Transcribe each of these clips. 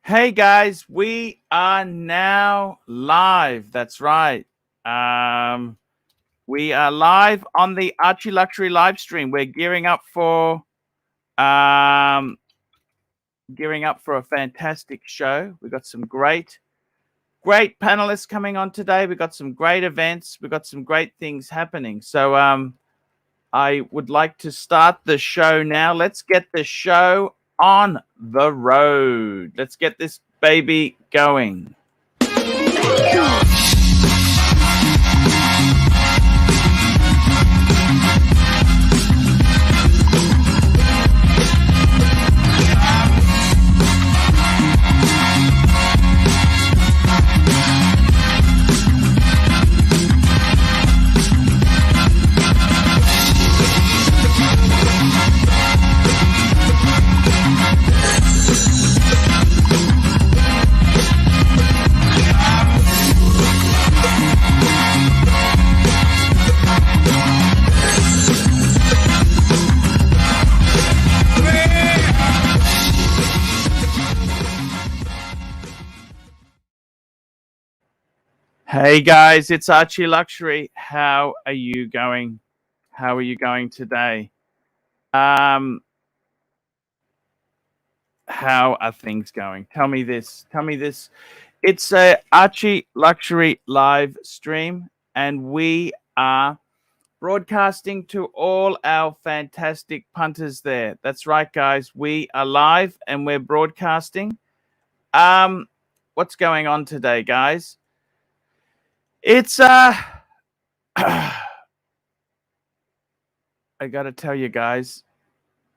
Hey guys, we are now live. That's right. We are live on the Archie Luxury live stream. We're gearing up for a fantastic show. We've got some great panelists coming on today. We've got some great events. We've got some great things happening. So I would like to start the show now. Let's get the show on the road. Let's get this baby going. Hey guys, it's Archie Luxury. How are you going? How are you going today? How are things going? Tell me this. Tell me this. It's a Archie Luxury live stream, and we are broadcasting to all our fantastic punters there. That's right, guys. We are live and we're broadcasting. What's going on today, guys? It's I gotta tell you guys,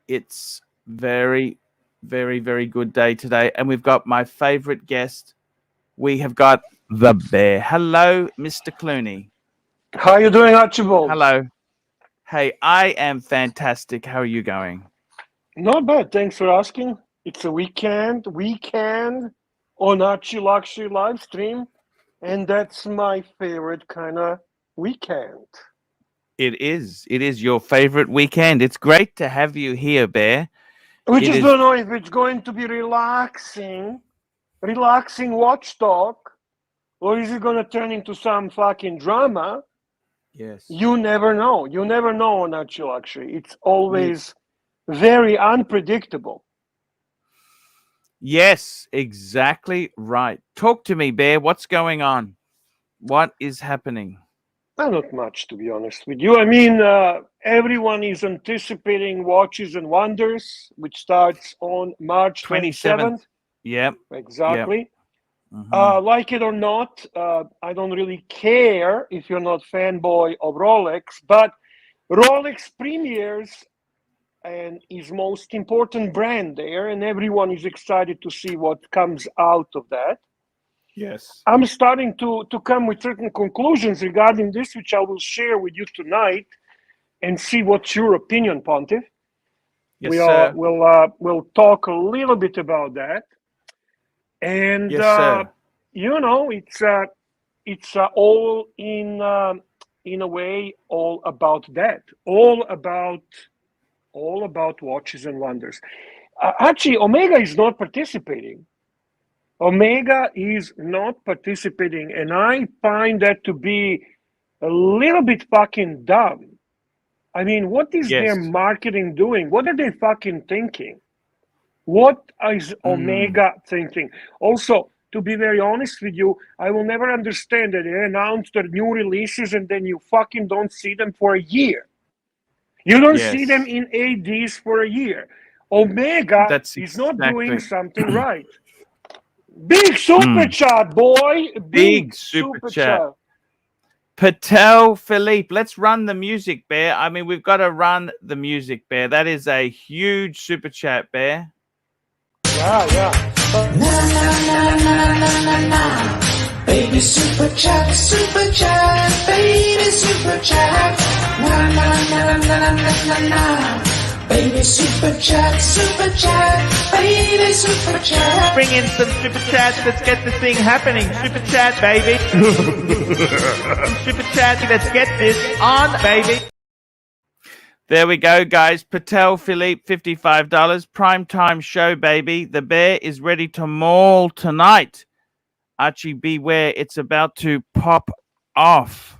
it's very, very, very good day today, and we've got my favorite guest. We have got the Bear. Hello, Mr. Clooney. How are you doing, Archibald? Hello. Hey, I am fantastic. How are you going? Not bad. Thanks for asking. It's a weekend on Archie Luxury live stream. And that's my favorite kind of weekend. It is. It is your favorite weekend. It's great to have you here, Bear. We just don't know if it's going to be relaxing watch talk, or is it going to turn into some fucking drama? Yes. You never know. You never know on Archie Luxury. It's always very unpredictable. Yes, exactly right. Talk to me, Bear. What's going on? What is happening? Not much, to be honest with you. I mean, everyone is anticipating Watches and Wonders, which starts on March 27th. Yep. Exactly. Yep. Mm-hmm. Like it or not, I don't really care if you're not fanboy of Rolex, but Rolex premieres and his most important brand there, and everyone is excited to see what comes out of that. Yes. I'm starting to come with certain conclusions regarding this, which I will share with you tonight, and see what's your opinion, Pontiff. Yes, sir. We'll talk a little bit about that. And yes, sir. You know, it's all in a way all about that, all about Watches and Wonders. Actually, Omega is not participating. Omega is not participating, and I find that to be a little bit fucking dumb. I mean, what is their marketing doing? What are they fucking thinking? What is Omega thinking? Also, to be very honest with you, I will never understand that they announce their new releases and then you fucking don't see them for a year. You don't see them in ADs for a year. Omega is not doing something right. Big super chat, boy. Big super chat. Patel Philippe. Let's run the music, Bear. I mean, we've got to run the music, Bear. That is a huge super chat, Bear. Yeah. Na na na na na na na. Baby super chat, baby super chat. Na na na na na na na. Baby super chat, baby super chat. Bring in some super chats. Let's get this thing happening. Super chat, baby. Super chat. Let's get this on, baby. There we go, guys. Patel Philippe, $55. Primetime show, baby. The bear is ready to maul tonight. Archie, beware. It's about to pop off.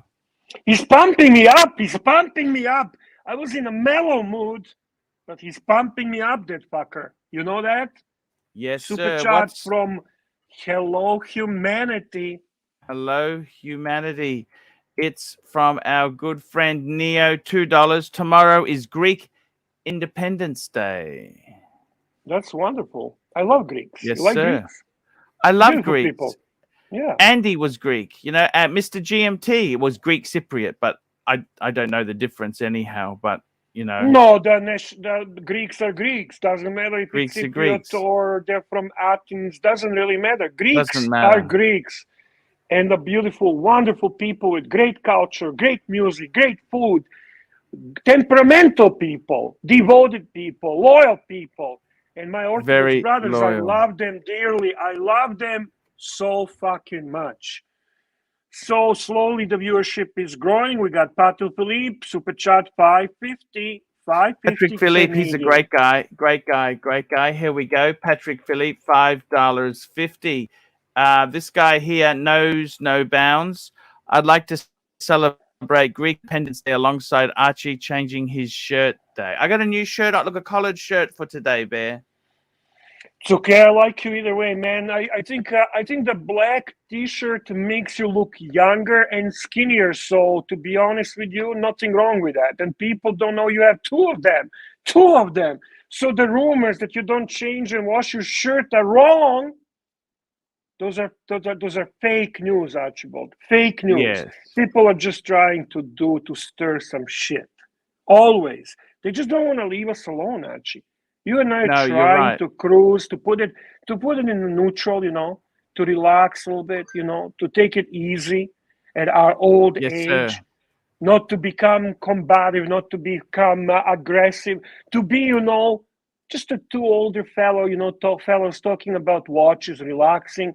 He's pumping me up. He's pumping me up. I was in a mellow mood, but he's pumping me up, that fucker. You know that? Yes, Super sir. chat from Hello Humanity. Hello, humanity. It's from our good friend Neo, $2. Tomorrow is Greek Independence Day. That's wonderful. I love Greeks. Yes, You like sir. Greeks? I love Beautiful Greeks. people. Yeah. Andy was Greek. You know, Mr. GMT was Greek Cypriot, but I don't know the difference anyhow. But you know, No, the Greeks are Greeks. Doesn't matter if Greeks it's are Cypriot Greeks. or they're from Athens. Doesn't really matter. Greeks Doesn't matter. are Greeks. And the beautiful, wonderful people with great culture, great music, great food, temperamental people, devoted people, loyal people. And my Orthodox Very brothers, I loyal. love them dearly. I love them so fucking much. So slowly the viewership is growing. We got Patel Philippe, Super Chat 550. Patrick Philippe, he's a great guy. Great guy. Great guy. Here we go. Patrick Philippe, $5.50. This guy here knows no bounds. I'd like to celebrate Greek Independence Day alongside Archie changing his shirt day. I got a new shirt. Look, a collared shirt for today, Bear. It's okay. I like you either way, man. I think the black T-shirt makes you look younger and skinnier. So to be honest with you, nothing wrong with that. And people don't know you have two of them. So the rumors that you don't change and wash your shirt are wrong. Those are fake news, Archibald. Fake news. Yes. People are just trying to stir some shit. Always. They just don't want to leave us alone, Archie. You and I No, are you're trying right. to cruise, to put it in the neutral, you know, to relax a little bit, you know, to take it easy at our old Yes, age, sir. not to become combative, not to become aggressive, to be, you know, just a two older fellow, you know, fellows talking about watches, relaxing,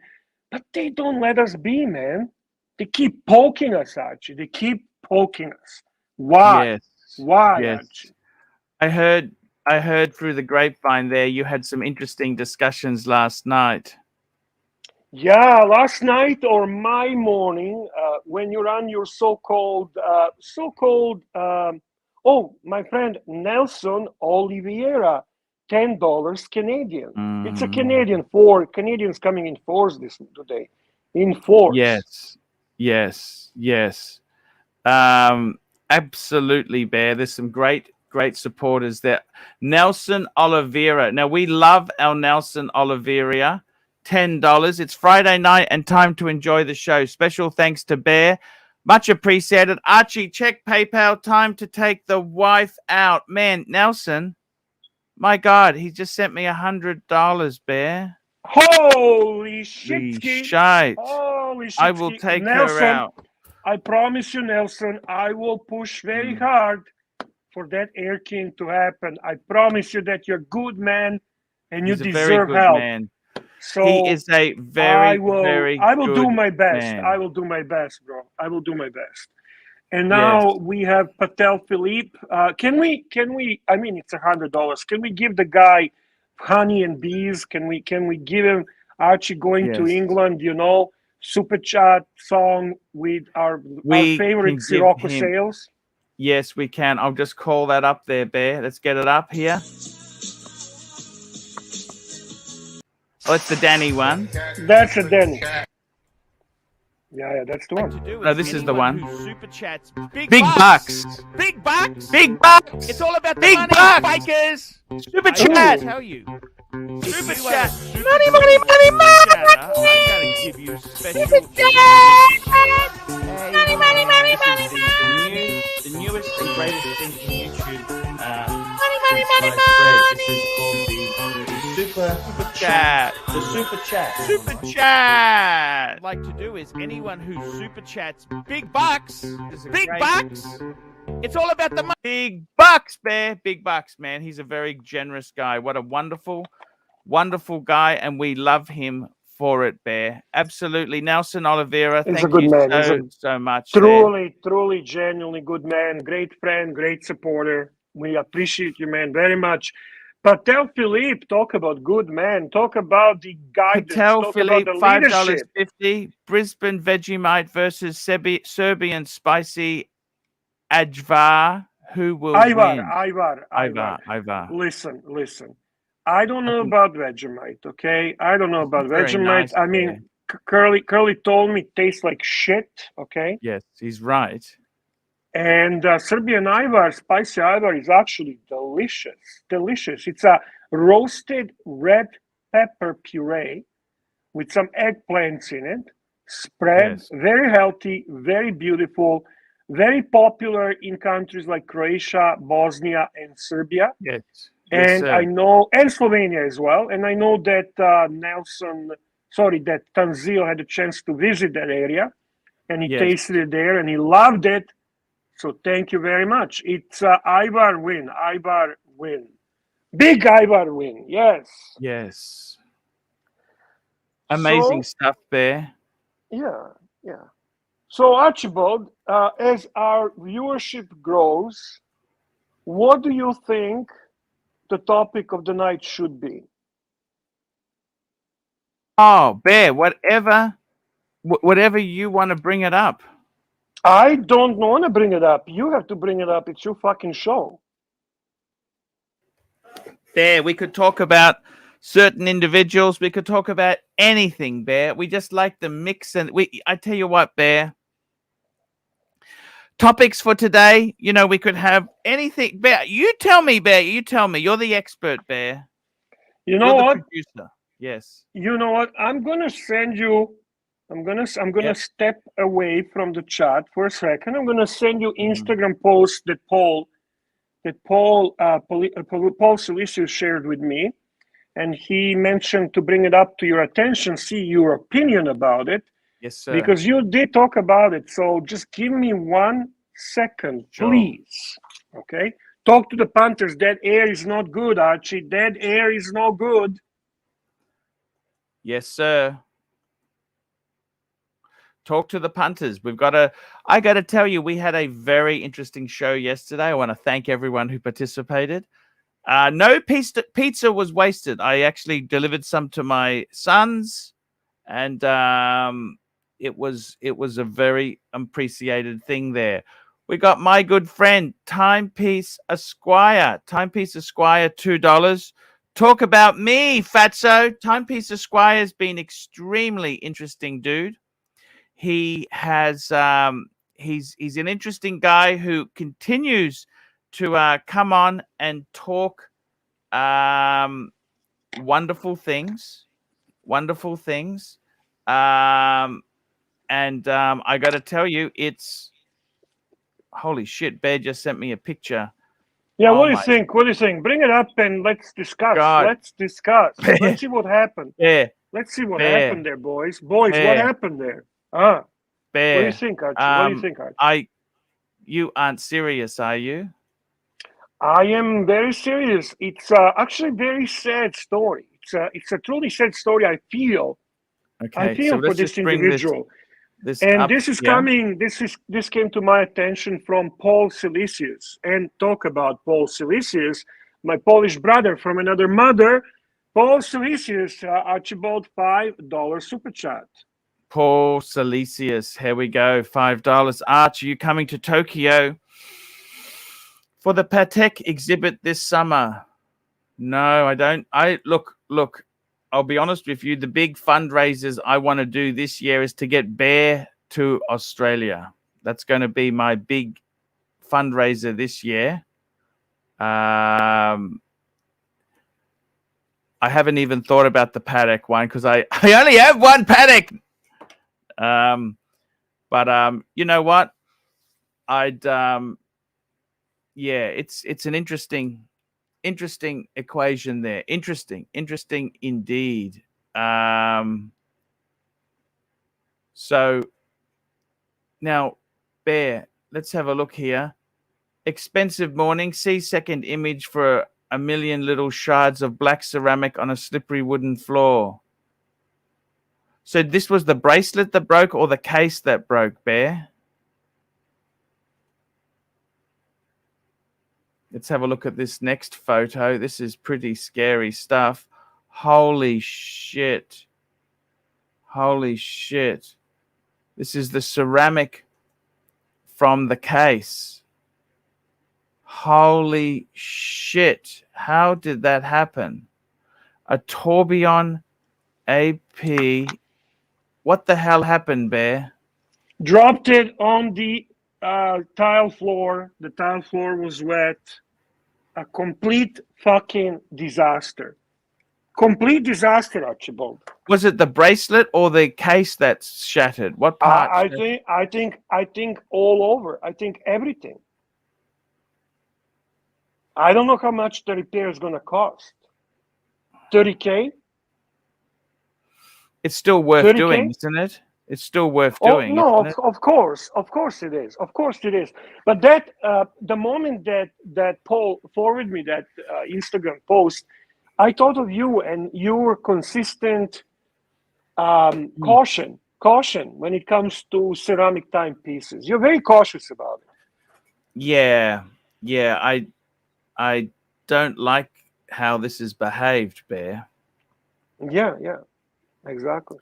but they don't let us be, man. They keep poking us, Archie. They keep poking us. Why? Yes. Why, Yes. Archie? I heard through the grapevine there you had some interesting discussions last night. Yeah, last night or my morning, when you run your so-called, my friend Nelson Oliveira, $10 Canadian. It's a Canadian Canadians coming in force today. In force. Yes. Absolutely, Bear. There's some great supporters there. Nelson Oliveira. Now, we love our Nelson Oliveira. $10. It's Friday night and time to enjoy the show. Special thanks to Bear. Much appreciated. Archie, check PayPal. Time to take the wife out. Man, Nelson, my God, he just sent me $100, Bear. Holy shit! Shite. Holy shit! I will take Nelson, her out. I promise you, Nelson, I will push very hard for that air king to happen. I promise you that you're a good man and He's you a deserve very good help. man. So He is a very I will do good my best. man. I will do my best, bro. I will do my best. And now we have Patel Philippe. Can we? I mean, it's $100. Can we give the guy honey and bees? Can we give him Archie going to Yes. England? You know, super chat song with our favorite can give Sirocco him- sales. Yes, we can. I'll just call that up there, Bear. Let's get it up here. Oh, it's the Danny one. That's a Danny. Yeah, that's the one. No, this is the one. Super chats. Big bucks. Big bucks. Big bucks. It's all about the Big money, bucks. bikers. Super I chat. tell you. Super Super chat. chat. Money, money, money, money. I gotta give you special. Super chat. Money, money, money, money, The newest and greatest thing in YouTube. Money, money, This is called the super chat. The super chat. Super chat. I'd like to do is anyone who super chats big bucks. Big bucks. It's all about the money. Big bucks, Bear. Big bucks, man. He's a very generous guy. What a wonderful, wonderful guy, and we love him for it, Bear. Absolutely. Nelson Oliveira, He's a thank good you man. so much. Bear. Truly, genuinely good man. Great friend, great supporter. We appreciate you, man, very much. Patel Philippe, talk about good man. Talk about the guidance. Patel talk Philippe, about the leadership. $5.50. Brisbane Vegemite versus Serbian Spicy Ajvar. Who will win? Ivar. Listen. I don't know about Vegemite, okay? I don't know about very Vegemite. nice, I mean, Curly told me it tastes like shit, okay? Yes, he's right. And Serbian Ivar, spicy Ivar, is actually delicious. Delicious. It's a roasted red pepper puree with some eggplants in it, spread, Yes. very healthy, very beautiful, very popular in countries like Croatia, Bosnia, and Serbia. Yes. And I know, and Slovenia as well. And I know that that Tanzil had a chance to visit that area, and he tasted it there, and he loved it. So thank you very much. It's Ivar win. Big Ivar win. Yes. Amazing stuff there. Yeah. So Archibald, as our viewership grows, what do you think the topic of the night should be? Oh, Bear, whatever you want to bring it up. I don't want to bring it up. You have to bring it up. It's your fucking show. Bear, we could talk about certain individuals. We could talk about anything, Bear. We just like the mix. And I tell you what, Bear. Topics for today, we could have anything. Bear, you tell me, Bear. You tell me. You're the expert, Bear. You know what? Producer. Yes. You know what? I'm gonna send you. I'm gonna step away from the chat for a second. I'm gonna send you Instagram post that Paul Silicius shared with me, and he mentioned to bring it up to your attention, see your opinion about it. Yes, sir. Because you did talk about it. So just give me 1 second, please. Okay. Talk to the punters. Dead air is not good, Archie. Dead air is no good. Yes, sir. Talk to the punters. I got to tell you, we had a very interesting show yesterday. I want to thank everyone who participated. No pizza was wasted. I actually delivered some to my sons, and it was a very appreciated thing there. We got my good friend Timepiece Esquire. Timepiece Esquire, $2. Talk about me, Fatso. Timepiece Esquire has been extremely interesting, dude. He has he's an interesting guy who continues to come on and talk wonderful things. And I got to tell you, it's holy shit. Bear just sent me a picture. Yeah, what do you think? What do you think? Bring it up and let's discuss. God. Let's discuss. Let's see what happened. Yeah. Let's see what happened there, boys. What happened there? Bear. What do you think, Archie? What do you think, Archie? You aren't serious, are you? I am very serious. It's actually a very sad story. It's a truly sad story. I feel for this individual. This is coming. This came to my attention from Paul Silicius. And talk about Paul Silicius, my Polish brother from another mother. Paul Silicius, Archibald, $5 super chat. Paul Silicius, here we go, $5. Arch, are you coming to Tokyo for the Patek exhibit this summer? No, I don't. Look, I'll be honest with you. The big fundraisers I want to do this year is to get Bear to Australia. That's going to be my big fundraiser this year. I haven't even thought about the Patek one because I only have one Patek. But you know what? It's an interesting equation there. Interesting indeed. So now, Bear, let's have a look here. Expensive morning. See second image for 1 million little shards of black ceramic on a slippery wooden floor. So this was the bracelet that broke or the case that broke, Bear? Let's have a look at this next photo. This is pretty scary stuff. Holy shit. Holy shit. This is the ceramic from the case. Holy shit. How did that happen? A tourbillon AP. What the hell happened, Bear? Dropped it on the tile floor. The tile floor was wet. A complete fucking disaster. Complete disaster, Archibald. Was it the bracelet or the case that's shattered? What part? I think all over. I think everything. I don't know how much the repair is going to cost. 30K? It's still worth 30K? doing, isn't it? It's still worth Oh, doing. no, isn't it? of course it is. Of course it is. But that the moment that Paul forwarded me that Instagram post, I thought of you and your consistent caution when it comes to ceramic timepieces. You're very cautious about it. Yeah. I don't like how this is behaved, Bear. Yeah, exactly.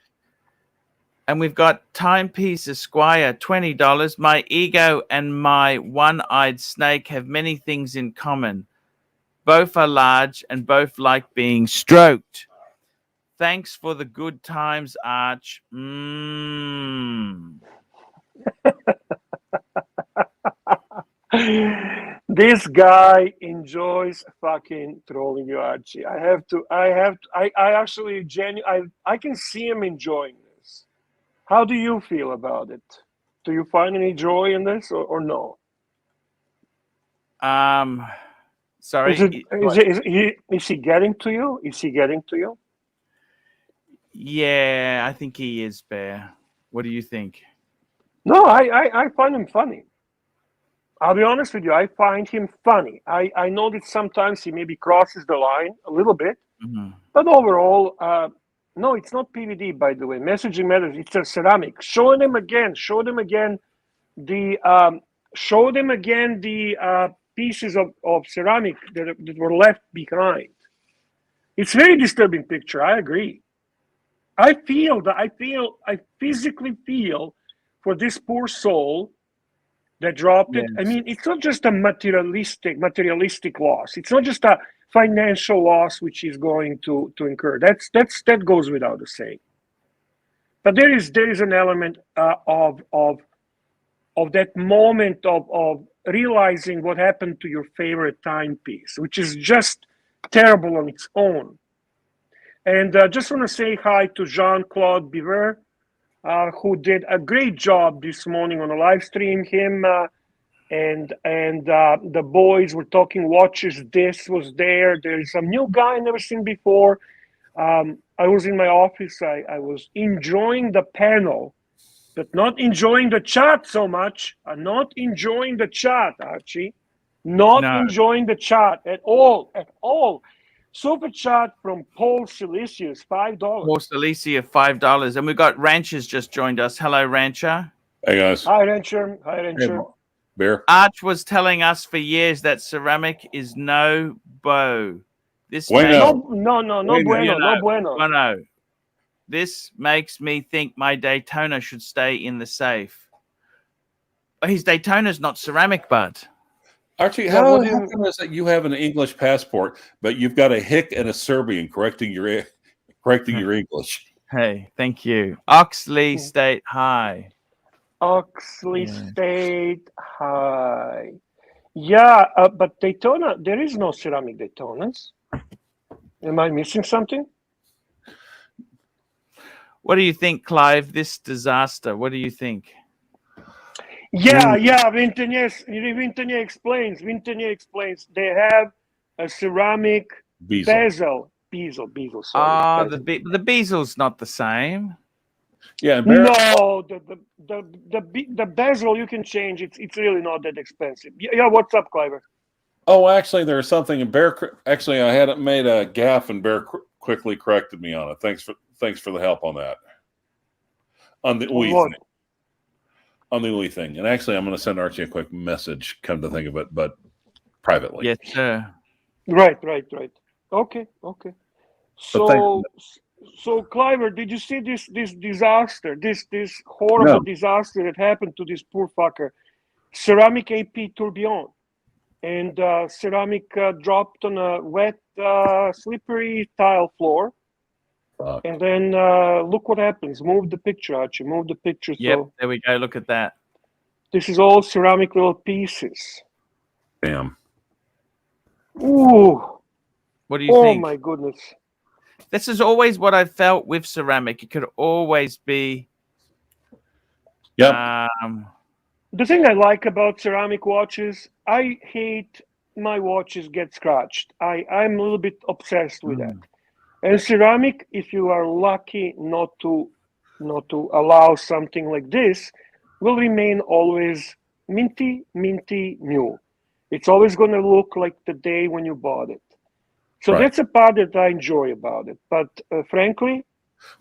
And we've got Timepiece Esquire, $20. My ego and my one-eyed snake have many things in common. Both are large and both like being stroked. Thanks for the good times, Arch. This guy enjoys fucking trolling you, Archie. I actually I can see him enjoying this. How do you feel about it? Do you find any joy in this or no? Sorry. Is he getting to you? Is he getting to you? Yeah, I think he is, Bear. What do you think? No, I find him funny. I'll be honest with you. I find him funny. I know that sometimes he maybe crosses the line a little bit, but overall, no, it's not PVD, by the way. Messaging matters. It's a ceramic. Show them again the pieces of ceramic that were left behind. It's a very disturbing picture. I agree. I physically feel for this poor soul that dropped it. I mean, it's not just a materialistic loss. It's not just a financial loss which is going to incur. That goes without saying. But there is an element of that moment of realizing what happened to your favorite timepiece, which is just terrible on its own. And just want to say hi to Jean-Claude Biver, who did a great job this morning on a live stream. Him and the boys were talking watches. This was there. There's some new guy I never seen before. I was in my office. I was enjoying the panel, but not enjoying the chat so much. I'm not enjoying the chat, Archie. Enjoying the chat at all. Super chat from Paul Silesius, $5. Paul Silesius, $5. And we've got Rancher's just joined us. Hello, Rancher. Hey, guys. Hi, Rancher. Hey, Bear. Arch was telling us for years that ceramic is no bow. This no bueno. No. This makes me think my Daytona should stay in the safe. His Daytona's not ceramic, bud. Archie, how come is that you have an English passport, but you've got a hick and a Serbian correcting your English? Hey, thank you. Oxley State High. Oxley State High. Yeah, but Daytona, there is no ceramic Daytonas. Am I missing something? What do you think, Clive? This disaster. What do you think? Yeah. Vintenier explains. They have a ceramic bezel. Sorry. The bezel's not the same. Yeah. No, the bezel you can change. It's really not that expensive. Yeah. What's up, Cliver? Oh, actually, there's something. And Bear, actually, I hadn't made a gaffe, and Bear quickly corrected me on it. Thanks for the help on that. On the Louis thing. And actually, I'm going to send Archie a quick message, come to think of it. But privately. Yes, sir. Right. Okay. But So Cliver, did you see this disaster, this horrible No. disaster that happened to this poor fucker? Ceramic AP tourbillon, and ceramic dropped on a wet, slippery tile floor. Fuck. And then look what happens. Move the picture, Archie. Move the picture. Yep, So there we go. Look at that. this is all ceramic little pieces. Damn. Ooh. What do you Oh think? my goodness. This is always what I felt with ceramic. It could always be. Yep. The thing I like about ceramic watches, I hate my watches get scratched. I'm a little bit obsessed with that. And ceramic, if you are lucky not to allow something like this, will remain always minty new. It's always going to look like the day when you bought it. So Right. that's a part that I enjoy about it. But frankly,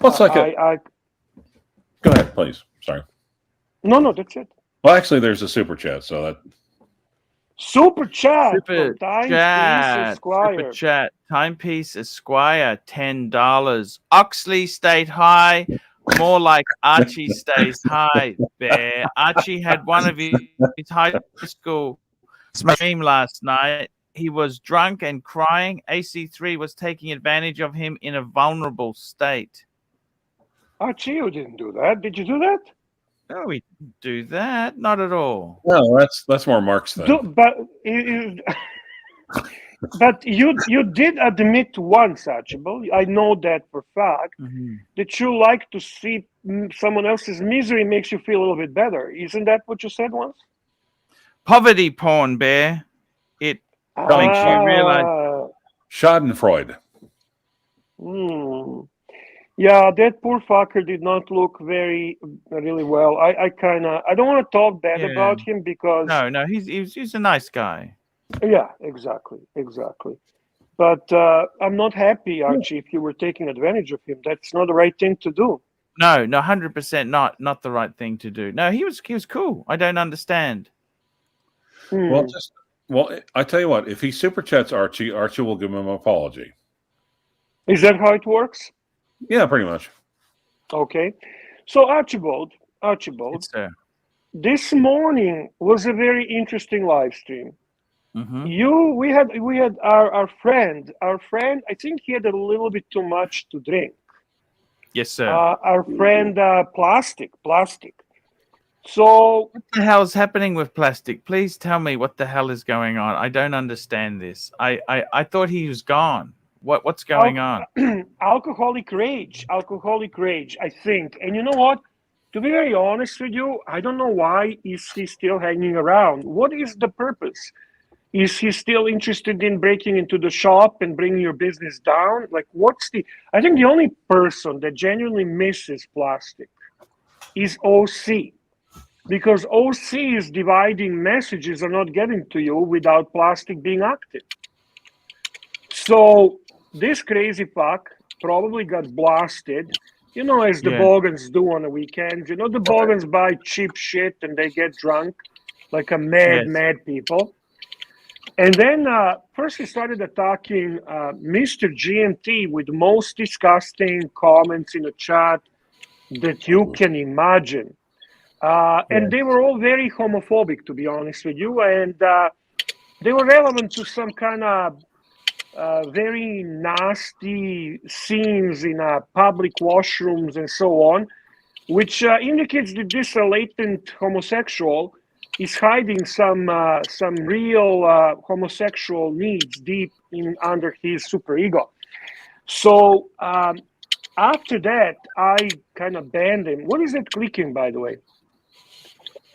Well, it's like Go ahead, please. Sorry. no, that's it. Well, actually, there's a super chat, so that. Super chat Super from Timepiece chat. Esquire. Super chat. Timepiece Esquire, $10. Oxley stayed high. More like Archie stays high. Bear. Archie had one of his high school stream last night. He was drunk and crying. AC3 was taking advantage of him in a vulnerable state. Archie, you didn't do that. Did you do that? No, we didn't do that. Not at all. No, that's more Mark's thing. But you did admit once, Archibald, I know that for a fact, that you like to see someone else's misery makes you feel a little bit better. Isn't that what you said once? Poverty porn, Bear. It makes you realize. Schadenfreude. Yeah, that poor fucker did not look really well. I don't want to talk bad about him because No, he's a nice guy. yeah, exactly. But I'm not happy, Archie, if you were taking advantage of him. That's not the right thing to do. No, 100% not the right thing to do. No, he was cool. I don't understand. Well, I tell you what, if he super chats Archie will give him an apology. Is that how it works? Yeah, pretty much. Okay. So Archibald, Yes, sir. this morning was a very interesting live stream. We had our friend. I think he had a little bit too much to drink. Yes, sir. Our friend Plastic. So What the hell is happening with Plastic? Please tell me what the hell is going on. I don't understand this. I thought he was gone. What's going on? Alcoholic rage, I think. And you know what? To be very honest with you, I don't know why is he still hanging around. What is the purpose? Is he still interested in breaking into the shop and bringing your business down? Like, I think the only person that genuinely misses Plastic is OC. Because OC is dividing messages are not getting to you without Plastic being active. So this crazy fuck probably got blasted, as the Bogans do on the weekends. The Bogans buy cheap shit and they get drunk like a mad people. And then first he started attacking Mr. GMT with most disgusting comments in the chat that you can imagine. And they were all very homophobic, to be honest with you. And they were relevant to some kind of very nasty scenes in public washrooms and so on, which indicates that this latent homosexual is hiding some real homosexual needs deep under his superego. So after that, I kind of banned him. What is that clicking, by the way?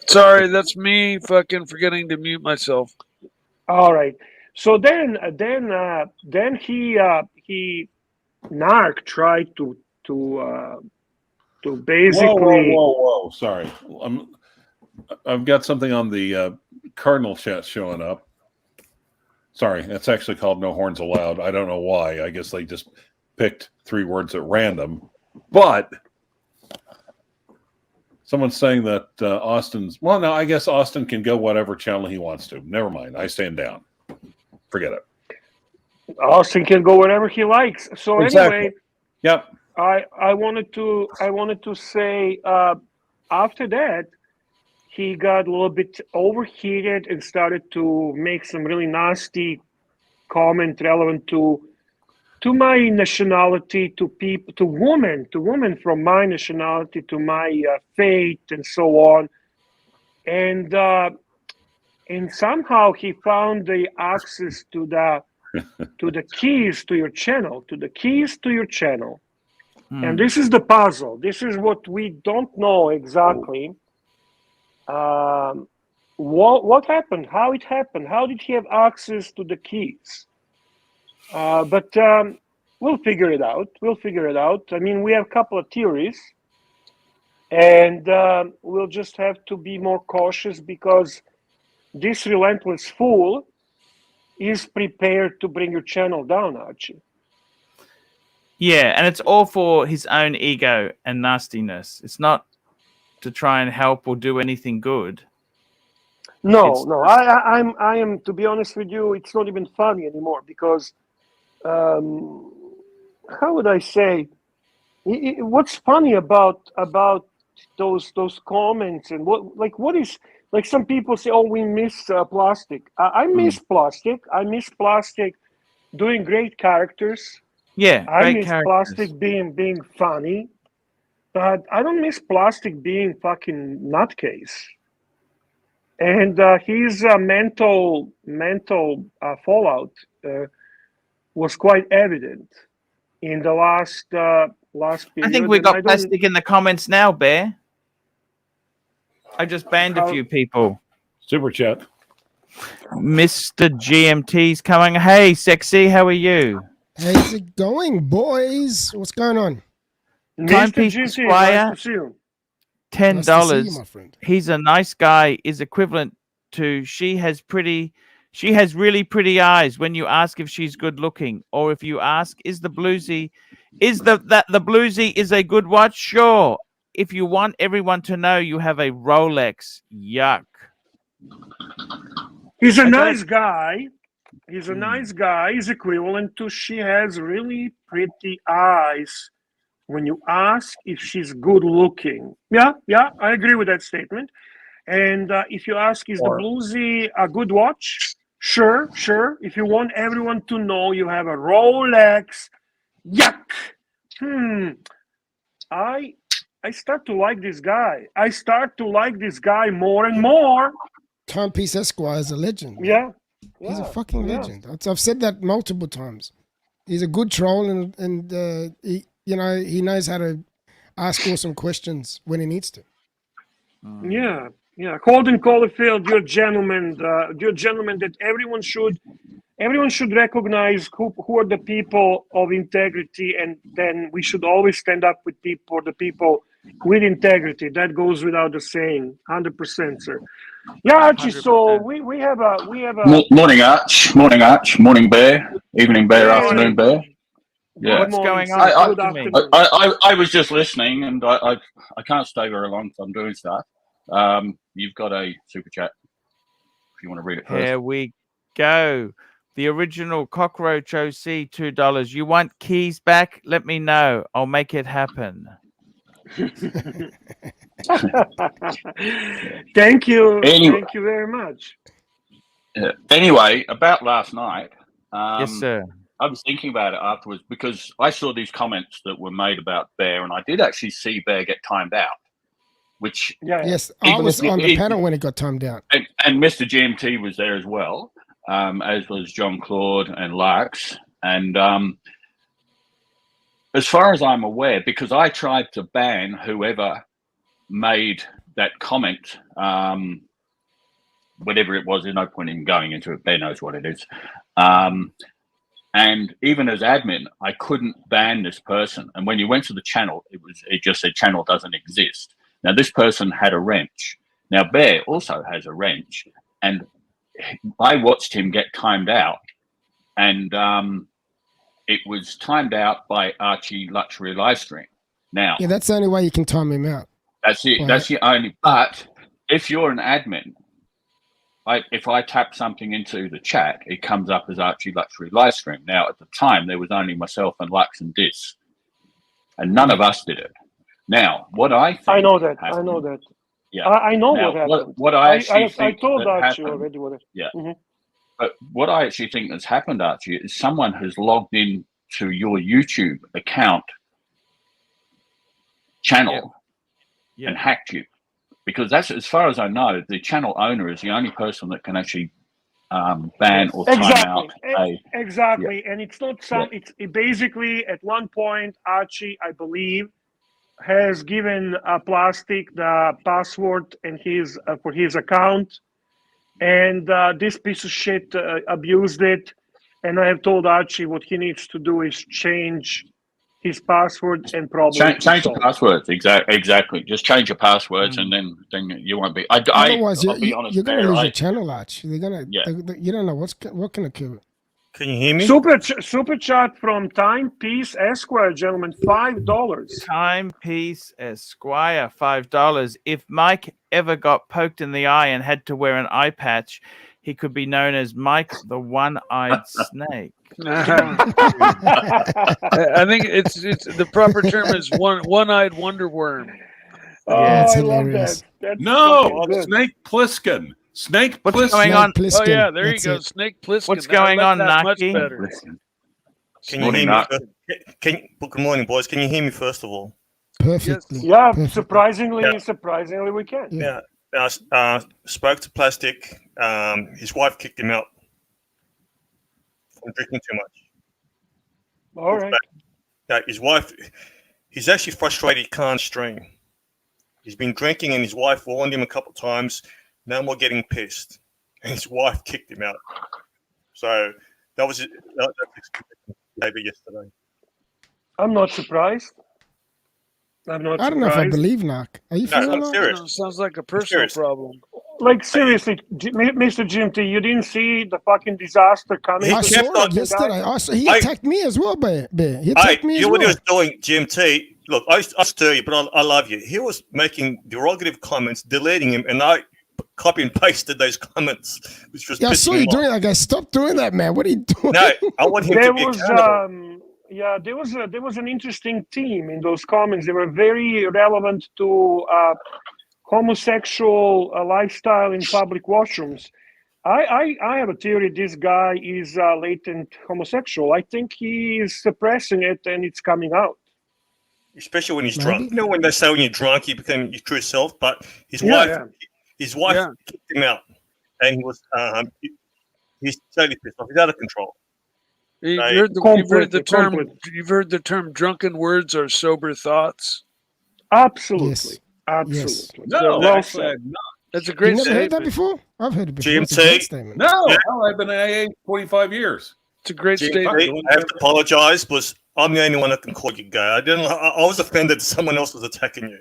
Sorry, that's me fucking forgetting to mute myself. All right. So then he Narc tried to basically. Whoa! Sorry, I've got something on the Cardinal chat showing up. Sorry, that's actually called No Horns Allowed. I don't know why. I guess they just picked 3 words at random. But someone's saying that Austin's. Well, no, I guess Austin can go whatever channel he wants to. Never mind. I stand down. forget it. Austin can go wherever he likes. So Exactly. anyway, Yep. I wanted to say after that he got a little bit overheated and started to make some really nasty comment relevant to my nationality, to people, to women from my nationality, to my faith, and so on. And somehow he found the access to the keys to your channel, And this is the puzzle. This is what we don't know exactly. What happened? How it happened? How did he have access to the keys? But we'll figure it out. I mean, we have a couple of theories, and we'll just have to be more cautious because this relentless fool is prepared to bring your channel down, Archie. Yeah, and it's all for his own ego and nastiness. It's not to try and help or do anything good. No. I am, to be honest with you, it's not even funny anymore because, how would I say? What's funny about those comments and what is, like, some people say, oh, we miss plastic. I miss plastic. I miss plastic doing great characters. Yeah, I miss plastic being funny, but I don't miss plastic being fucking nutcase. And his mental fallout was quite evident in the last period. I think we got plastic in the comments now, Bear. I just banned a few people. Super chat. Mr. GMT's coming. Hey, sexy, how are you? How's it going, boys? What's going on? Timepiece Mr. GT, Esquire, nice to see you. $10. Nice to see you, my friend. He's a nice guy is equivalent to she has really pretty eyes when you ask if she's good looking, or if you ask is the bluesy is a good watch? Sure. If you want everyone to know you have a Rolex, yuck. He's a nice guy. He's a nice guy. He's equivalent to she has really pretty eyes when you ask if she's good looking. Yeah, I agree with that statement. And if you ask, is the bluesy a good watch? Sure. If you want everyone to know you have a Rolex, yuck. I start to like this guy. More and more. Timepiece Esquire is a legend. Yeah. He's a fucking legend. I've said that multiple times. He's a good troll, and he knows how to ask awesome questions when he needs to. Yeah. Holden Caulfield, you're a gentleman. You're a gentleman that everyone should recognize who are the people of integrity, and then we should always stand up with the people with integrity. That goes without the saying, 100%, sir. Yeah, Archie. 100%. So we have a morning, Arch, morning, Bear, evening, Bear, afternoon, Bear. Yeah. What's going on? I was just listening, and I can't stay very long because I'm doing stuff. You've got a super chat if you want to read it first. Here we go. The original Cockroach OC, $2. You want keys back? Let me know. I'll make it happen. Thank you. Anyway, thank you very much. Anyway, about last night. Yes, sir. I was thinking about it afterwards because I saw these comments that were made about Bear, and I did actually see Bear get timed out. Which yes, I was on the panel when it got timed out, and Mr. GMT was there as well, as was Jean-Claude and Lux, and as far as I'm aware, because I tried to ban whoever made that comment, whatever it was, there's no point in going into it. Bear knows what it is. And even as admin, I couldn't ban this person. And when you went to the channel, it just said channel doesn't exist. Now, this person had a wrench. Now, Bear also has a wrench. And I watched him get timed out. And it was timed out by ARCHIELUXURY Livestream. Now, yeah, that's the only way you can time him out. That's it. That's the only. But if you're an admin if I tap something into the chat, it comes up as Archie Luxury live stream. Now, at the time, there was only myself and Lux and Dis, and none of us did it. Now, what I think I know that. happened, I know that. Yeah. I know Now, what happened. what I actually think told that Archie happened, already what it. Yeah. Mm-hmm. But what I actually think has happened, Archie, is someone has logged in to your YouTube account channel and hacked you. Because that's, as far as I know, the channel owner is the only person that can actually ban or time out. Exactly. And it's not it's basically at one point, Archie, I believe, has given Plastic the password and for his account. And this piece of shit abused it. And I have told Archie what he needs to do is change his password and probably change the passwords. Exactly. Just change your passwords, and then you won't be. Otherwise, I'll be honest, you're going to lose Bear, your channel, Arch. They're gonna. You don't know what can occur. Can you hear me? Super chat from Timepiece Esquire, gentlemen, $5. Timepiece Esquire, $5. If Mike ever got poked in the eye and had to wear an eye patch, he could be known as Mike the One-Eyed Snake. I think it's the proper term is one-eyed wonderworm. That's I love hilarious. that. No, Snake Plissken. Snake Plissken. What's going on? Pliskin. Oh yeah, there That's you go, it. Snake Plissken. What's I going like on, that much Naki? better. Can you hear me? Good morning, boys. Can you hear me first of all? Perfectly. Yeah, Perfectly. surpringly, we can. Yeah. I spoke to Plastic. His wife kicked him out from drinking too much. All right. His wife, he's actually frustrated. He can't stream. He's been drinking, and his wife warned him a couple of times. Now we're getting pissed, and his wife kicked him out. So that was behavior yesterday. I'm not surprised. I don't know if I believe Knock. Are you feeling that? serious. Sounds like a personal problem. Like, seriously, Mr. Jim T, you didn't see the fucking disaster coming? I saw it yesterday. He attacked me as well, Bear. He attacked me as well. What he was doing, GMT, look, I stir you, but I love you. He was making derogative comments, deleting him, and I copy and pasted those comments, which was I saw you doing that, guys. Stop doing that, man. What are you doing? No, I want him to be accountable. There was an interesting theme in those comments. They were very relevant to homosexual lifestyle in public washrooms. I have a theory this guy is latent homosexual. I think he is suppressing it and it's coming out. Especially when he's drunk. You know when they say when you're drunk you become your true self, but his wife kicked him out, and he was he's totally pissed off. He's out of control. You've heard the term drunken words are sober thoughts. Absolutely. Yes. Absolutely. Yes. No, well actually, said. That's a great You never heard that statement. before? I've heard it before. GMT. It's a great statement. no, I've been in AA 45 years. It's a great I statement. have to apologize, because I'm the only one that can call you gay. I was offended that someone else was attacking you.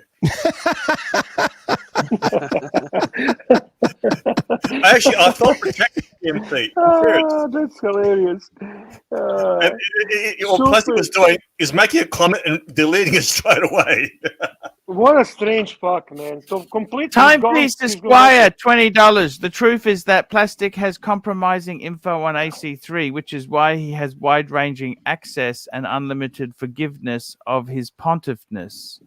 I felt protected, GMT. That's hilarious. What Plastic was doing is making a comment and deleting it straight away. What a strange fuck, man. So completely Timepiece Esquire, $20. The truth is that Plastic has compromising info on AC3, which is why he has wide-ranging access and unlimited forgiveness of his pontiffness.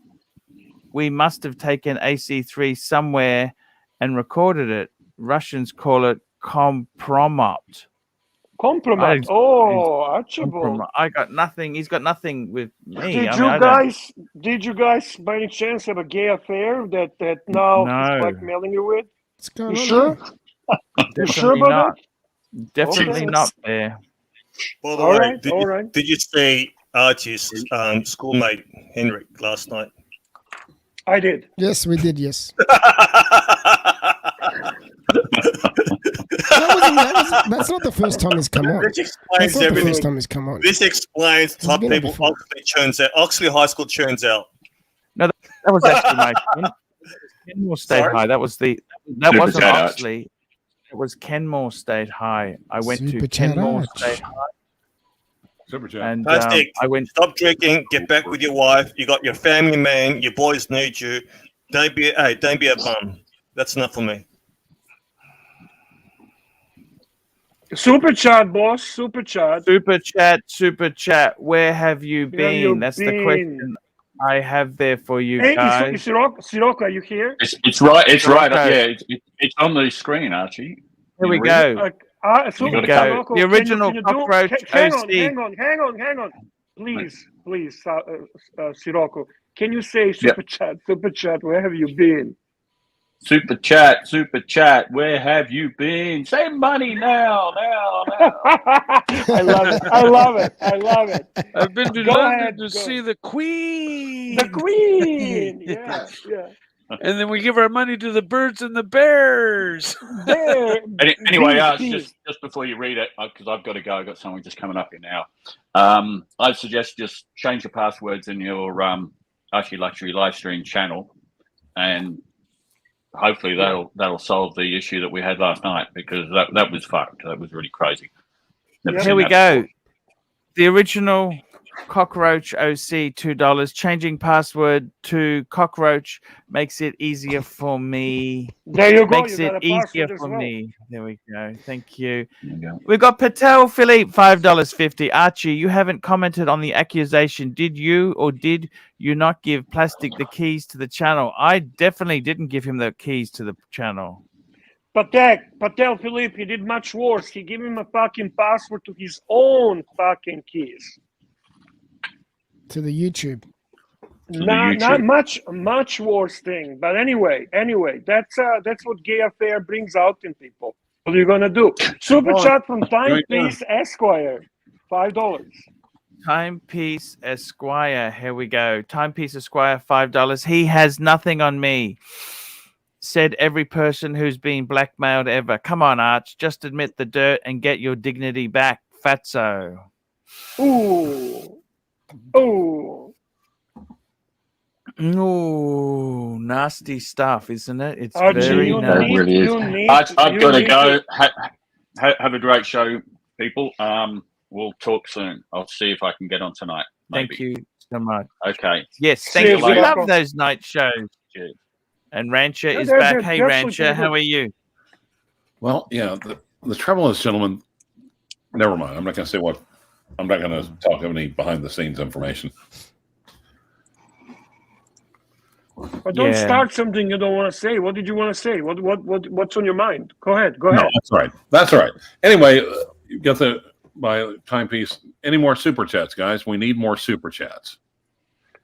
We must have taken AC3 somewhere and recorded it. Russians call it kompromat. Compromise. Archibald. I got nothing. He's got nothing with me. Did you guys by any chance have a gay affair that now No. he's blackmailing you with? What's going You on? sure? You sure about that? Definitely Okay. not there. By the All way, right. did you see Archie's schoolmate Henrik last night? I did. Yes, we did, yes. That's not the first time he's come on. This That's explains not the everything. first time he's come on. This explains top been here people before. Oxley High School churns out. No, that was actually my Kenmore State Sorry? High. That wasn't chat, Arch. Oxley. It was Kenmore State High. I went Super to chat, Kenmore Arch. State High, Super chat. and Plastic, I went. stop drinking. Get back with your wife. You got your family, man. Your boys need you. Don't be a bum. That's enough for me. Super chat, boss. Super chat. Super chat. Where have you been? That's the question I have there for you guys. Sirocco, are you here? It's right. It's right up. Yeah, it's on the screen, Archie. Here we go. Sirocco, the original cockroach hang OC. on. Please, Sirocco, can you say super chat, where have you been? Super chat, where have you been? Say money now. I love it. I've been to London to see the Queen. Yeah. And then we give our money to the birds and the bears. Anyway, just before you read it, because I've got to go. I've got someone just coming up here now. I'd suggest just change your passwords in your Archie Luxury live stream channel, and hopefully that'll solve the issue that we had last night, because that was fucked. That was really crazy. Here we go. The original cockroach OC, $2. Changing password to cockroach makes it easier for me. There you go. Makes it easier for me. There we go. Thank you. We've got Patel Philippe, $5.50. Archie, you haven't commented on the accusation. Did you or did you not give Plastic the keys to the channel? I definitely didn't give him the keys to the channel. Patel Philippe, he did much worse. He gave him a fucking password to his own fucking keys. To the YouTube. Not much worse thing. But anyway, that's what gay affair brings out in people. What are you gonna do? Super chat from Timepiece Esquire, $5. Timepiece Esquire, here we go. Timepiece Esquire, $5. He has nothing on me. Said every person who's been blackmailed ever. Come on, Arch, just admit the dirt and get your dignity back, fatso. Ooh, nasty stuff, isn't it? It's Archie, very nasty. I've got to go. Have a great show, people. We'll talk soon. I'll see if I can get on tonight. Maybe. Thank you so much. Okay. Yes, thank you. We love those night shows. Cheers. And Rancher is back. Hey, Rancher, how are you? Well, yeah, the trouble is, gentlemen, never mind. I'm not going to say what. I'm not going to talk any behind-the-scenes information. But don't start something you don't want to say. What did you want to say? What's on your mind? Go ahead. No, that's right. Anyway, you got my timepiece. Any more super chats, guys? We need more super chats.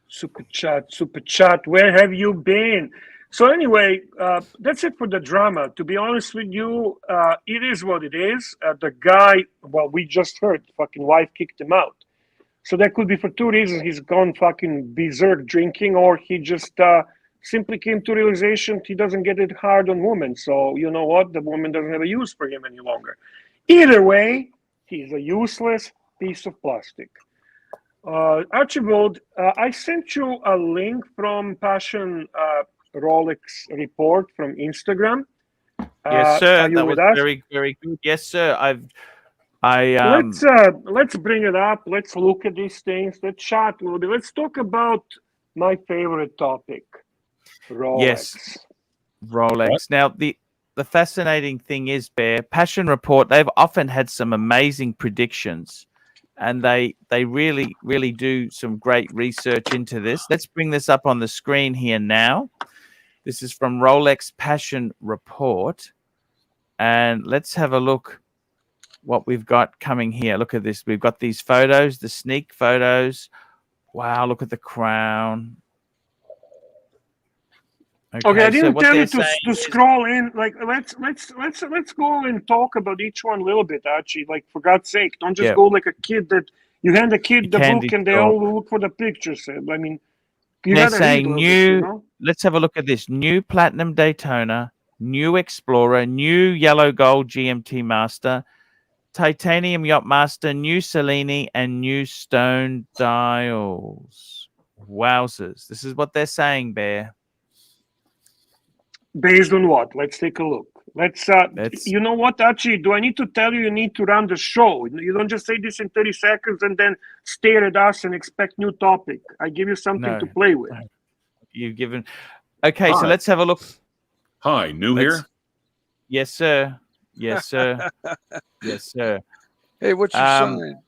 Super chat. Where have you been? So anyway, that's it for the drama. To be honest with you, it is what it is. The guy, well, we just heard, fucking wife kicked him out. So that could be for two reasons. He's gone fucking berserk drinking, or he just simply came to realization he doesn't get it hard on women. So you know what? The woman doesn't have a use for him any longer. Either way, he's a useless piece of plastic. Archibald, I sent you a link from Passion Rolex report from Instagram. Yes, sir. That was very, very good. Yes, sir. Let's bring it up. Let's look at these things. Let's chat a little bit. Let's talk about my favorite topic, Rolex. Yes, Rolex. What? Now, the fascinating thing is, Bear, Passion Report, they've often had some amazing predictions, and they really, really do some great research into this. Let's bring this up on the screen here now. This is from Rolex Passion Report. And let's have a look what we've got coming here. Look at this. We've got these photos, the sneak photos. Wow, look at the crown. Okay, I didn't tell you to scroll in. Like, let's go and talk about each one a little bit, Archie. Like, for God's sake, don't just go like a kid that you hand a kid the book and they all look for the pictures. I mean, they're saying new. Let's have a look at this. New Platinum Daytona, new Explorer, new Yellow Gold GMT Master, Titanium Yacht Master, new Cellini, and new Stone Dials. Wowzers. This is what they're saying, Bear. Based on what? Let's take a look. Let's you know what, Archie? Do I need to tell you need to run the show? You don't just say this in 30 seconds and then stare at us and expect new topic. I give you something to play with. You've given. Okay, so let's have a look. Hi, here? Yes, sir. Yes, sir. Yes, sir. Hey, what's your sign?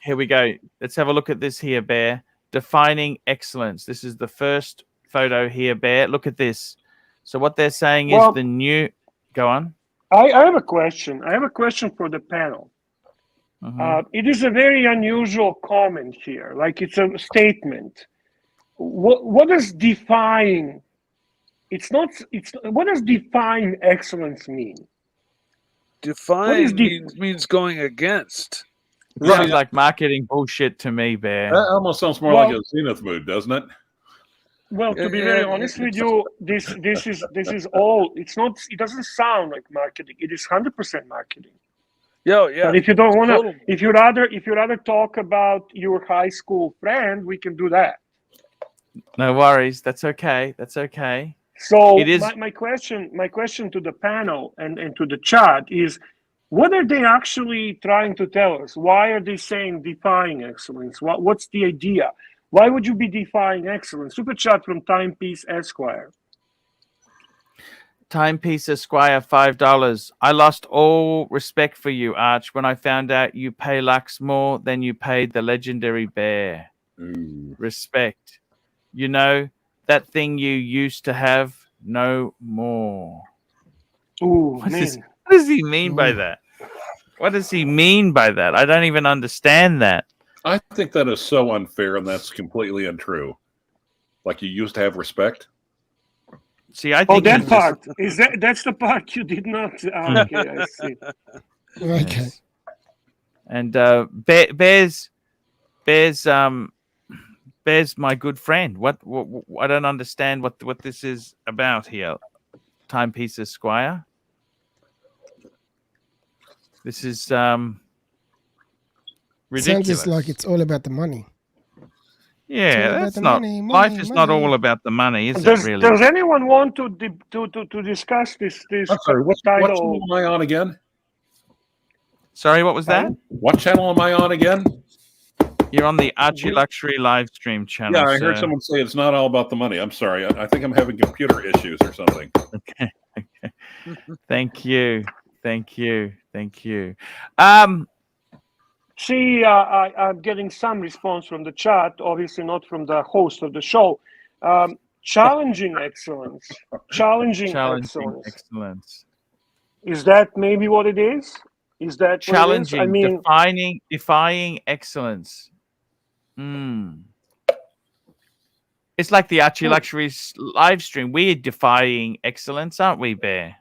Here we go. Let's have a look at this here, Bear. Defining excellence. This is the first photo here, Bear. Look at this. So what they're saying is the new... Go on. I have a question. I have a question for the panel. It is a very unusual comment here. Like it's a statement. What does defying? What does defying excellence mean? Defying means going against. Sounds like marketing bullshit to me, Bear. That almost sounds more like a Zenith mood, doesn't it? Well, to be very honest with you, this is all. It's not. It doesn't sound like marketing. It is 100% marketing. Yeah. But if you don't want to, if you rather talk about your high school friend, we can do that. No worries. That's okay. That's okay. So it is my question to the panel and to the chat is, what are they actually trying to tell us? Why are they saying defying excellence? What's the idea? Why would you be defying excellence? Super chat from Timepiece Esquire. Timepiece Esquire, $5. I lost all respect for you, Arch, when I found out you pay Lux more than you paid the legendary Bear. Respect. You know, that thing you used to have, no more. Ooh, What man. does he mean by that? What does he mean by that? I don't even understand that. I think that is so unfair, and that's completely untrue. Like, you used to have respect. See, I think that part is that's the part you did not. Okay, I see. Okay. And Bear's my good friend. What I don't understand what this is about here. Timepiece Esquire. This is ridiculous. Sounds like it's all about the money. Yeah, that's not. Life is not all about the money, is it? Really? Does anyone want to discuss this? I'm sorry. What channel am I on again? Sorry, what was that? What channel am I on again? You're on the Archie Luxury live stream channel. Yeah, I heard someone say it's not all about the money. I'm sorry. I think I'm having computer issues or something. Okay. Thank you. See, I'm getting some response from the chat, obviously not from the host of the show. Challenging excellence. Challenging excellence. Is that maybe what it is? Is that challenging? What it is? I mean, defying excellence. It's like the Archie Luxury live stream. We're defying excellence, aren't we, Bear?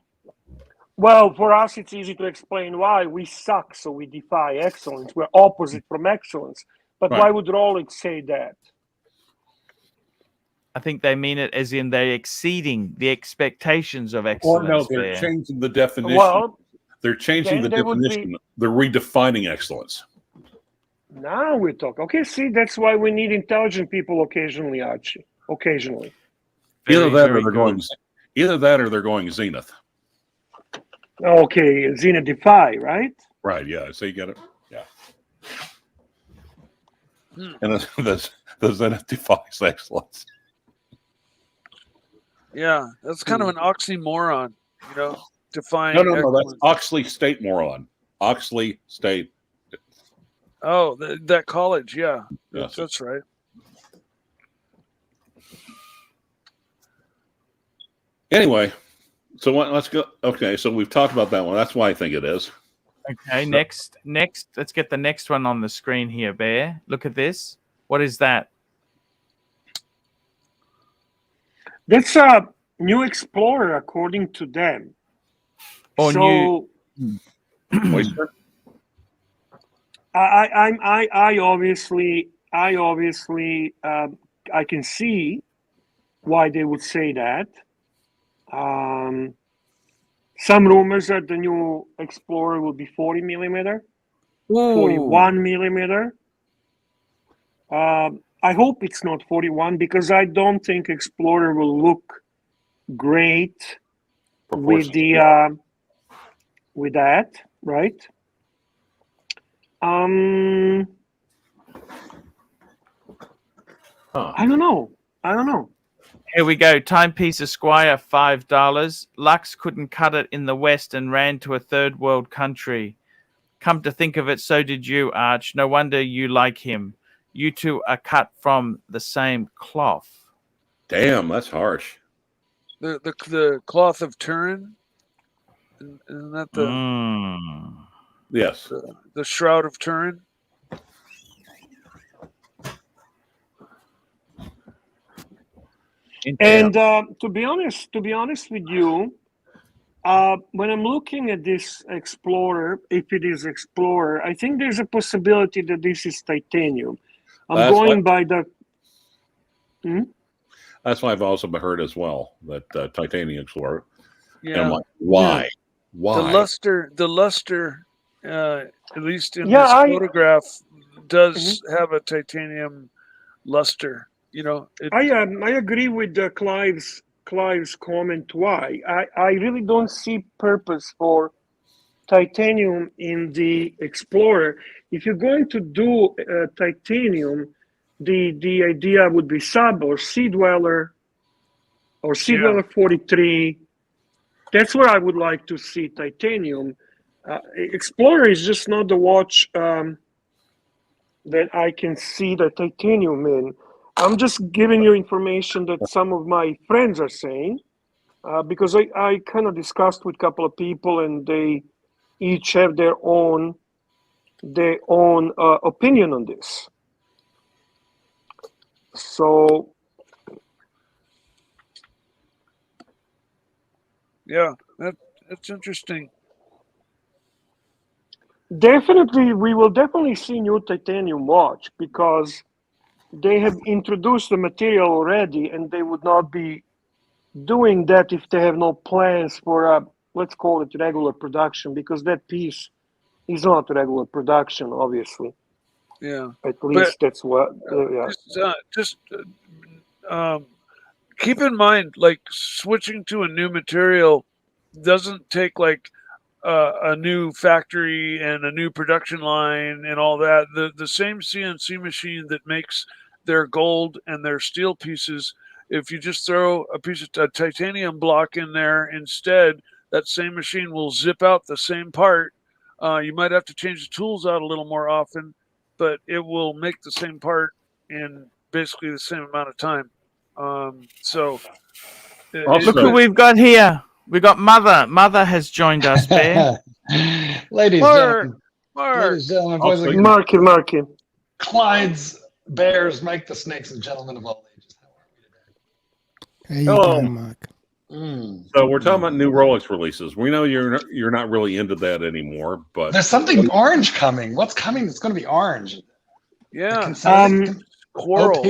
Well, for us, it's easy to explain why. We suck, so we defy excellence. We're opposite from excellence. But why would Rolex say that? I think they mean it as in they're exceeding the expectations of excellence. Or no, they're changing the definition. Well, they're changing the definition. They're redefining excellence. Now we're talking. Okay, see, that's why we need intelligent people occasionally, Archie. Occasionally. Either that or they're going Zenith. Okay, Zenith Defy, right? Right, yeah. So you get it. Yeah. And the Zenith defies excellence. Yeah, that's kind of an oxymoron, you know, defying. No, that's Oxley State moron. Oxley State. Oh, that college, yeah. Yes. That's right. Anyway, so let's go. Okay, so we've talked about that one. That's why I think it is. Okay, next, let's get the next one on the screen here, Bear. Look at this. What is that? That's a new Explorer, according to them. Or so, new Oyster? I obviously I can see why they would say that. Some rumors that the new Explorer will be 40 millimeter, 41 millimeter. I hope it's not 41 because I don't think Explorer will look great with the with that, right? I don't know. Here we go. Timepiece Esquire, $5. Lux couldn't cut it in the West and ran to a third world country. Come to think of it, so did you, Arch. No wonder you like him. You two are cut from the same cloth. Damn, that's harsh. The cloth of Turin. Isn't that the Yes, the shroud of Turin? And to be honest with you, when I'm looking at this Explorer, if it is Explorer, I think there's a possibility that this is titanium. I'm going by the. That's why I've also heard as well that titanium Explorer. Yeah. And I'm like, why? Yeah. Why? The luster, at least in this photograph, does have a titanium luster. You know, I agree with Clive's comment. Why? I really don't see purpose for titanium in the Explorer. If you're going to do titanium, the idea would be Sub or Sea Dweller or Sea Dweller 43. That's where I would like to see titanium. Explorer is just not the watch that I can see the titanium in. I'm just giving you information that some of my friends are saying, because I kind of discussed with a couple of people, and they each have their own opinion on this. So, yeah, that's interesting. Definitely, we will definitely see new titanium watch, because they have introduced the material already, and they would not be doing that if they have no plans for let's call it regular production, because that piece is not regular production, obviously. Yeah, at least that's what. Keep in mind, like, switching to a new material doesn't take like a new factory and a new production line and all that. The same CNC machine that makes their gold and their steel pieces, if you just throw a piece of a titanium block in there instead, that same machine will zip out the same part. You might have to change the tools out a little more often, but it will make the same part in basically the same amount of time. So look who we've got here. We got Mother. Mother has joined us, Bear. Ladies and gentlemen, boys and girls. Marky. Clyde's Bears, Mike the Snakes, and gentlemen of all ages. How are we today? How you doing, Mark? So we're talking about new Rolex releases. We know you're not really into that anymore, but there's something orange coming. What's coming? It's going to be orange. Yeah. OP?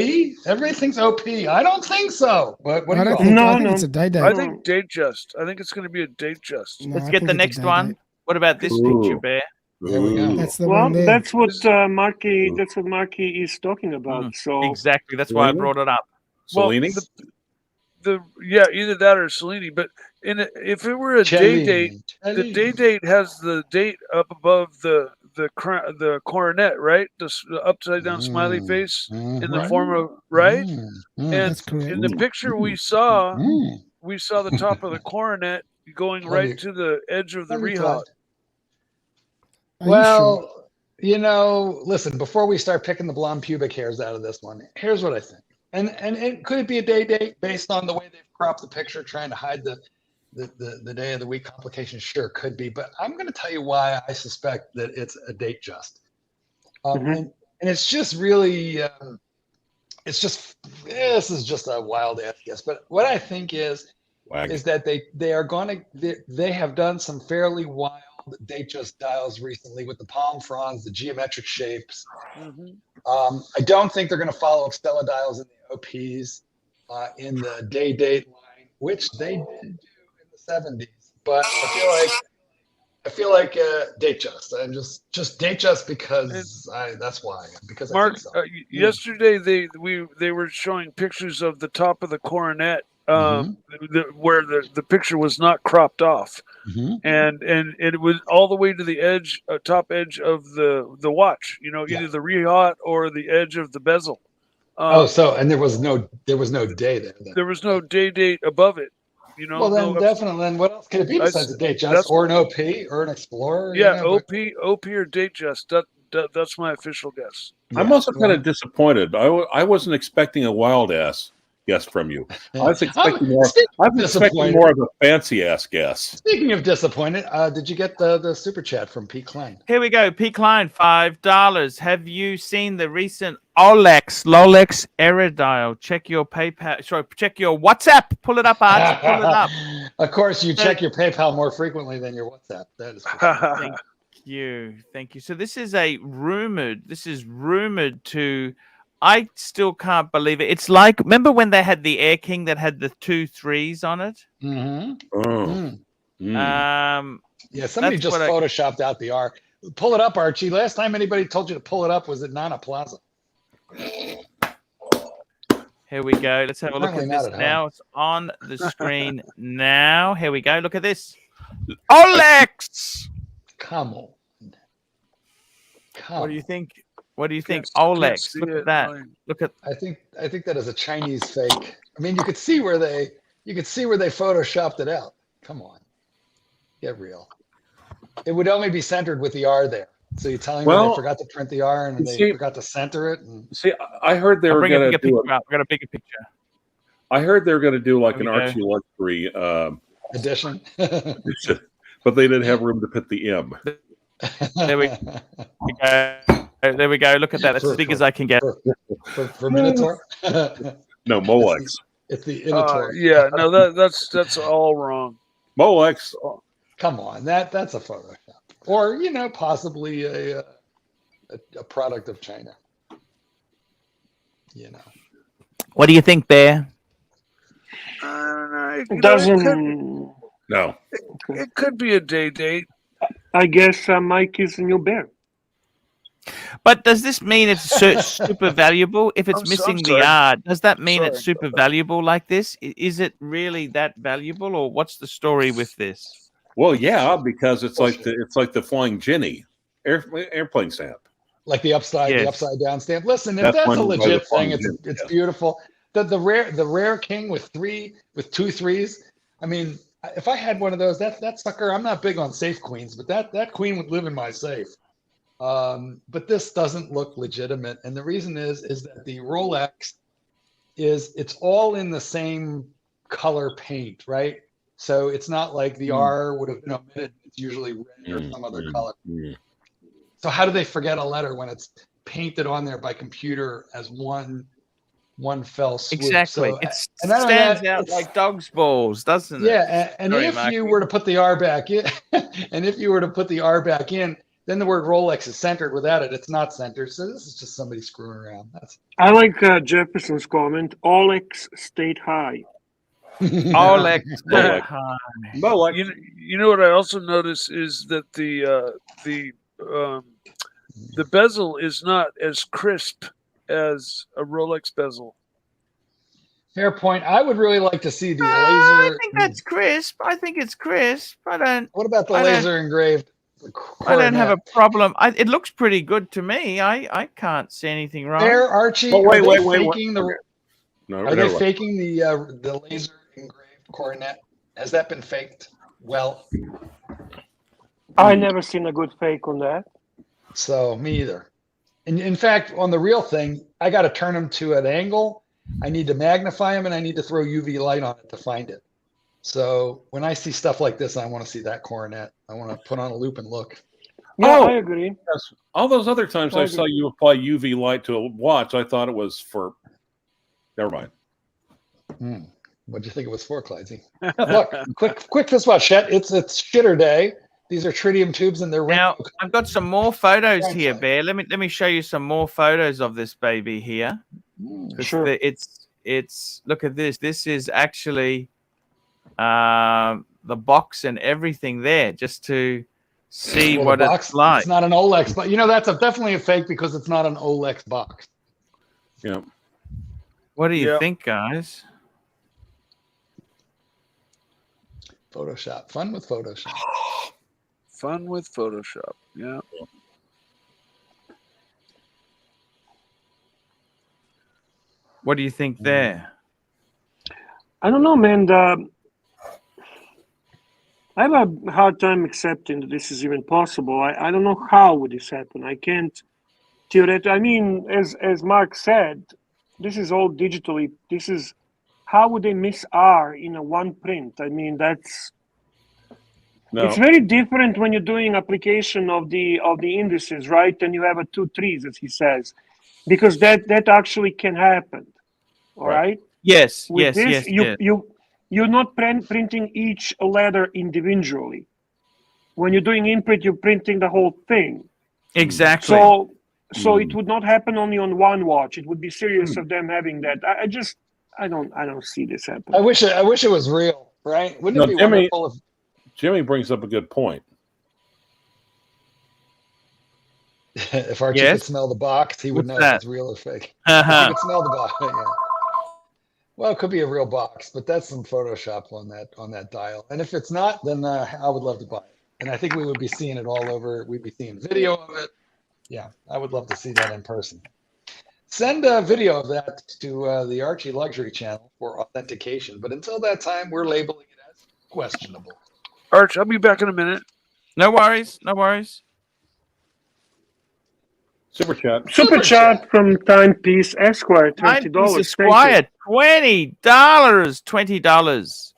Everything's OP. I don't think so. What do you I think it's a day-day. I think Datejust. I think it's going to be a Datejust. Let's get the next one. What about this picture, Bear? There we go. That's the one there. That's what Marky. That's what Marky is talking about. So exactly, that's why I brought it up. Cellini? Either that or Cellini. But if it were a day date, the day date has the date up above the coronet, right? The upside down smiley face in the form of and in the picture we saw the top of the coronet going right to the edge of the rehaut. Well, listen, before we start picking the blonde pubic hairs out of this one, here's what I think. And could it be a day date based on the way they've cropped the picture, trying to hide the day of the week complication? Sure, could be. But I'm going to tell you why I suspect that it's a Datejust. And it's just really, this is just a wild ass guess. But what I think is that they have done some fairly wild Datejust dials recently with the palm fronds, the geometric shapes. I don't think they're going to follow Stella dials in the OPs in the day date line, which they did do in the 70s. But I feel like Datejust. I'm just Datejust because that's why. Because Mark, I think so. Yesterday they were showing pictures of the top of the coronet. Where the picture was not cropped off, and it was all the way to the edge, top edge of the watch. Either the rehaut or the edge of the bezel. And there was no day there. Then. There was no date above it. Well, then definitely. Then what else could it be besides a date just or an OP or an Explorer? Yeah, OP or date just. That's my official guess. I'm also kind of disappointed. I wasn't expecting a wild ass guess from you. I was expecting more. I was expecting more of a fancy ass guess. Speaking of disappointed, did you get the super chat from P. Klein? Here we go. P. Klein, $5. Have you seen the recent Rolex Aerodile? Check your PayPal. Sorry, check your WhatsApp. Pull it up, Archie. Pull it up. Of course, you check your PayPal more frequently than your WhatsApp. That is. Thank you. So this is rumored to. I still can't believe it. It's like, remember when they had the Air King that had the 2 3s on it? Mm-hmm. Yeah, somebody just photoshopped out the R. Pull it up, Archie. Last time anybody told you to pull it up was at Nana Plaza. Here we go. Let's have a look at this now. It's on the screen now. Here we go. Look at this. Rolex! Come on. What do you think? What do you think? Rolex. Look at that. Look at. I think that is a Chinese fake. I mean, you could see where they photoshopped it out. Come on, get real. It would only be centered with the R there. So you're telling me they forgot to print the R and they forgot to center it? See, I heard they were going to do. We're going to pick a picture. I heard they were going to do like an Archie Luxury edition, but they didn't have room to put the M. There we go. There we go. Look at that. That's as big as I can get. For Minotaur? No, Molex. It's the Minotaur. Yeah, no, that's all wrong. Molex. Come on, that's a Photoshop, or possibly a product of China. What do you think, Bear? It doesn't. No. It could be a date. I guess Mike is a new Bear. But does this mean it's super valuable? If it's missing the R, does that mean it's super valuable like this? Is it really that valuable, or what's the story with this? Well, yeah, because it's like the Flying Jenny airplane stamp, like the upside down stamp. Listen, if that's a legit thing, it's beautiful. The rare King with 2 3s. I mean, if I had one of those, that sucker. I'm not big on safe queens, but that queen would live in my safe. But this doesn't look legitimate, and the reason is that the Rolex it's all in the same color paint, right? So it's not like the R would have been omitted. It's usually red or some other color. So how do they forget a letter when it's painted on there by computer as one fell swoop? Exactly. So, it stands out like dog's balls, doesn't it? Yeah, and if you were to put the R back in, then the word Rolex is centered. Without it, it's not centered. So this is just somebody screwing around. I like Jefferson's comment. Rolex stayed high. Rolex stayed high. You know what I also notice is that the bezel is not as crisp as a Rolex bezel. Fair point. I would really like to see the laser. I think that's crisp. I think it's crisp. What about the laser engraved? I don't have a problem. It looks pretty good to me. I can't see anything wrong. There, Archie. Oh, wait. Are they faking the laser engraved coronet? Has that been faked? Well, I never seen a good fake on that. So me either. And in fact, on the real thing, I got to turn them to an angle. I need to magnify them, and I need to throw UV light on it to find it. So when I see stuff like this, I want to see that coronet. I want to put on a loop and look. Yeah, I agree. Yes. All those other times I saw you apply UV light to a watch, I thought it was for. Never mind. What do you think it was for, Clydesy? Look, quick this watch, Chet. It's shitter day. These are tritium tubes, and they're now. I've got some more photos here, Bear. Let me show you some more photos of this baby here. Sure. It's look at this. This is actually the box and everything there, just to see what it's like. It's not an Rolex, but that's definitely a fake because it's not an Rolex box. Yeah. What do you think, guys? Photoshop. Fun with Photoshop. Fun with Photoshop. Yeah. What do you think there? I don't know, man. I have a hard time accepting that this is even possible. I don't know how would this happen. I can't theoretically. I mean, as Mark said, this is all digitally. This is how would they miss R in a one print? I mean, that's it's very different when you're doing application of the indices, right? And you have a 2 3s, as he says, because that actually can happen. All right. Yes. With yes. this, you're not printing each letter individually. When you're doing imprint, you're printing the whole thing. Exactly. So it would not happen only on one watch. It would be serious of them having that. I don't see this happen. I wish it was real, right? Wouldn't it be wonderful if Jimmy brings up a good point. if Archie could smell the box, he would know if it's real or fake. If he could smell the box. Yeah. Well, it could be a real box, but that's some Photoshop on that dial. And if it's not, then I would love to buy it. And I think we would be seeing it all over. We'd be seeing video of it. Yeah, I would love to see that in person. Send a video of that to the Archie Luxury channel for authentication. But until that time, we're labeling it as questionable. Arch, I'll be back in a minute. No worries. No worries. Super chat. Super chat from Timepiece Esquire, $20. Esquire, $20.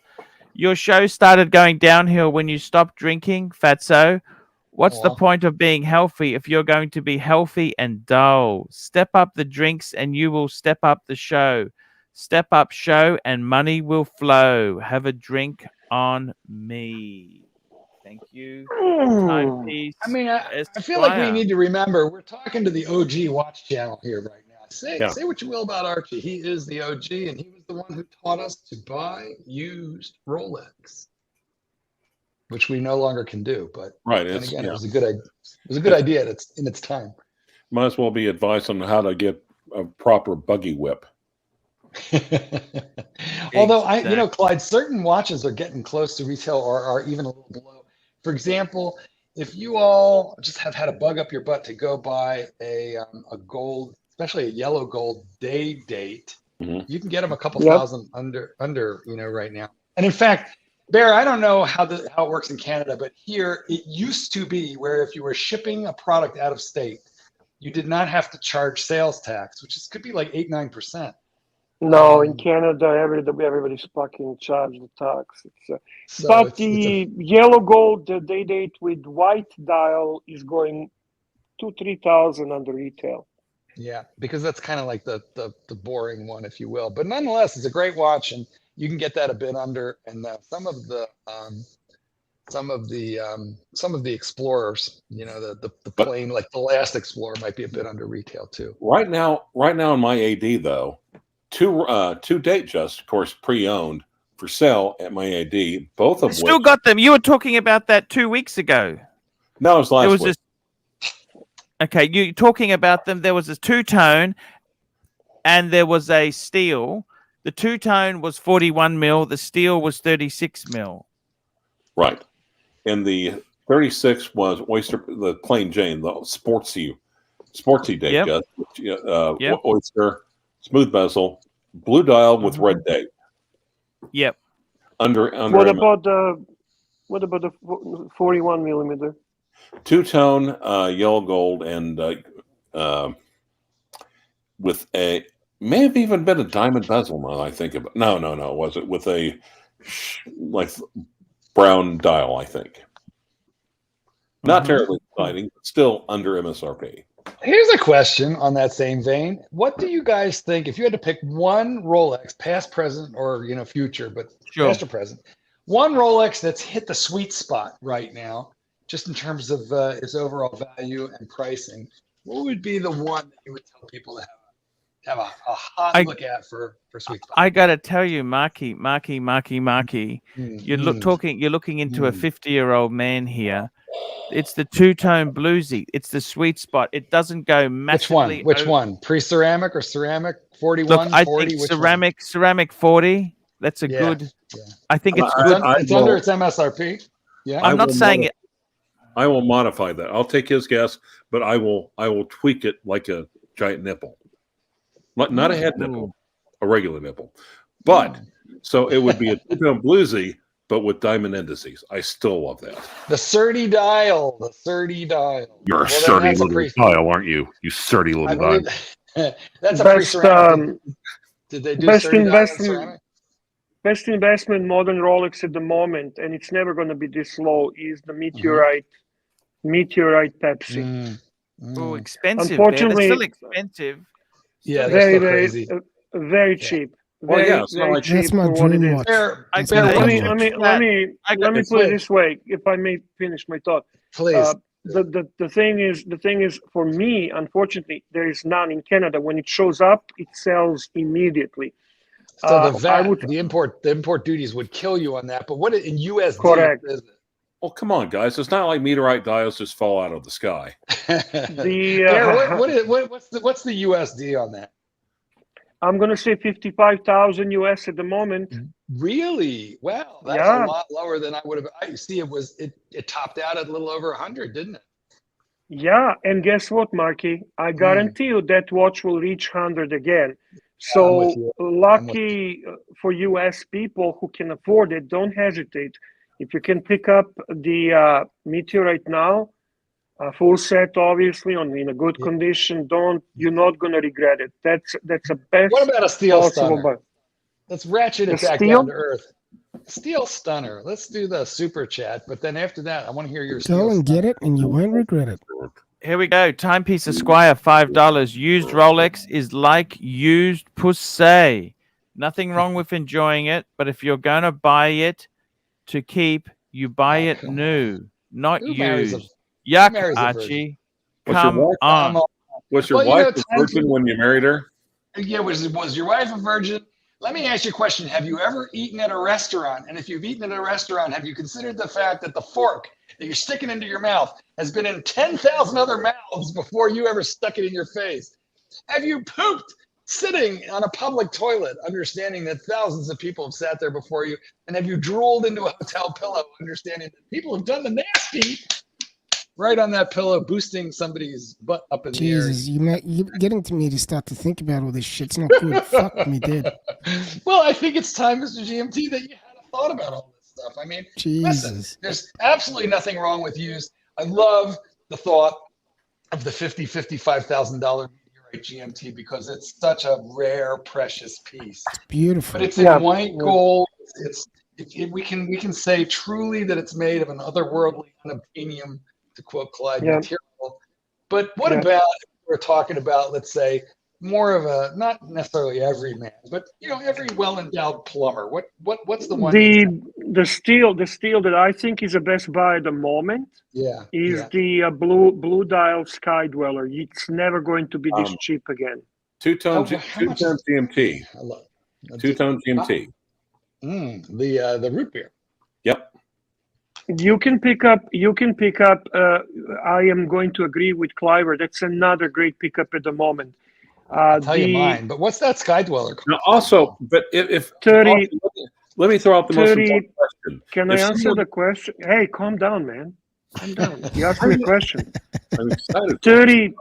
Your show started going downhill when you stopped drinking, Fatso. What's the point of being healthy if you're going to be healthy and dull? Step up the drinks and you will step up the show. Step up show and money will flow. Have a drink on me. Thank you. Timepiece. I mean, I feel like we need to remember we're talking to the OG watch channel here right now. Say what you will about Archie. He is the OG, and he was the one who taught us to buy used Rolex, which we no longer can do. But it was a good idea. It was a good idea in its time. Might as well be advice on how to get a proper buggy whip. Although Clyde, certain watches are getting close to retail or are even a little below. For example, if you all just have had a bug up your butt to go buy a gold, especially a yellow gold day date, you can get them a couple thousand under right now. And in fact, Bear, I don't know how it works in Canada, but here it used to be where if you were shipping a product out of state, you did not have to charge sales tax, which could be like 8-9%. No, in Canada, everybody's fucking charged the tax. The yellow gold, the day date with white dial is going 2,000-3,000 under retail. Yeah, because that's kind of like the boring one, if you will. But nonetheless, it's a great watch, and you can get that a bit under. And some of the Explorers, the plane, like the last Explorer, might be a bit under retail too. Right now in my AD though. Two date just, of course, pre-owned for sale at my AD. Both of which still got them. You were talking about that 2 weeks ago. No, it was last week. Okay, you talking about them. There was a two-tone, and there was a steel. The two-tone was 41 mil. The steel was 36 mil. Right, and the 36 was Oyster, the plain Jane, the sportsy date just. Oyster. Smooth bezel, blue dial with red date. Yep. Under. What about the 41 millimeter? Two-tone, yellow gold, and with a may have even been a diamond bezel. Now I think about no, was it with a like brown dial? I think. Not terribly exciting, but still under MSRP. Here's a question on that same vein. What do you guys think if you had to pick one Rolex, past, present, or future, but past or present, one Rolex that's hit the sweet spot right now, just in terms of its overall value and pricing? What would be the one that you would tell people to have a hot look at for sweet spot? I gotta tell you, Marky. You're looking into a 50-year-old man here. It's the two-tone bluesy. It's the sweet spot. It doesn't go massively. Which one? Pre-ceramic or ceramic? 41, Look, I 40? think ceramic 40. That's a good. Yeah. I think it's good. It's under its MSRP. Yeah. I'm not saying it. I will modify that. I'll take his guess, but I will tweak it like a giant nipple. Not a head nipple, a regular nipple. But so it would be a two-tone bluesy, but with diamond indices. I still love that. The Surdy dial. The Surdy dial. You're a surdy little dial, aren't you? You surdy little dial. That's a free ceramic. Did they do Surdy dial in ceramic? Best investment modern Rolex at the moment, and it's never going to be this low, is the Meteorite Pepsi. Oh, expensive. Unfortunately, they're still expensive. Yeah, very, still crazy. Very cheap. Well, yeah, it's not like That's my dream watch. Let me put it this way, if I may finish my thought. Please. The thing is, for me, unfortunately, there is none in Canada. When it shows up, it sells immediately. So the VAT, the import duties would kill you on that. But what in USD correct. is it? Well, come on, guys. It's not like meteorite dials just fall out of the sky. What's the USD on that? I'm going to say 55,000 US at the moment. Really? Wow, that's a lot lower than I would have. I see. It topped out at a little over 100, didn't it? Yeah, and guess what, Marky? I guarantee you that watch will reach 100 again. So lucky for US people who can afford it, don't hesitate. If you can pick up the Meteorite now, full set, obviously, in a good condition, you're not going to regret it. That's a best. What about a steel stunner? Buy. Let's ratchet it back down to earth. Steel stunner. Let's do the super chat, but then after that, I want to hear your. Go and get it, and you won't regret it. Here we go. Timepiece Esquire, $5. Used Rolex is like used pussy. Nothing wrong with enjoying it, but if you're going to buy it to keep, you buy it new, not used. Yuck, Archie. Come on. Was your wife a virgin when you married her? Yeah, was your wife a virgin? Let me ask you a question. Have you ever eaten at a restaurant? And if you've eaten at a restaurant, have you considered the fact that the fork that you're sticking into your mouth has been in 10,000 other mouths before you ever stuck it in your face? Have you pooped sitting on a public toilet, understanding that thousands of people have sat there before you? And have you drooled into a hotel pillow, understanding that people have done the nasty right on that pillow, boosting somebody's butt up in the air? Jesus, you're getting to me to start to think about all this shit. It's not good. Fuck me dead. Well, I think it's time, Mr. GMT, that you had a thought about all this stuff. I mean, listen, there's absolutely nothing wrong with used. I love the thought of the $55,000 Meteorite GMT because it's such a rare, precious piece. It's beautiful. But it's in white gold. We can say truly that it's made of an otherworldly unobtainium, to quote Clyde, material. But what about if we're talking about, let's say, more of a, not necessarily every man, but every well-endowed plumber? What's the one? The steel that I think is the best buy at the moment is the blue dial Sky Dweller. It's never going to be this cheap again. Two-tone GMT. Two-tone GMT. The root beer. Yep. You can pick up. I am going to agree with Cliver. That's another great pickup at the moment. I'll tell you mine. But what's that Sky Dweller? Now also, but if 30, let me throw out the 30, most important question. Can I answer the question? Hey, calm down, man. Calm down. You asked me a question. I'm excited. 30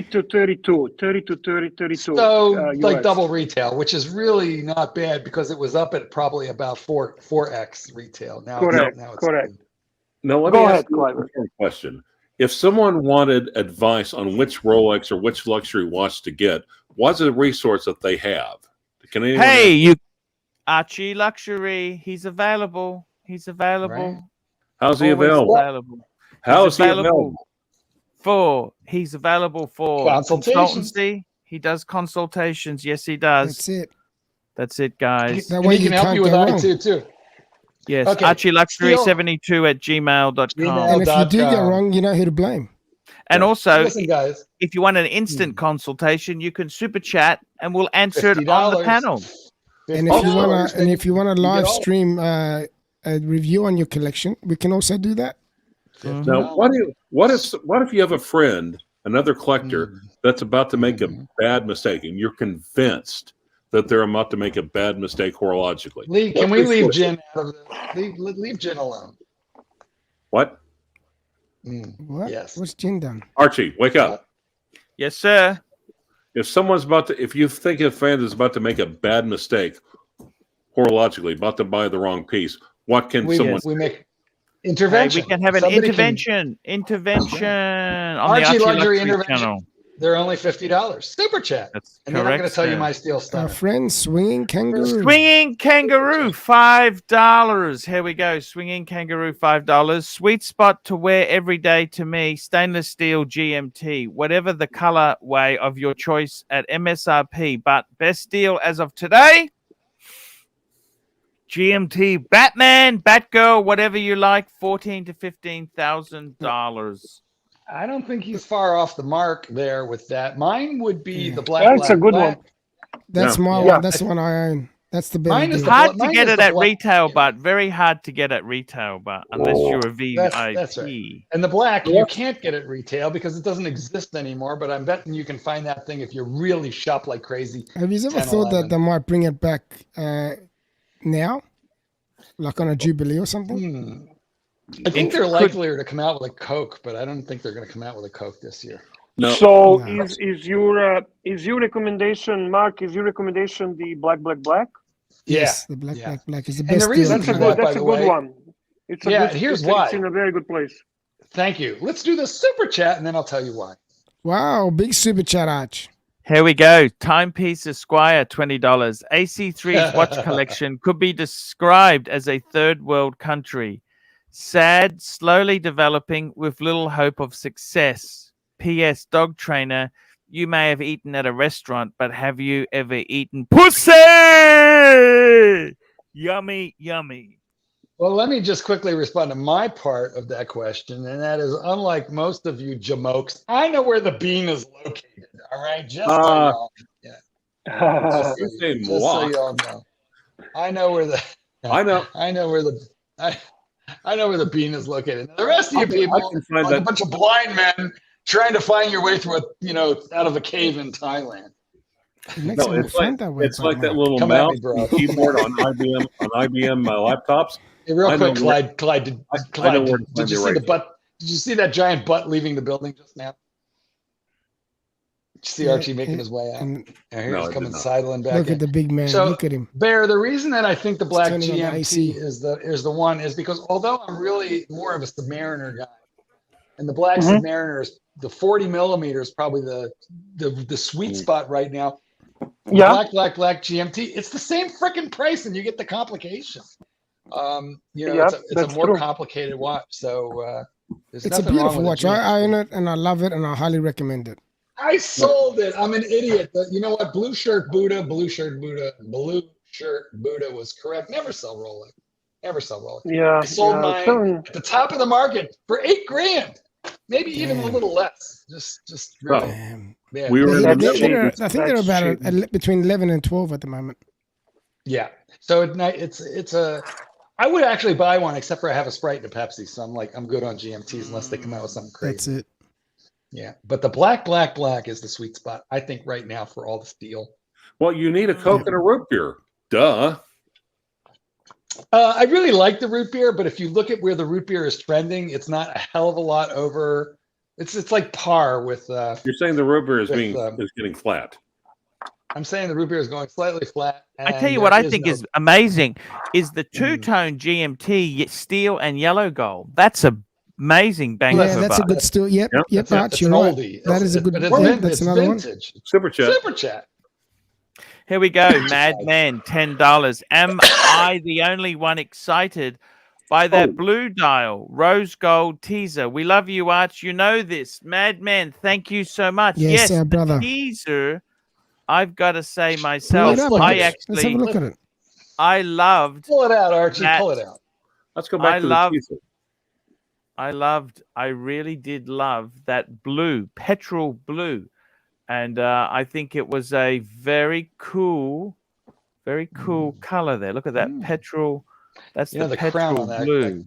to 32. 30 to 32. So like double retail, which is really not bad because it was up at probably about 4x retail. Now, correct. Now let me ask you a question. If someone wanted advice on which Rolex or which luxury watch to get, what's a resource that they have? Archie Luxury. He's available. Right. How's he available? How is he available? He's available for consultancy. He does consultations. Yes, he does. That's it, guys. That way he can help you with IT too. Yes, okay. ArchieLuxury72@gmail.com. And if you do get wrong, you know who to blame. And also, listen, guys, if you want an instant consultation, you can super chat and we'll answer it on the panel. And if you want to live stream a review on your collection, we can also do that. Now, what if you have a friend, another collector, that's about to make a bad mistake, and you're convinced that they're about to make a bad mistake horologically? Can we leave Jen out of this? Leave Jen alone. What? What? Yes. What's Jen done? Archie, wake up. Yes, sir. if someone's if you think a fan is about to make a bad mistake, horologically, about to buy the wrong piece, what can someone? We make intervention. We can have an intervention on the Archie Luxury channel. They're only $50. Super chat. That's and then I'm going to tell you my steel Our stunner. friend Swinging Kangaroo. Swinging Kangaroo, $5. Here we go. Swinging Kangaroo, $5. Sweet spot to wear every day to me. Stainless steel GMT. Whatever the color way of your choice at MSRP. But best deal as of today. GMT, Batman, Batgirl, whatever you like, $14,000 to $15,000. I don't think he's far off the mark there with that. Mine would be the black. That's a good one. That's my one. That's the one I own. That's the Mine better is deal. Hard to get it at retail, but very hard to get at retail, but unless you're a VIP. That's right. And the black, you can't get at retail because it doesn't exist anymore, but I'm betting you can find that thing if you really shop like crazy. Have you ever 10, thought 11. that they might bring it back now? Like on a Jubilee or something? I think they're likelier to come out with a Coke, but I don't think they're going to come out with a Coke this year. No. So is your recommendation, Mark? Is your recommendation the black? Yes, the black is the best. And the reason That's a for good. that, by That's a the good way, one. It's a Yeah, good, here's it's why. in a very good place. Thank you. Let's do the super chat, and then I'll tell you why. Wow, big super chat, Arch. Here we go. Timepiece Esquire, $20. AC3's watch collection could be described as a third world country. Sad, slowly developing with little hope of success. P.S. Dog trainer, you may have eaten at a restaurant, but have you ever eaten pussy? Yummy, yummy. Well, let me just quickly respond to my part of that question, and that is, unlike most of you jamokes, I know where the bean is located. All right, just so y'all, just so y'all know, I know where the I know where the bean is located. The rest of you people are like a bunch of blind men trying to find your way through out of a cave in Thailand. No, it's like that little mouse and keyboard on IBM laptops. Hey, real quick, Clyde, did you see the butt? Did you see that giant butt leaving the building just now? Did you see Archie making his way out? Here he's coming sidling back. Look at the big man. So, look at him. Bear, the reason that I think the black turning on GMT is the one is because although I'm really more of a Submariner guy, and the black Submariner is the 40 millimeter is probably the sweet spot right now. Yeah. Black GMT. It's the same freaking price, and you get the complication. Yeah, it's a more complicated watch. So there's It's a nothing wrong beautiful with watch. it. I own it and I love it and I highly recommend it. I sold it. I'm an idiot. But you know what? Blue shirt Buddha was correct. Never sell Rolex. Yeah. I sold mine at the top of the market for $8,000. Maybe even a little less. Just really. Yeah. We were. I think they're about between 11 and 12 at the moment. Yeah. So it's a. I would actually buy one, except for I have a Sprite and a Pepsi, so I'm good on GMTs unless they come out with something crazy. That's it. Yeah, but the black is the sweet spot, I think, right now for all the steel. Well, you need a Coke and a root beer. Duh. I really like the root beer, but if you look at where the root beer is trending, it's not a hell of a lot over. It's like par with. You're saying the root beer is getting flat. I'm saying the root beer is going slightly flat. I tell you what I think is amazing is the two-tone GMT steel and yellow gold. That's amazing bang for that's buck. a good steel. Yep, Arch, you're right. That is a good one. That's another vintage. one. Super chat. Here we go, Madman, $10. Am I the only one excited by that blue dial rose gold teaser? We love you, Arch. You know this, Madman. Thank you so much. Yes, the brother. Teaser. I've got to say myself, Let's have a look at it. I loved. Pull it out, Archie. Pull it out. Let's go back to the teaser. I really did love that blue, petrol blue. And I think it was a very cool color there. Look at that petrol. That's the petrol crown on blue.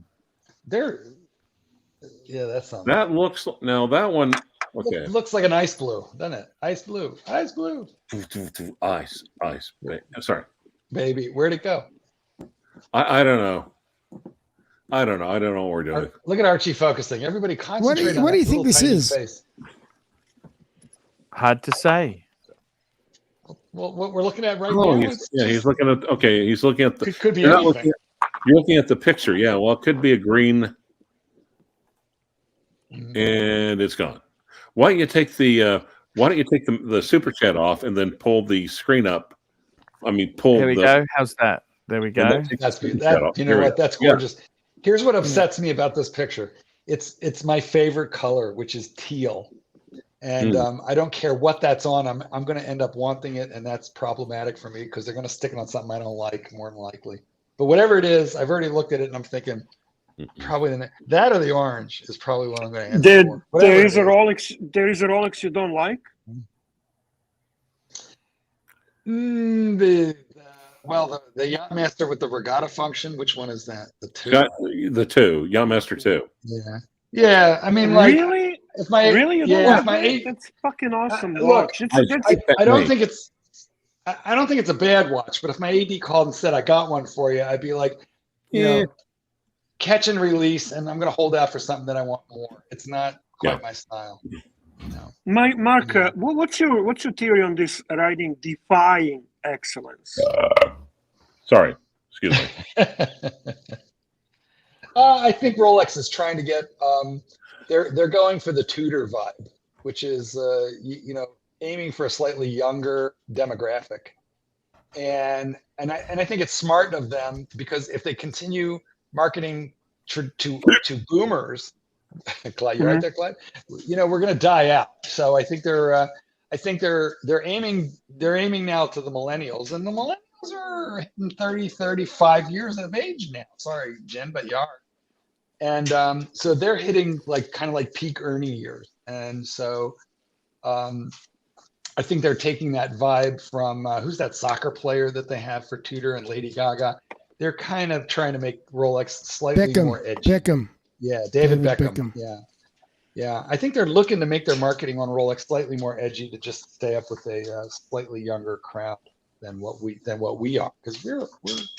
That's something. That looks now that one. Okay. Looks like an ice blue, doesn't it? Ice blue. Ice. Sorry. Baby, where'd it go? I don't know. I don't know what we're doing. Look at Archie focusing. Everybody concentrate on what do you think this is? Face. Hard to say. Well, what we're looking at right Oh, now. he's looking at. Okay, he's looking at the. Could be you're, not anything. you're looking at the picture. Yeah, well, it could be a green, and it's gone. Why don't you take the super chat off and then pull the screen up? I mean, pull. There we go. How's that? There we go. That's you know what? That's gorgeous. Yeah. Here's what upsets me about this picture. It's my favorite color, which is teal. And I don't care what that's on. I'm going to end up wanting it, and that's problematic for me because they're going to stick it on something I don't like, more than likely. But whatever it is, I've already looked at it, and I'm thinking probably that or the orange is probably what I'm going to end up for. There is a Rolex. There is a Rolex you don't like. The Yachtmaster with the regatta function. Which one is that? The 2. The 2, Yachtmaster 2. Yeah. I mean, like, really. If my really, you don't like that's fucking awesome watch. I don't think it's a bad watch, but if my AD called and said I got one for you, I'd be like, you know, catch and release, and I'm going to hold out for something that I want more. It's not quite my style. No. Mark, what's your theory on this riding defying excellence? Sorry, excuse me. I think Rolex is trying to get. They're going for the Tudor vibe, which is aiming for a slightly younger demographic, and I think it's smart of them because if they continue marketing to boomers, Clyde, you're right there, Clyde. We're going to die out. So I think they're aiming now to the millennials, and the millennials are 30, 35 years of age now. Sorry, Jen, but you are. And so they're hitting kind of like peak earning years. And so I think they're taking that vibe from who's that soccer player that they have for Tudor and Lady Gaga. They're kind of trying to make Rolex slightly more edgy. Beckham. Yeah, David Beckham. Yeah. I think they're looking to make their marketing on Rolex slightly more edgy to just stay up with a slightly younger crowd than what we are, because we're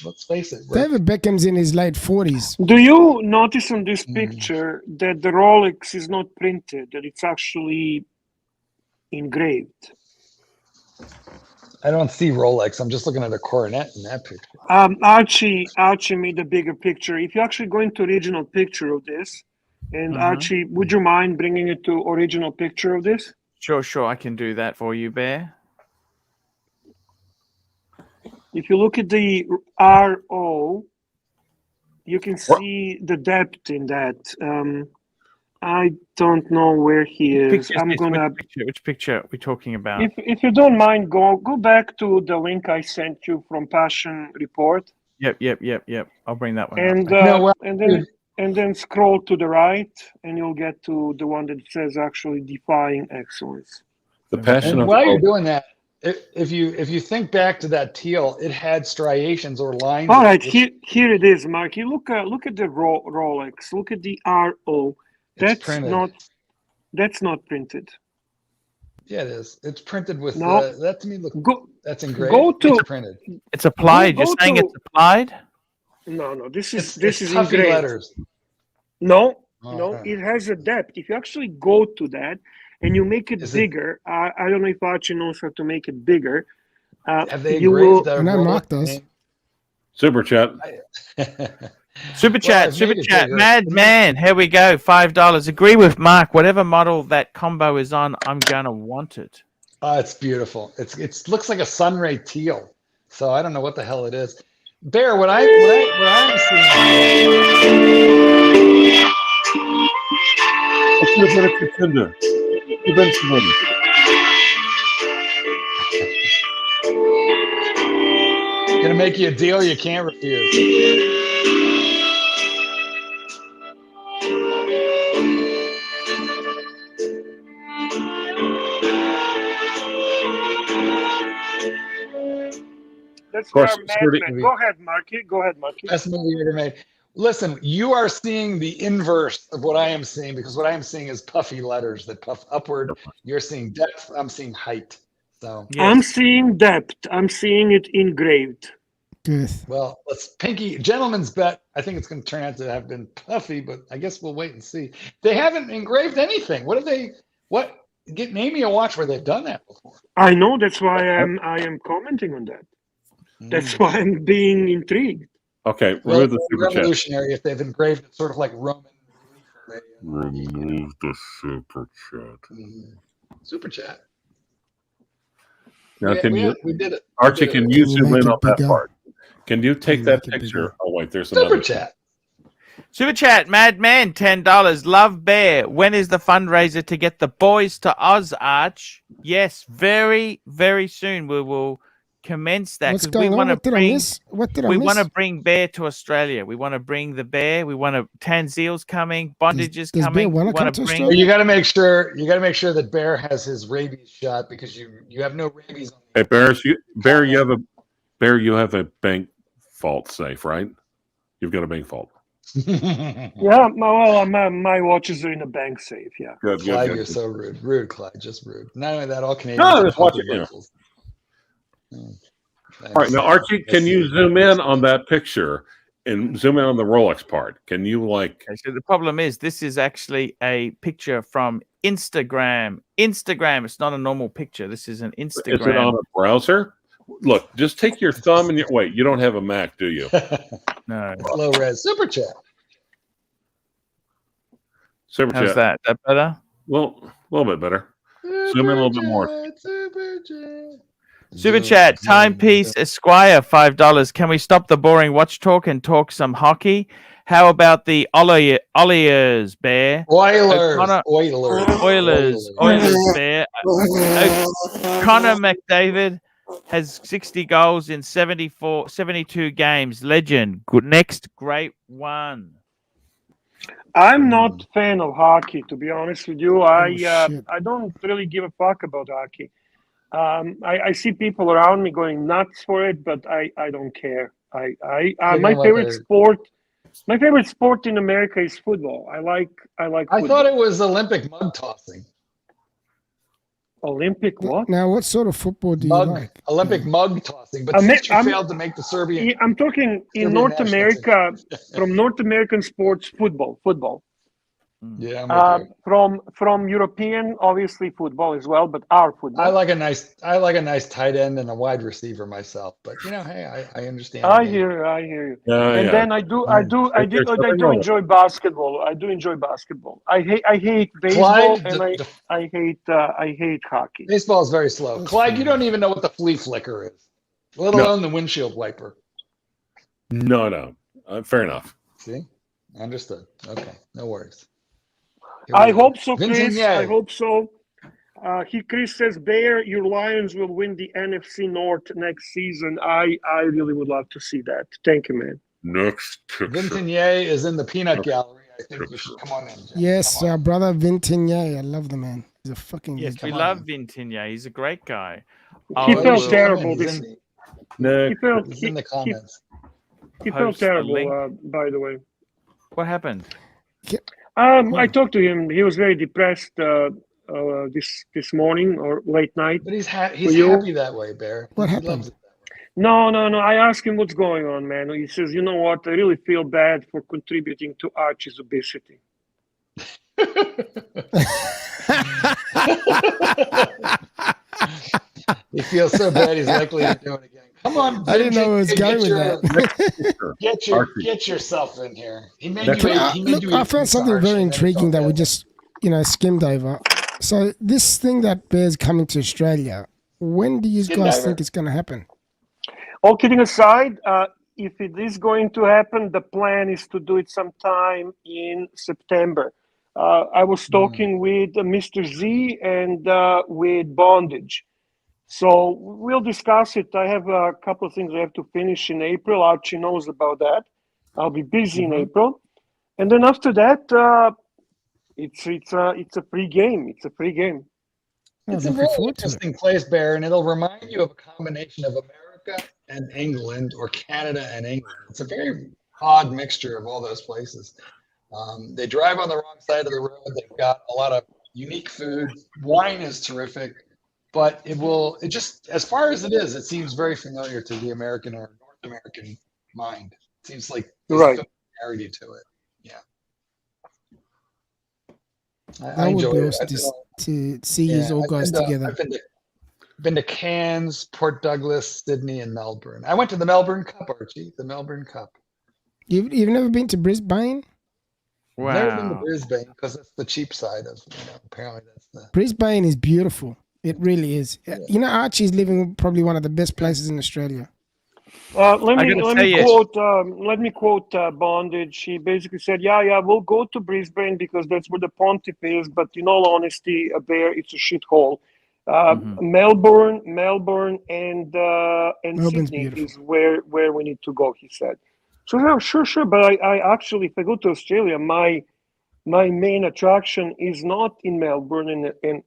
let's face it. David Beckham's in his late 40s. Do you notice on this picture that the Rolex is not printed, that it's actually engraved? I don't see Rolex. I'm just looking at a coronet in that picture. Archie made a bigger picture. If you actually go into original picture of this, and Archie, would you mind bringing it to original picture of this? Sure. I can do that for you, Bear. If you look at the RO, you can see the depth in that. I don't know where he is. Which picture are we talking about? If you don't mind, go back to the link I sent you from Passion Report. Yep. I'll bring that one up. And then scroll to the right, and you'll get to the one that says actually defying excellence. The passion. And while you're doing that, if you think back to that teal, it had striations or lines. All right, here it is, Mark. You look at the Rolex. Look at the RO. That's not printed. Yeah, it is. It's printed with that to me. That's engraved. It's printed. It's applied. You're saying it's applied? No. This is puffy engraved. Letters. No, it has a depth. If you actually go to that and you make it bigger, I don't know if Archie knows how to make it bigger. Have they engraved that? And I marked those. Super chat. Super chat. Madman. Here we go. $5. Agree with Mark. Whatever model that combo is on, I'm gonna want it. It's beautiful. It looks like a sunray teal. So I don't know what the hell it is. Bear, what I'm seeing. I should have been a contender. Eventually. Gonna make you a deal you can't refuse. That's Go ahead, Marky. Best movie ever made. Listen, you are seeing the inverse of what I am seeing, because what I am seeing is puffy letters that puff upward. You're seeing depth. I'm seeing height. So yes. I'm seeing depth. I'm seeing it engraved. Good. Well, gentleman's bet. I think it's going to turn out to have been puffy, but I guess we'll wait and see. They haven't engraved anything. What name me a watch where they've done that before. I know, that's why I am commenting on that. That's why I'm being intrigued. Okay, Well, remove the super chat. revolutionary if they've engraved it sort of like Roman. Remove the super chat. Super chat. Now, We did it. Archie, can you zoom in on that bigger? part? Can you take that Make it picture? bigger. Oh wait, there's Super another chat. Super chat, Madman, $10. Love Bear. When is the fundraiser to get the boys to Oz, Arch? Yes, very, very soon we will commence that. What's 'cause we going on? wanna What did I miss? What did I We miss? want to bring Bear to Australia. We want to bring the Bear. We want to Tanzeel's coming. Bondage is does Bear coming. wanna We wanna come to bring- But you got to make sure that Bear has his rabies shot because you have no rabies. Hey, Bear, you have a bank vault safe, right? You've got a bank vault. Yeah, my watches are in a bank safe. Yeah. Good, Clyde, good, you're good. so rude, Clyde, just rude. Not only that, all Canadians. No, are just watch it, controversials. All right, now Archie, can you zoom in on that picture and zoom in on the Rolex part? Can you like? Okay, so the problem is this is actually a picture from Instagram. Instagram. It's not a normal picture. This is an Instagram. Is it on a browser? Look, just take your thumb and your wait. You don't have a Mac, do you? No. Low res super chat. Super How's chat. that? That better? Well, a little bit better. Zoom in a little bit more. Super chat. Super chat, Timepiece Esquire, $5. Can we stop the boring watch talk and talk some hockey? How about the Oilers, Bear? Oilers. Oilers, Bear. Connor McDavid has 60 goals in 72 games. Legend. Good. Next, great one. I'm not a fan of hockey, to be honest with you. shit. I don't really give a fuck about hockey. I see people around me going nuts for it, but I don't care. My favorite sport in America is football. I like I football. thought it was Olympic mug tossing. Olympic what? Now, what sort of football do you like? Olympic mug tossing. But since you failed to make the Serbian, I'm talking in Serbian North national America, from North American sports, football. Yeah, I'm with you. From European, obviously football as well, but our football. I like a nice tight end and a wide receiver myself. But hey, I understand. I hear you. Yeah, Then I do enjoy basketball. I do enjoy basketball. I hate baseball, Clyde, I hate hockey. Baseball is very slow. Clyde, you don't even know what the flea flicker is, let alone the windshield wiper. No. Fair enough. See, understood. Okay, no worries. I hope so, Chris. Vincent, I hope so. Chris says, Bear, your Lions will win the NFC North next season. I really would love to see that. Thank you, man. Next picture. Vincentier is in the peanut gallery. I think you should come on in. Jeff. Yes, our brother Vincentier. I love the man. He's a fucking Yes, we love Vintinia. He's a great guy. He Oh, felt well, terrible. He's He in the comments. He felt Post a terrible, link. by the way. What happened? I talked to him. He was very depressed this morning or late night. But he's happy that way, Bear. What He happened? loves it. No. I asked him what's going on, man. He says, you know what? I really feel bad for contributing to Archie's obesity. He feels so bad he's likely to do it again. Come on, I didn't know it was going with that. Get yourself in here. He made Next you. picture. He made Look, you I eat found pizza, something Archie, very and then intriguing it's that all we bad. just, skimmed over. So this thing that Bear's coming to Australia, when do you guys think it's going to happen? All kidding aside, if it is going to happen, the plan is to do it sometime in September. I was talking with Mr. Z and with Bondage. So we'll discuss it. I have a couple of things I have to finish in April. Archie knows about that. I'll be busy in April. And then after that, it's a free game. It's a free game. It's a really interesting place, Bear, and it'll remind you of a combination of America and England, or Canada and England. It's a very odd mixture of all those places. They drive on the wrong side of the road. They've got a lot of unique food. Wine is terrific, but it just, as far as it is, it seems very familiar to the American or North American mind. It seems like there's a familiarity to it. Yeah. That would enjoy be it. awesome to see you all I've guys together. I've been to Cairns, Port Douglas, Sydney, and Melbourne. I went to the Melbourne Cup, Archie. The Melbourne Cup. You've never been to Brisbane? Wow. Never been to Brisbane because it's the cheap side of. Apparently that's the. Brisbane is beautiful. It really is. You know, Archie's living probably one of the best places in Australia. Let me quote Bondage. He basically said, "Yeah, we'll go to Brisbane because that's where the Pontiff is. But in all honesty, there it's a shithole. Melbourne, and Sydney beautiful. is where we need to go." He said. So yeah, sure. But I actually, if I go to Australia, my main attraction is not in Melbourne and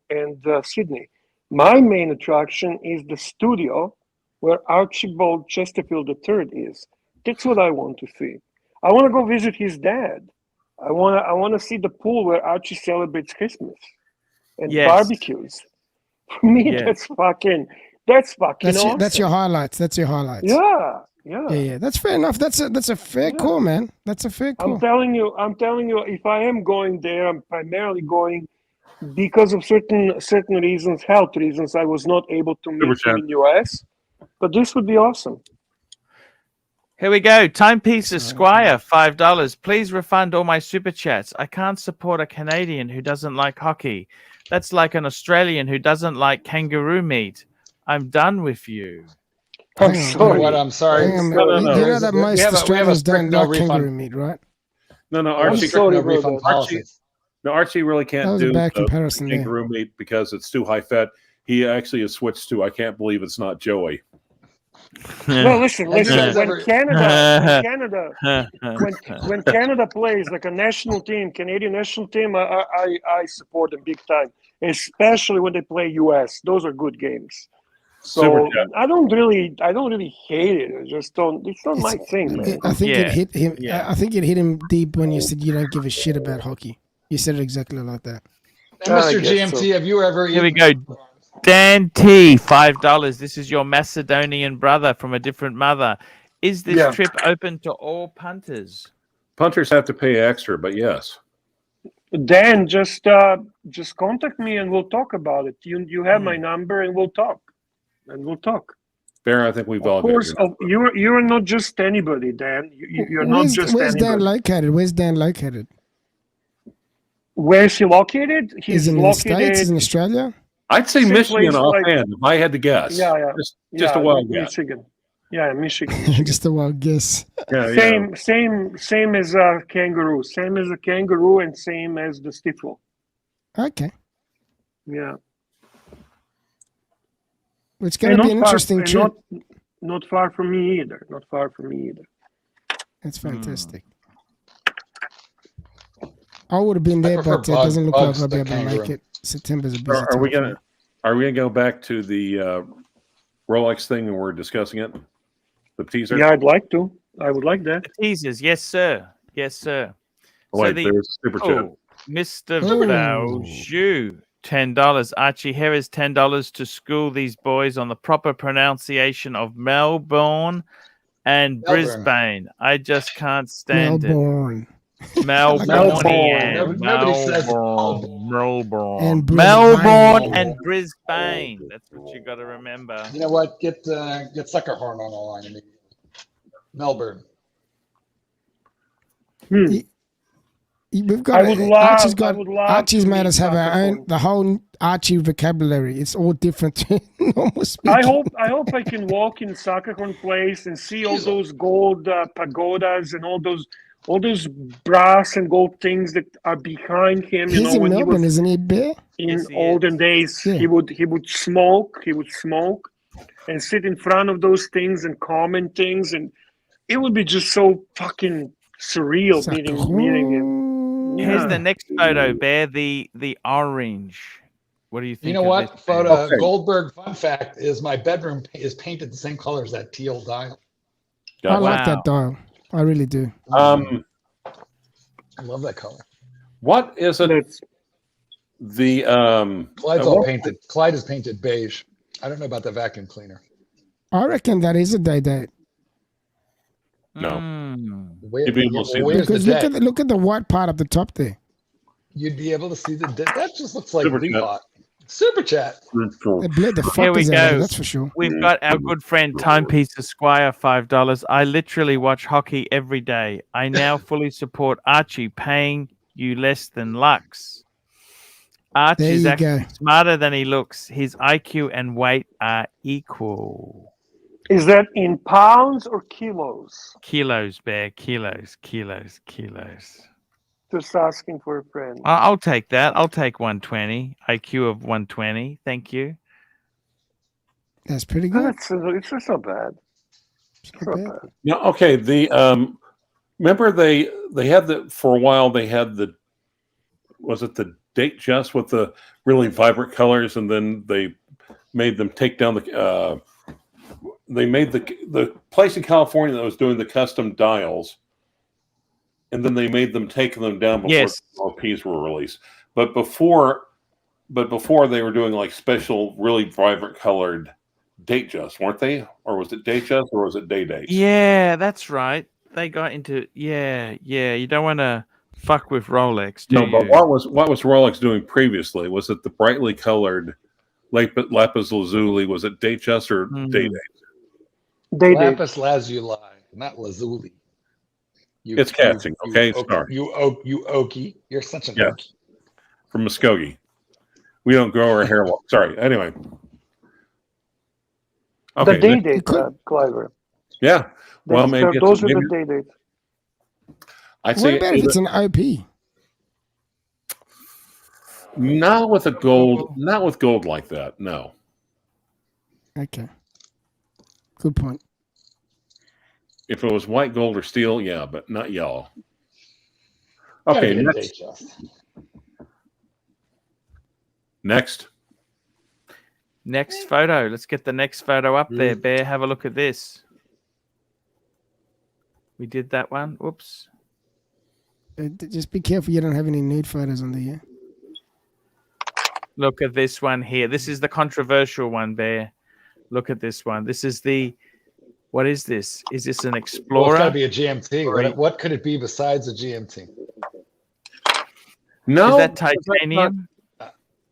Sydney. My main attraction is the studio where Archibald Chesterfield III is. That's what I want to see. I want to go visit his dad. I want to see the pool where Archie celebrates Christmas and barbecues. For me, that's fucking awesome. That's your highlights. Yeah. That's fair enough. That's a fair call, man. That's a fair call. I'm telling you, if I am going there, I'm primarily going because of certain reasons, health reasons. I was not able to meet him in US, but this would be awesome. Here we go. Timepiece Esquire, $5. Please refund all my super chats. I can't support a Canadian who doesn't like hockey. That's like an Australian who doesn't like kangaroo meat. I'm done with you. I'm sorry. I'm sorry. You know that most Australians don't like kangaroo meat, right? No, Archie. Archie really can't do kangaroo meat because it's too high fat. He actually has switched to. I can't believe it's not Joey. Well, listen. When Canada plays like a national team, Canadian national team, I support them big time, especially when they play US. Those are good games. So I don't really hate it. I just don't. It's not my thing, man. I think it hit him. Yeah. I think it hit him deep when you said you don't give a shit about hockey. You said it exactly like that. Mr. GMT, have you ever? Here we go. Dan T, $5. This is your Macedonian brother from a different mother. Is this trip open to all punters? Punters have to pay extra, but yes. Dan, just contact me and we'll talk about it. You have my number and we'll talk. Bear, I think we've all. Of course, you're not just anybody, Dan. You're not just Where's anybody. Where's Dan located? Where is he located? He's in the States. He's in Australia. I'd say Michigan offhand, if I had to guess. Yeah. Just a wild guess. Michigan. Yeah, Michigan. Just a wild guess. Same as a kangaroo. Same as a kangaroo and same as the stifle. Okay. Yeah. It's going to be an interesting trip. Not far from me either. That's fantastic. I would have been there, but it doesn't look like I'll be able to make it. September's a busy time. Are we gonna go back to the Rolex thing and we're discussing it? The teaser? Yeah, I'd like to. I would like that. The teasers, yes, sir. Oh, wait, there's a super chat. Mr. Valju, $10. Archie Harris, $10 to school these boys on the proper pronunciation of Melbourne and Brisbane. I just can't stand it. Melbourne and Brisbane. That's what you got to remember. You know what? Get Suckerhorn on the line immediately. Melbourne. We've got Archie's made us have the whole Archie vocabulary. It's all different to normal speaking. I hope I can walk in Suckerhorn Place and see all those gold pagodas and all those brass and gold things that are behind him. He's in Melbourne, isn't he, Bear? In olden days, he would smoke and sit in front of those things and comment things, and it would be just so fucking surreal meeting him. Yeah. Here's the next photo, Bear. The orange. What do you think? You know what? Photo Goldberg. Fun fact is my bedroom is painted the same color as that teal dial. I like that dial. I really do. I love that color. What is it? Clyde's all painted. Clyde is painted beige. I don't know about the vacuum cleaner. I reckon that is a day date. No. Because look at the white part up the top there. you'd be able to see that just looks like Super the chat. hot. Super chat. They bled the Here we fuckers out of go. it, that's for sure. We've got our good friend Timepiece Esquire, $5. I literally watch hockey every day. I now fully support Archie, paying you less than Lux. Archie There is you actually go. smarter than he looks. His IQ and weight are equal. Is that in pounds or kilos? Kilos, Bear. Kilos. Just asking for a friend. I'll take that. I'll take 120. IQ of 120. Thank you. That's pretty good. It's just not bad. It's not bad. Yeah. Okay. The remember they had for a while they had was it the Date Just with the really vibrant colors, and then they made them take down they made the place in California that was doing the custom dials, and then they made them take them down before Yes. the LPs were released. But before they were doing like special, really vibrant colored Date Just, weren't they? Or was it Date Just, or was it Day Dates? Yeah, that's right. They got into yeah. You don't want to fuck with Rolex, do No, you? but what was Rolex doing previously? Was it the brightly colored lapis lazuli? Was it Date Just or Day Dates? Lapis lazuli, not lazuli. It's catching, okay? Sorry. You okie. You're such an okie. From Muskogee. We don't grow our hair long. Sorry. Anyway. Okay. The day date, Cliver. Yeah. Well, maybe those are the day dates. I'd What say about if it's an OP? not with gold like that. No. Okay. Good point. If it was white, gold, or steel, yeah, but not yellow. Okay. Next. Next photo. Let's get the next photo up there, Bear. Have a look at this. We did that one. Whoops. Just be careful you don't have any nude photos on there. Look at this one here. This is the controversial one, Bear. Look at this one. This is what is this? Is this an Explorer? Well, it's got to be a GMT. What could it be besides a GMT? No. Is that titanium?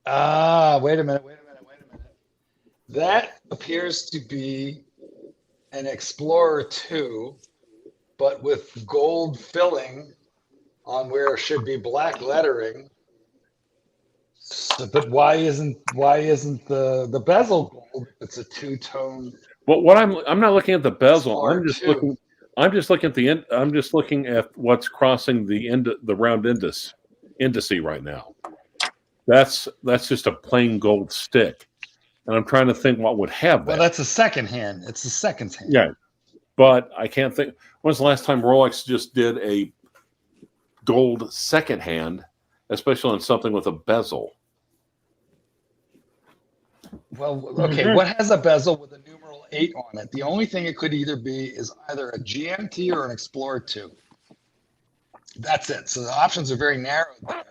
Wait a minute. That appears to be an Explorer 2, but with gold filling on where it should be black lettering. So, but why isn't the bezel gold? It's a two-tone. Well, I'm not looking at the bezel. I'm just looking at the end. I'm just looking at what's crossing the round indice right now. That's just a plain gold stick, and I'm trying to think what would have that. Well, that's a second hand. It's a second hand. Yeah, but I can't think. When's the last time Rolex just did a gold second hand, especially on something with a bezel? Well, okay. What has a bezel with a numeral 8 on it? The only thing it could either be is either a GMT or an Explorer 2. That's it. So the options are very narrow there.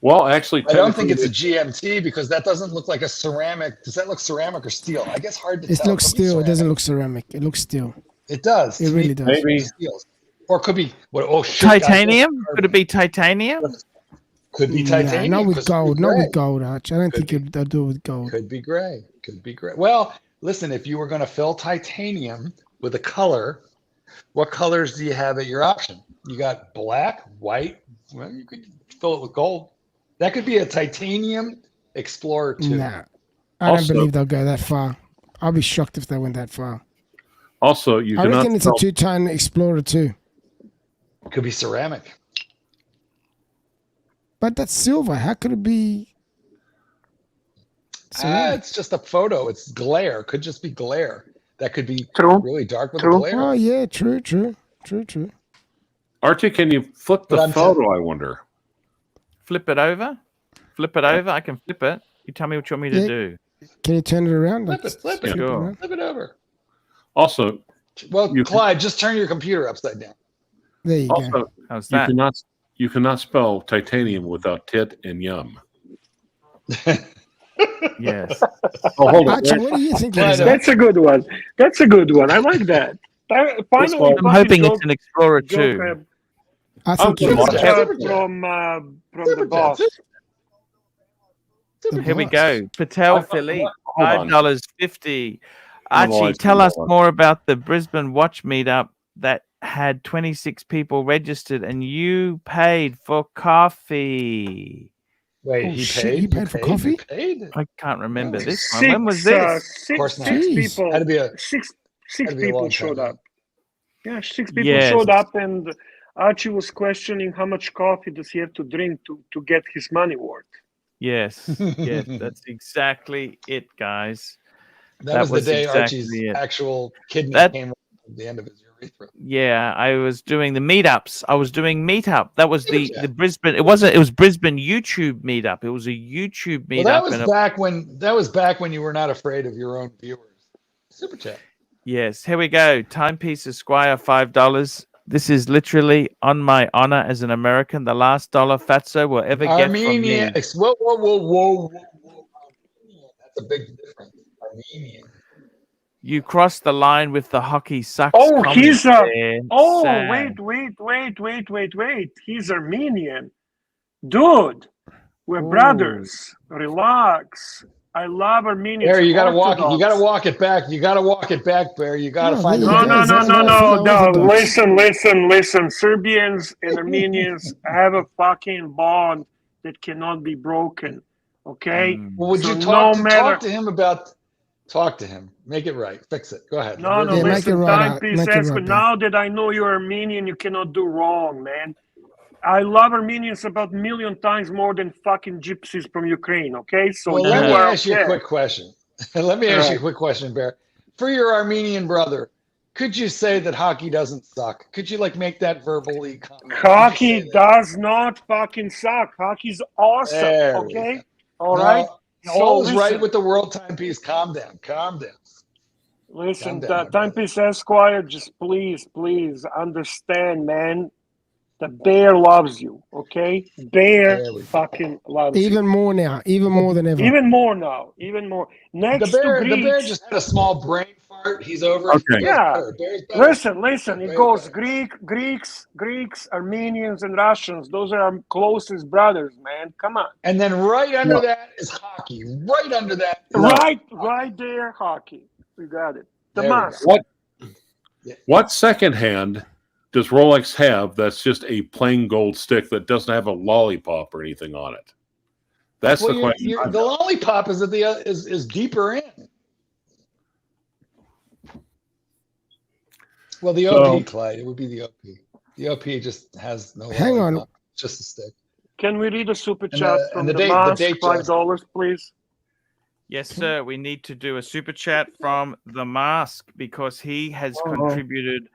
Well, actually, I don't think it's a GMT because that doesn't look like a ceramic. Does that look ceramic or steel? I guess hard to tell. It looks steel. It doesn't look ceramic. It looks steel. It does. It really does. Maybe. Or it could be what? Oh shit! Titanium? Could it be titanium? Could be titanium. Not with gold. Not with gold, Arch. I don't think they'll do it with gold. Could be gray. Could be gray. Well, listen. If you were going to fill titanium with a color, what colors do you have at your option? You got black, white. Well, you could fill it with gold. That could be a titanium Explorer 2. Nah, I don't believe they'll go that far. I'll be shocked if they went that far. Also, I reckon it's a two-tone Explorer 2. Could be ceramic. But that's silver. How could it be? It's just a photo. It's glare. Could just be glare. That could be really dark with glare. Oh yeah, true. Archie, can you flip the photo? I wonder. Flip it over. I can flip it. You tell me what you want me to do. Can you turn it around? Flip it. Sure. Flip it over. Also, well, Clyde, just turn your computer upside down. There you go. How's that? You cannot spell titanium without tit and yum. Yes. Oh, hold on. Archie, what do you think? That's a good one. I like that. I'm hoping it's an Explorer 2. I think Super yes. chat. From Super the boss. The Here we boss. go. Patel Hold Philippe, on. $5.50. I'm Archie, always tell us going. more about the Brisbane watch meetup that had 26 people registered and you paid for coffee. Wait, Oh, he shit, paid? he paid for coffee? You paid? I can't remember Really? this one. When was this? Of course Six not. Jeez. people. Had to be a Six had to be a people long time showed ago. up. Yeah, 6 people Yes. showed up, and Archie was questioning how much coffee does he have to drink to get his money worth. Yes. Yes, that's exactly it, guys. That was the day exactly Archie's it. actual kidney That- came at the end of his urethra. Yeah, I was doing the meetups. I was doing meetup. That was the Super chat. Brisbane. It was Brisbane YouTube meetup. It was a YouTube meetup. Well, that was and back when you were not afraid of your own viewers. Super chat. yes, here we go. Timepiece Esquire, $5. This is literally on my honor as an American, the last dollar Fatso will ever get from me. Armenian. Whoa. Armenian. That's a big difference. Armenian. You crossed the line with the hockey sucks. Oh, comment he's there, Oh, Sam. wait. He's Armenian. Dude, we're Ooh. brothers. Relax. I love Armenians. Bear, you gotta walk it. Orthodox. You gotta walk it back. You gotta walk it back, Bear. You gotta No, find really, the guys, that's not No. full orthodox. Listen. Serbians and Armenians have a fucking bond that cannot be broken. Okay? Well, would So you talk matter- to him about? Talk to him. Make it right. Fix it. Go ahead. No, Yeah, make listen, it right, timepiece make it says, right, but Ben. now that I know you're Armenian, you cannot do wrong, man. I love Armenians about 1,000,000 times more than fucking gypsies from Ukraine, okay? So Well, you let me are ask you a okay. quick question. Bear. For your Armenian brother, could you say that hockey doesn't suck? Could you make that verbally comment? Hockey does not fucking suck. Hockey's awesome, There we okay? go. All No, right? All So is right listen. with the world timepiece. Calm down. Listen, Calm down, my brother. Timepiece Esquire, just please understand, man. The bear loves you, okay? Bear There we go. fucking loves you. Even more now. Even more than ever. Even more now. Even more. Next The bear to Greeks, just had a small brain fart. He's over. Okay. Yeah. Bear's better. Listen. It Bear's goes better. Greeks, Armenians, and Russians. Those are our closest brothers, man. Come on. And then right under No. that is hockey. Right under that. is No. Right there, hockey. We got it. The There we go. mask. What second hand does Rolex have that's just a plain gold stick that doesn't have a lollipop or anything on it? That's the question. The lollipop is at the is deeper in. Well, the OP, Clyde. It would be the OP. The OP just has no. Hang on. lollipop. It's just a stick. Can we read a super And chat the- from and the, the date- the mask? date, $5, please. Yes, sir. We need to do a super chat from the mask because he has Uh-huh. contributed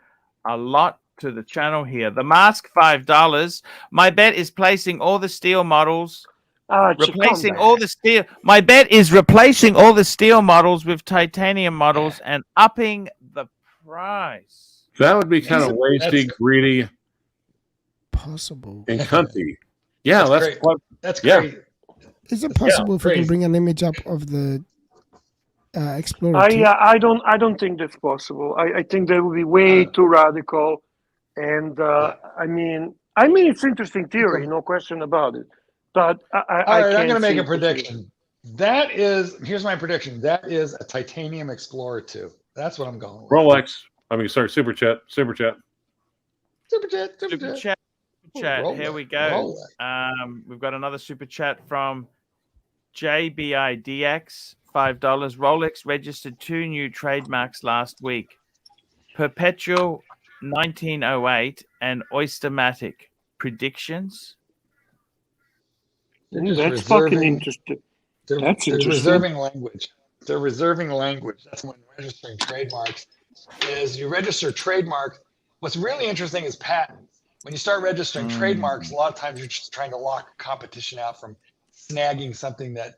a lot to the channel here. The mask, $5. My bet is placing all the steel models, replacing all the steel. My bet is replacing all the steel models with titanium models and upping the price. That would be kind of That's- wasty, greedy, Possible. and cunty. Yeah, That's that's great. what. That's Yeah. great. Is it possible if we can crazy. bring an image up of the Explorer? I don't think that's possible. I think that would be way too radical. And I mean it's interesting theory, no question about it. But All right, I'm going to make a prediction. Here's my prediction. That is a titanium Explorer 2. That's what I'm going with. Rolex. Super chat. Super chat. Super chat. Here we go. Rolex. We've got another super chat from JBIDX, $5. Rolex registered 2 new trademarks last week: Perpetual 1908 and Oystermatic. Predictions? That's fucking interesting. They're interesting. reserving language. They're reserving language. That's when registering trademarks is you register trademark. What's really interesting is patents. When you start registering trademarks, a lot of times you're just trying to lock competition out from snagging something that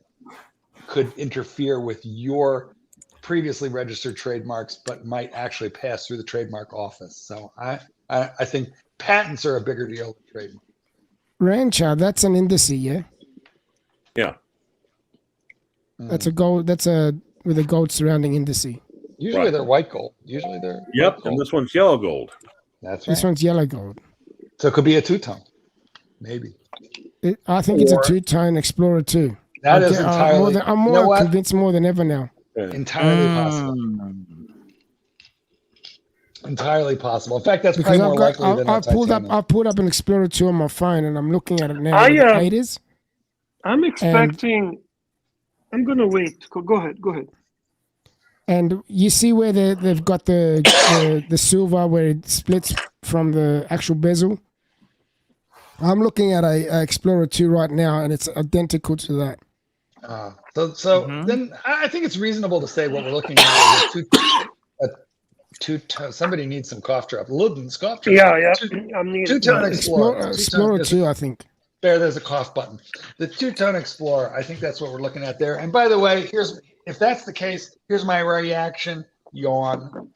could interfere with your previously registered trademarks, but might actually pass through the trademark office. So I think patents are a bigger deal than trademarks. Rancher, that's an indice, yeah? Yeah. That's a gold. That's a with a gold surrounding indice. Usually they're white gold. Usually they're Yep. white And gold. this one's yellow gold. That's This right. one's yellow gold. So it could be a two-tone, maybe. I think it's a two-tone Explorer 2. That is entirely. I'm more convinced more than ever now. Entirely possible. Entirely possible. In fact, that's Because probably more likely than I've pulled up an Explorer 2 on my phone, and I'm looking at it now. I'm expecting. I'm gonna wait. Go ahead. And you see where they've got the silver where it splits from the actual bezel. I'm looking at a Explorer 2 right now, and it's identical to that. Then I think it's reasonable to say what we're looking at is somebody needs some cough drop. Ludden's cough drop. Yeah. I'm needing two-tone Explorer. Explorer 2, I think. There's a cough button. The two-tone Explorer, I think that's what we're looking at there. And by the way, if that's the case, here's my reaction. Yawn.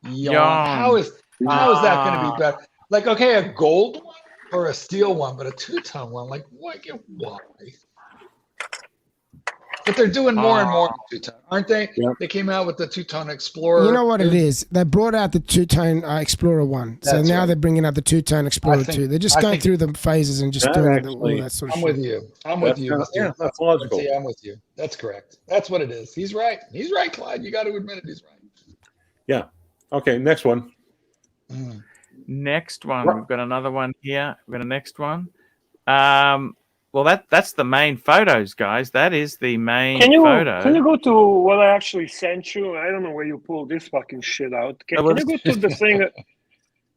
How is that going to be better? Like, okay, a gold one or a steel one, but a two-tone one. Like, why? But they're doing more and more two-tone, aren't they? Yep. They came out with the two-tone Explorer. You know what it is? They brought out the two-tone Explorer 1. So now they're bringing out the two-tone Explorer 2. They're just going through the phases and just doing all that sort of shit. I'm with you. Yeah, that's logical. I'm with you. That's correct. That's what it is. He's right. He's right, Clyde. You got to admit it. He's right. Yeah. Okay, next one. Next one. We've got another one here. We've got a next one. Well, that's the main photos, guys. That is the main photo. Can you go to what I actually sent you? I don't know where you pulled this fucking shit out. Can you go to the thing?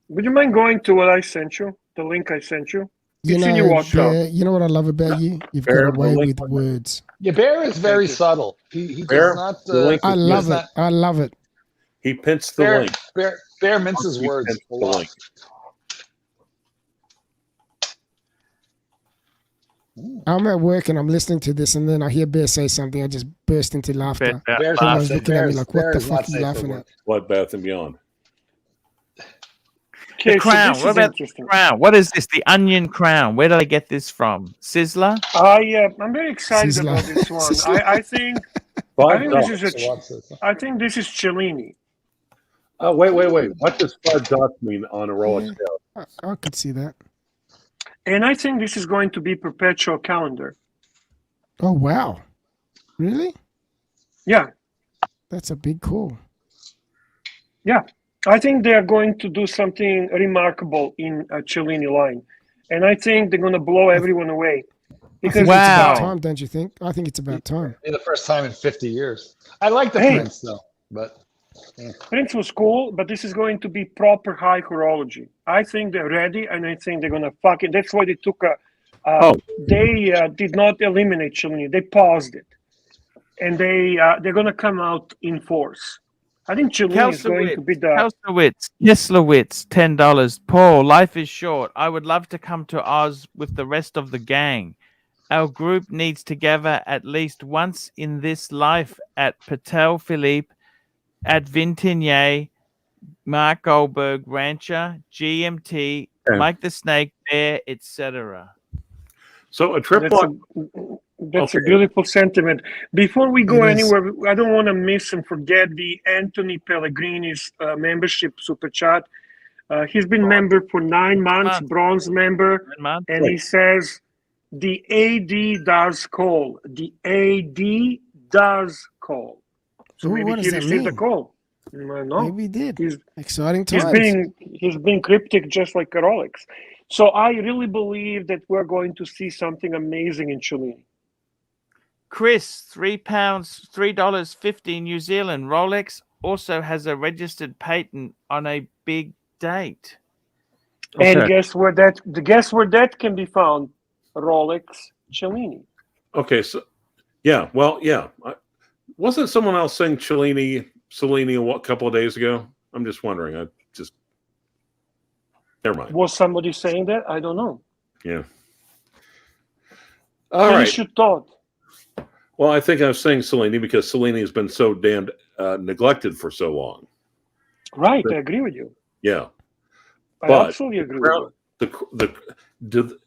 Would you mind going to what I sent you? The link I sent you? You know what I love about you? You've got a way with words. Yeah, Bear is very subtle. He does not. I love it. I love it. He pins the link. Bear minces words a lot. I'm at work and I'm listening to this, and then I hear Bear say something. I just burst into laughter. Bear's looking at me like, what the fuck are you laughing at? Bloodbath and Beyond. The crown. What about the crown? What is this? The onion crown. Where did I get this from? Sizzler? I'm very excited about this one. I think this is Cellini. Oh, wait. What does 5 dots mean on a Rolex? I could see that. And I think this is going to be perpetual calendar. Oh, wow. Really? Yeah. That's a big call. Yeah. I think they are going to do something remarkable in a Cellini line. And I think they're going to blow everyone away. Because it's about time, don't you think? I think it's about time. It's the first time in 50 years. I like the Prince, though. But Prince was cool, but this is going to be proper high horology. I think they're ready, and I think they're going to fuck it. That's why they took they did not eliminate Cellini. They paused it. And they're going to come out in force. I think Cellini is going to be the... Keslowitz, $10. Paul, life is short. I would love to come to Oz with the rest of the gang. Our group needs to gather at least once in this life at Patel Philippe, at Vintigny, Mark Goldberg, Rancher, GMT, Mike the Snake, Bear, etc. So a trip That's a beautiful sentiment. Before we go anywhere, I don't want to miss and forget the Anthony Pellegrini's membership super chat. He's been member for 9 months, bronze member, and he says the AD does call. The AD does call. So maybe he received a call. No, maybe he did. Exciting times. He's being cryptic just like a Rolex. So I really believe that we're going to see something amazing in Cellini. Chris, £3, $3.50 New Zealand. Rolex also has a registered patent on a big date. And guess where that can be found? Rolex Cellini. Okay, so wasn't someone else saying Cellini a couple of days ago? I'm just wondering. Never mind. Was somebody saying that? I don't know. Yeah. All right. You thought. Well, I think I was saying Cellini because Cellini has been so damned neglected for so long. Right, I agree with you. Yeah, I absolutely agree with you.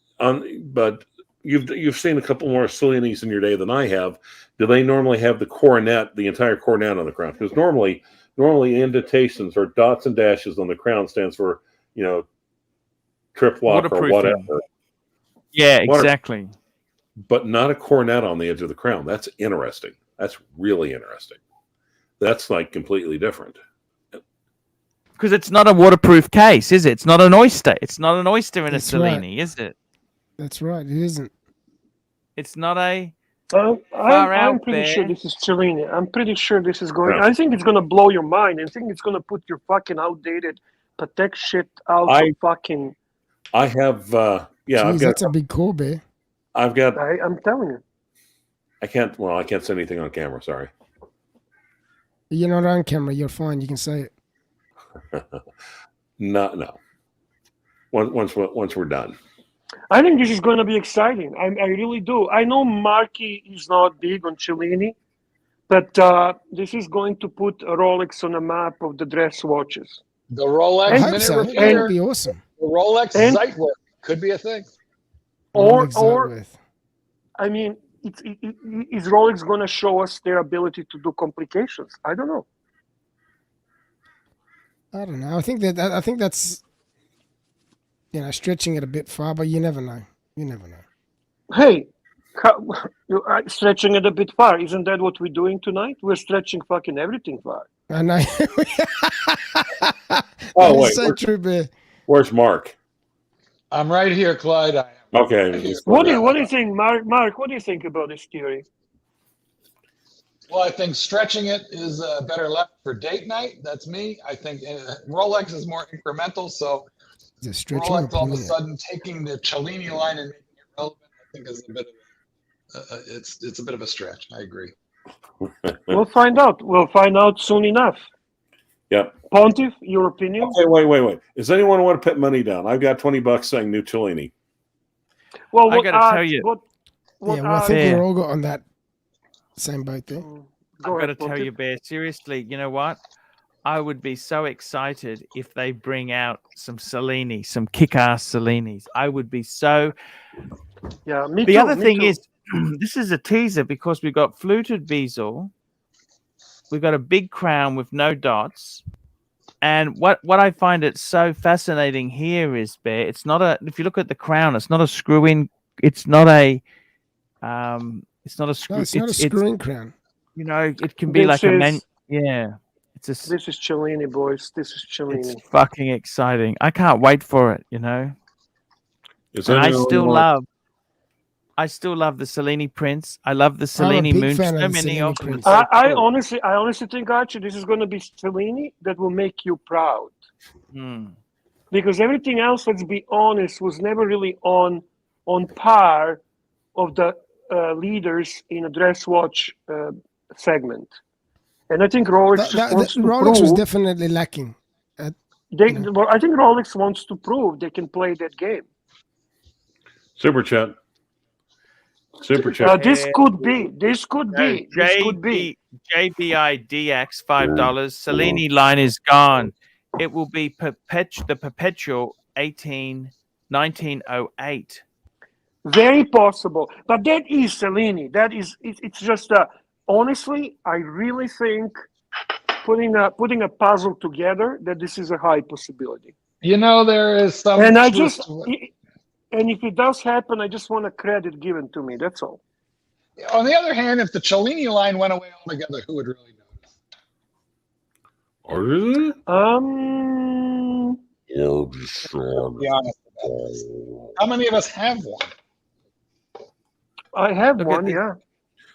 But you've seen a couple more Cellinis in your day than I have. Do they normally have the coronet, the entire coronet on the crown? Because normally indentations or dots and dashes on the crown stands for, trip lock or Waterproofing. whatever. Yeah, exactly. But not a coronet on the edge of the crown. That's interesting. That's really interesting. That's like completely different. Because it's not a waterproof case, is it? It's not an oyster. It's not an oyster in That's a Cellini, is it? That's right. It isn't. It's not a. I'm pretty sure this is Cellini. I'm pretty sure this is going. Yeah. I think it's gonna blow your mind. I think it's gonna put your fucking outdated Patek shit out of fucking. I have. I've got. That's a big call, Bear. I've got. I'm telling you. I can't. Well, I can't say anything on camera. Sorry. You're not on camera. You're fine. You can say it. No. Once we're done. I think this is going to be exciting. I really do. I know Marky is not big on Cellini, but this is going to put Rolex on a map of the dress watches. The Rolex I hope minute so. That repeater, would be awesome. the Rolex And- Zeitwerk could be a thing. Or Rolex I mean, is Rolex going to show us their ability to do complications? I don't know. I don't know. I think that's stretching it a bit far, but you never know. You never know. Hey, you are stretching it a bit far. Isn't that what we're doing tonight? We're stretching fucking everything far. I know. Oh, That is wait, so true, Bear. Where's Mark? I'm right here, Clyde. I am. Okay. What do you think, Mark? Mark, what do you think about this theory? Well, I think stretching it is better left for date night. That's me. I think Rolex is more incremental. So Is it stretching Rolex or all of a pulling it? sudden taking the Cellini line and making it relevant, I think is a bit of it's a bit of a stretch. I agree. We'll find out. We'll find out soon enough. Yep. Pontiff, your opinion? Okay, wait. Does anyone want to put money down? I've got $20 saying new Cellini. Well, I gotta tell you- I think Bear. we're all got on that same boat there. I've got to tell you, Bear, seriously, you know what? I would be so excited if they bring out some Cellini, some kick-ass Cellinis. I would be so... Yeah, me The too, other me thing too. is, this is a teaser because we've got fluted bezel. We've got a big crown with no dots. And what I find it so fascinating here is, Bear, it's not a... If you look at the crown, it's not a screw-in... It's not a... It's not a screw... No, it's not a screw-in crown. You know, it can be This like a man. is- Yeah, it's a. This is Cellini, boys. This is Cellini. It's fucking exciting. I can't wait for it. You know, Is and I anyone still want- love the Cellini prints. I love the Cellini big moon. fan So of the many Cellini of them. prints. I honestly think, Archie, this is going to be Cellini that will make you proud. Because everything else, let's be honest, was never really on par of the leaders in a dress watch segment. And I think Rolex just wants to Rolex was prove. definitely lacking. Well, I think Rolex wants to prove they can play that game. Super chat? Super chat. This could be. This could be. This could be. JBI DX $5. Cellini line is gone. It will be the perpetual 1908. Very possible. But that is Cellini. That is. It's just. Honestly, I really think putting a puzzle together that this is a high possibility. You know, there is some. And and if it does happen, I just want a credit given to me. That's all. On the other hand, if the Cellini line went away altogether, who would really notice? Be honest about this. How many of us have one? I have Look one. at Yeah.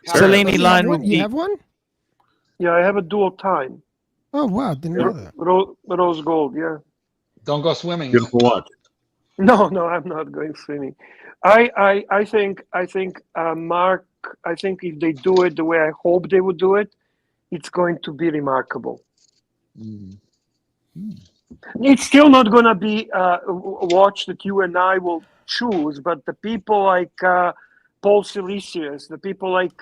Cellini You line have would one? You be. have one? Yeah, I have a dual time. Oh wow, didn't know that. Rose gold. Yeah. Don't go swimming. Beautiful watch. No, I'm not going swimming. I think Mark. I think if they do it the way I hope they would do it, it's going to be remarkable. It's still not going to be a watch that you and I will choose, but the people like Paul Silesius, the people like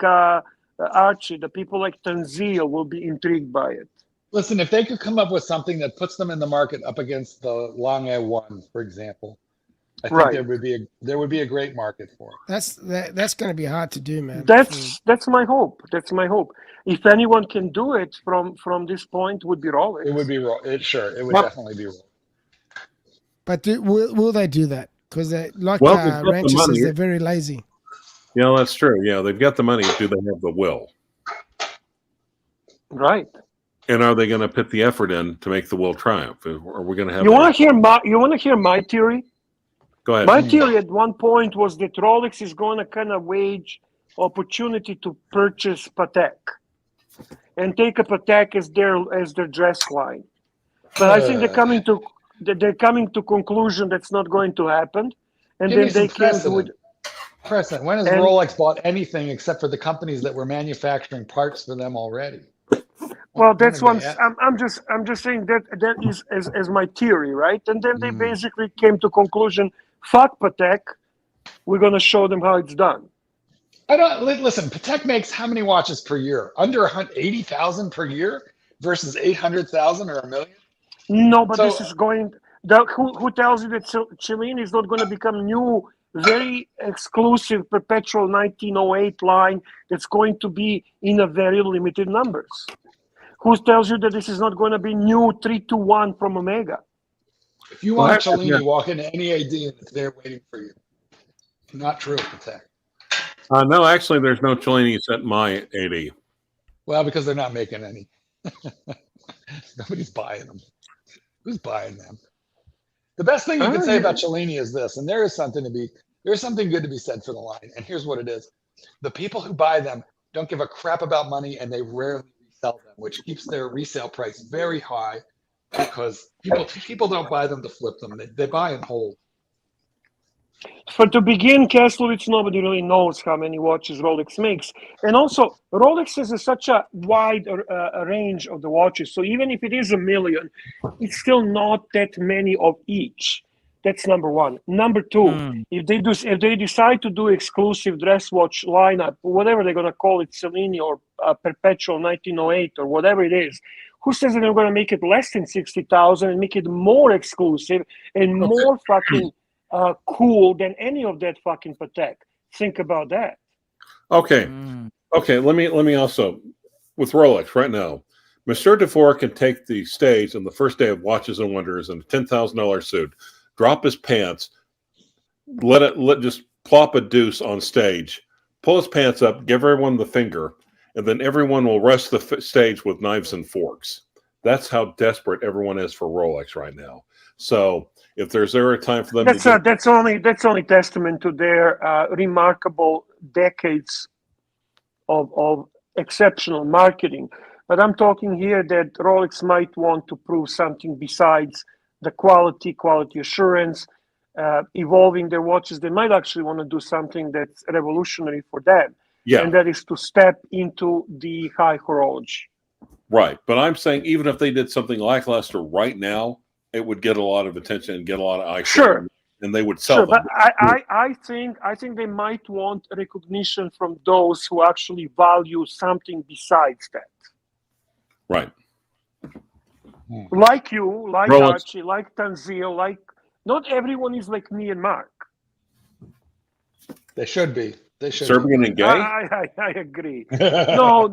Archie, the people like Tanzil will be intrigued by it. Listen, if they could come up with something that puts them in the market up against the Lange 1, for example, I think there would be a great market for it. That's going to be hard to do, man. That's my hope. That's my hope. If anyone can do it from this point, would be Rolex. It would be It would definitely be Rolex. But will they do that? Because like Well, they've got the Rancher says, money. they're very lazy. Yeah, that's true. Yeah, they've got the money. Do they have the will? Right. And are they going to put the effort in to make the will triumph? Are we going to have? You want to hear my theory? Go ahead. My theory at one point was that Rolex is going to kind of wage opportunity to purchase Patek and take a Patek as their dress line. But I think they're coming to conclusion that's not going to happen, and then they can do it. Precedent. When has Rolex bought anything except for the companies that were manufacturing parts for them already? Well, that's one. I'm just saying that is as my theory, right? And then they basically came to conclusion: fuck Patek, we're going to show them how it's done. I don't listen. Patek makes how many watches per year? Under 80,000 per year versus 800,000 or 1 million. No, but this is going. Who tells you that Cellini is not going to become new, very exclusive perpetual 1908 line that's going to be in a very limited numbers? Who tells you that this is not going to be new 321 from Omega? If you want Cellini, walk into any AD and it's there waiting for you. Not true, Patek. No, actually, there's no Cellinis at my 80. Well, because they're not making any. Nobody's buying them. Who's buying them? The best thing you can say about Cellini is this, and there's something good to be said for the line. And here's what it is: the people who buy them don't give a crap about money, and they rarely resell them, which keeps their resale price very high because people don't buy them to flip them; they buy and hold. For to begin, Kaslowitz, nobody really knows how many watches Rolex makes. And also, Rolex has such a wide range of the watches. So even if it is 1 million, it's still not that many of each. That's number one. Number two, if they decide to do exclusive dress watch lineup, whatever they're going to call it, Cellini or Perpetual 1908 or whatever it is, who says that they're going to make it less than 60,000 and make it more exclusive and more fucking cool than any of that fucking Patek? Think about that. Okay. Okay. Let me also, with Rolex right now, Monsieur Dufour can take the stage on the first day of Watches and Wonders in a $10,000 suit, drop his pants, let just plop a deuce on stage, pull his pants up, give everyone the finger, and then everyone will rush the stage with knives and forks. That's how desperate everyone is for Rolex right now. So if there's ever a time for them that's only testament to their remarkable decades of exceptional marketing. But I'm talking here that Rolex might want to prove something besides the quality assurance, evolving their watches. They might actually want to do something that's revolutionary for them. Yeah. And that is to step into the high horology. Right. But I'm saying even if they did something lackluster right now, it would get a lot of attention and get a lot of eye. Sure. And they would sell them. But I think they might want recognition from those who actually value something besides that. Right. Like you, like Rolex. Archie, like Tanzil, like not everyone is like me and Mark. They should be. They should. Serbian and gay? I agree. No,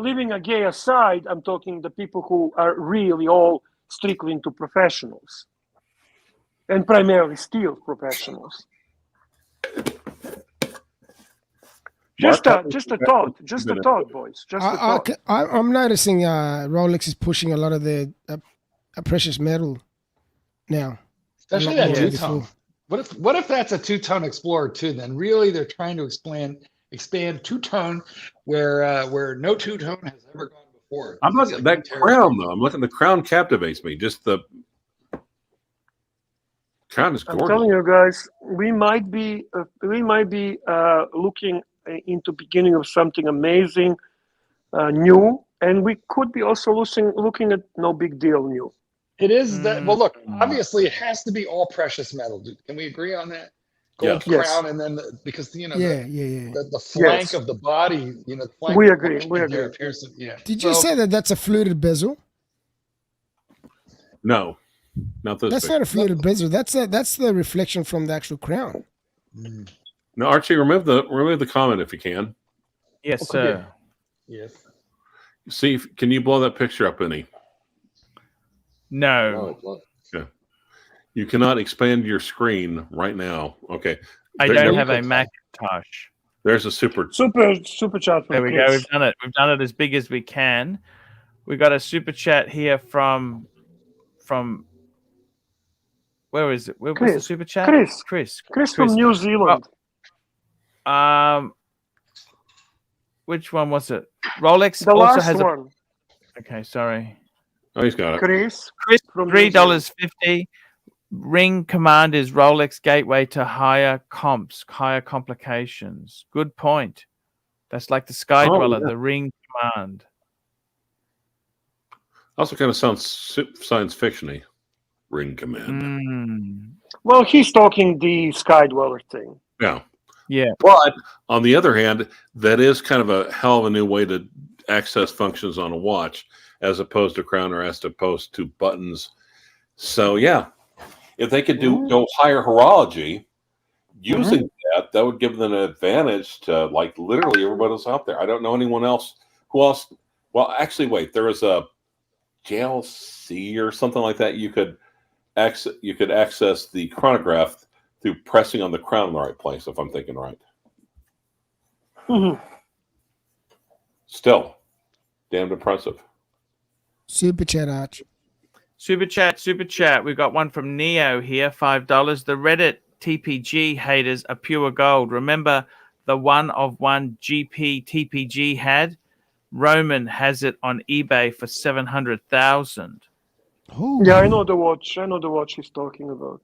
leaving a gay aside, I'm talking the people who are really all strictly into professionals, and primarily steel professionals. Just a thought, boys. Just a thought. I'm noticing Rolex is pushing a lot of the precious metal now, especially that two-tone. What if that's a two-tone Explorer too? Then really they're trying to expand two-tone where no two-tone has ever gone before. I'm looking at that crown though. I'm looking. The crown captivates me. Just the crown is gorgeous. I'm telling you guys, we might be looking into beginning of something amazing, new, and we could be also looking at no big deal new. It is that. Well, look, obviously it has to be all precious metal. Can we agree on that? Gold crown, and then because the flank of the body, the flank. We agree. Did you say that that's a fluted bezel? No, not this. That's not a fluted bezel. That's the reflection from the actual crown. No, Archie, remove the comment if you can. Yes, sir. Yes. See, can you blow that picture up any? No. Yeah. You cannot expand your screen right now. Okay. I There- don't there- have a Macintosh. There's a super. Super chat from There we go. Chris. We've done it. We've done it as big as we can. We got a super chat here from where is it? Where was the Chris. super chat? Chris Chris from New Zealand. Which one was it? Rolex The also last has one. Okay, sorry. Oh, he's got it. Chris from $3.50. Ring command is Rolex gateway to higher comps, higher complications. Good point. That's like the Sky Dweller, the ring command. Also, kind of sounds science fiction-y. Ring command. Well, he's talking the Sky Dweller thing. Yeah. Yeah. But on the other hand, that is kind of a hell of a new way to access functions on a watch, as opposed to crown or as opposed to buttons. So yeah, if they could go higher horology using that would give them an advantage to like literally everybody else out there. I don't know anyone else who else. Well, actually, wait, there was a JLC or something like that. You could access the chronograph through pressing on the crown in the right place, if I'm thinking right. Still, damned impressive. Super chat, Arch. Super chat. We've got one from Neo here, $5. The Reddit TPG haters are pure gold. Remember the one of one GP TPG had? Roman has it on eBay for 700,000. Yeah, I know the watch. He's talking about.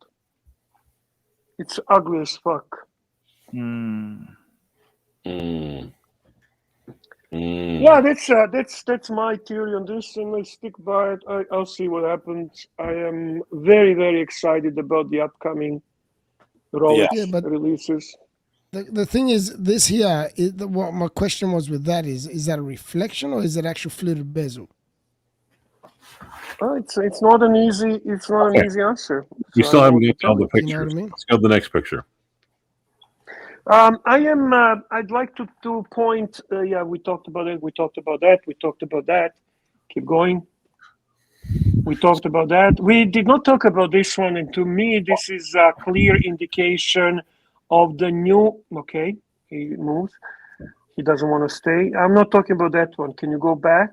It's ugly as fuck. Yeah, that's my theory on this, and I stick by it. I'll see what happens. I am very, very excited about the upcoming Rolex releases. The thing is, this here, what my question was with that is that a reflection or is it actual fluted bezel? It's not an easy answer. You So still I haven't don't got all the know. pictures. You know what I mean? Let's go to the next picture. I'd like to point. We talked about it. We talked about that. Keep going. We talked about that. We did not talk about this one, and to me, this is a clear indication of the new. Okay, he moves. He doesn't want to stay. I'm not talking about that one. Can you go back?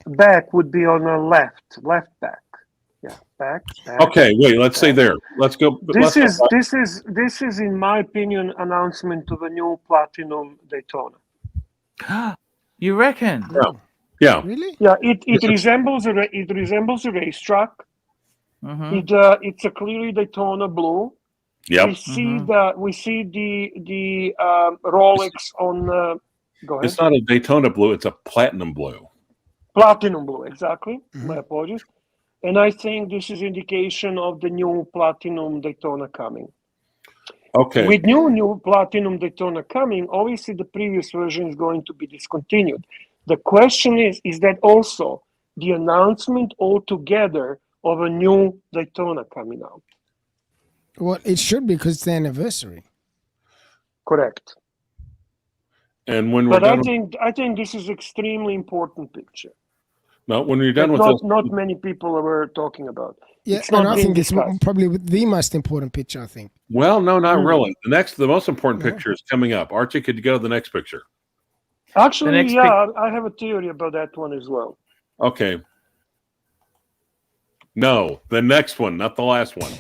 Back would be on the left back. Yeah, back. Okay, wait. Let's say there. Let's go. This is in my opinion announcement of a new platinum Daytona. You reckon? Yeah. Really? Yeah, it resembles a racetrack. It's a clearly Daytona blue. Yep. We see the Rolex on. Go ahead. It's not a Daytona blue. It's a platinum blue. Platinum blue, exactly. My apologies. And I think this is indication of the new platinum Daytona coming. Okay. With new platinum Daytona coming, obviously the previous version is going to be discontinued. The question is that also the announcement altogether of a new Daytona coming out? Well, it should be because it's the anniversary. Correct. And when we're But done, I think this is extremely important picture. no, when you're done with Not this, not many people were talking about. Yeah, It's and not I being think it's discussed. probably the most important picture, I think. well, no, not really. The most important picture is coming up. Archie, could you go to the next picture? Actually, next I have a theory about that one as well. Okay. No, the next one, not the last one.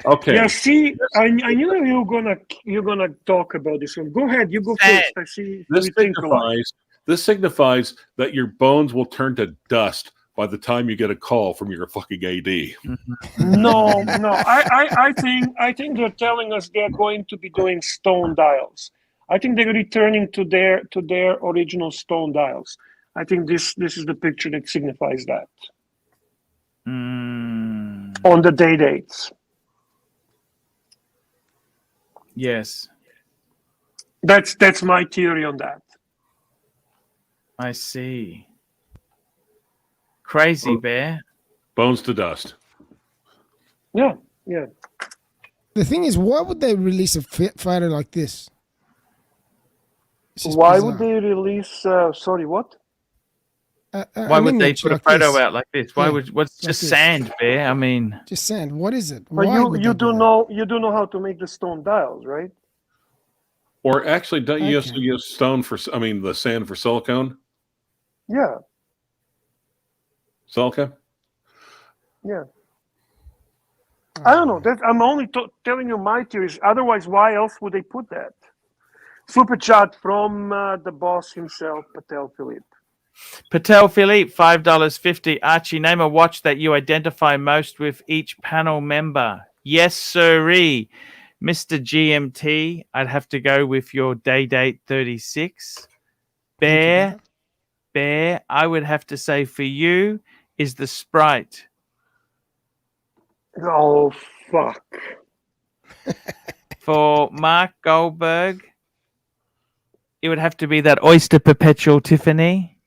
Okay. Yeah, see, I knew you're gonna talk about this one. Go ahead, you go first. I see. This we think alike. signifies that your bones will turn to dust by the time you get a call from your fucking AD. No. I think they're telling us they're going to be doing stone dials. I think they're returning to their original stone dials. I think this is the picture that signifies that on the day dates. Yes, That's my theory on that. I see. Crazy Bear. Bones to dust. Yeah. The thing is, why would they release a photo like this? It's just Why bizarre. would they release? Sorry, what? Why would they put a photo this. out like this? Why Yeah, would what's like just this. sand, Bear? I mean, Just sand. What is it? But Why would you they do that? know how to make the stone dials, right? Or actually, don't you Okay. also use stone for? I mean, the sand for silicone. Yeah, Silica. yeah. I don't know. That I'm only telling you my theories. Otherwise, why else would they put that? Super chat from the boss himself, Patel Philippe. Patel Philippe, $5.50. Archie, name a watch that you identify most with each panel member. Yes, sirree. Mr. GMT, I'd have to go with your day date 36. Bear, I would have to say for you is the Sprite. Oh, fuck. For Mark Goldberg, it would have to be that Oyster Perpetual Tiffany.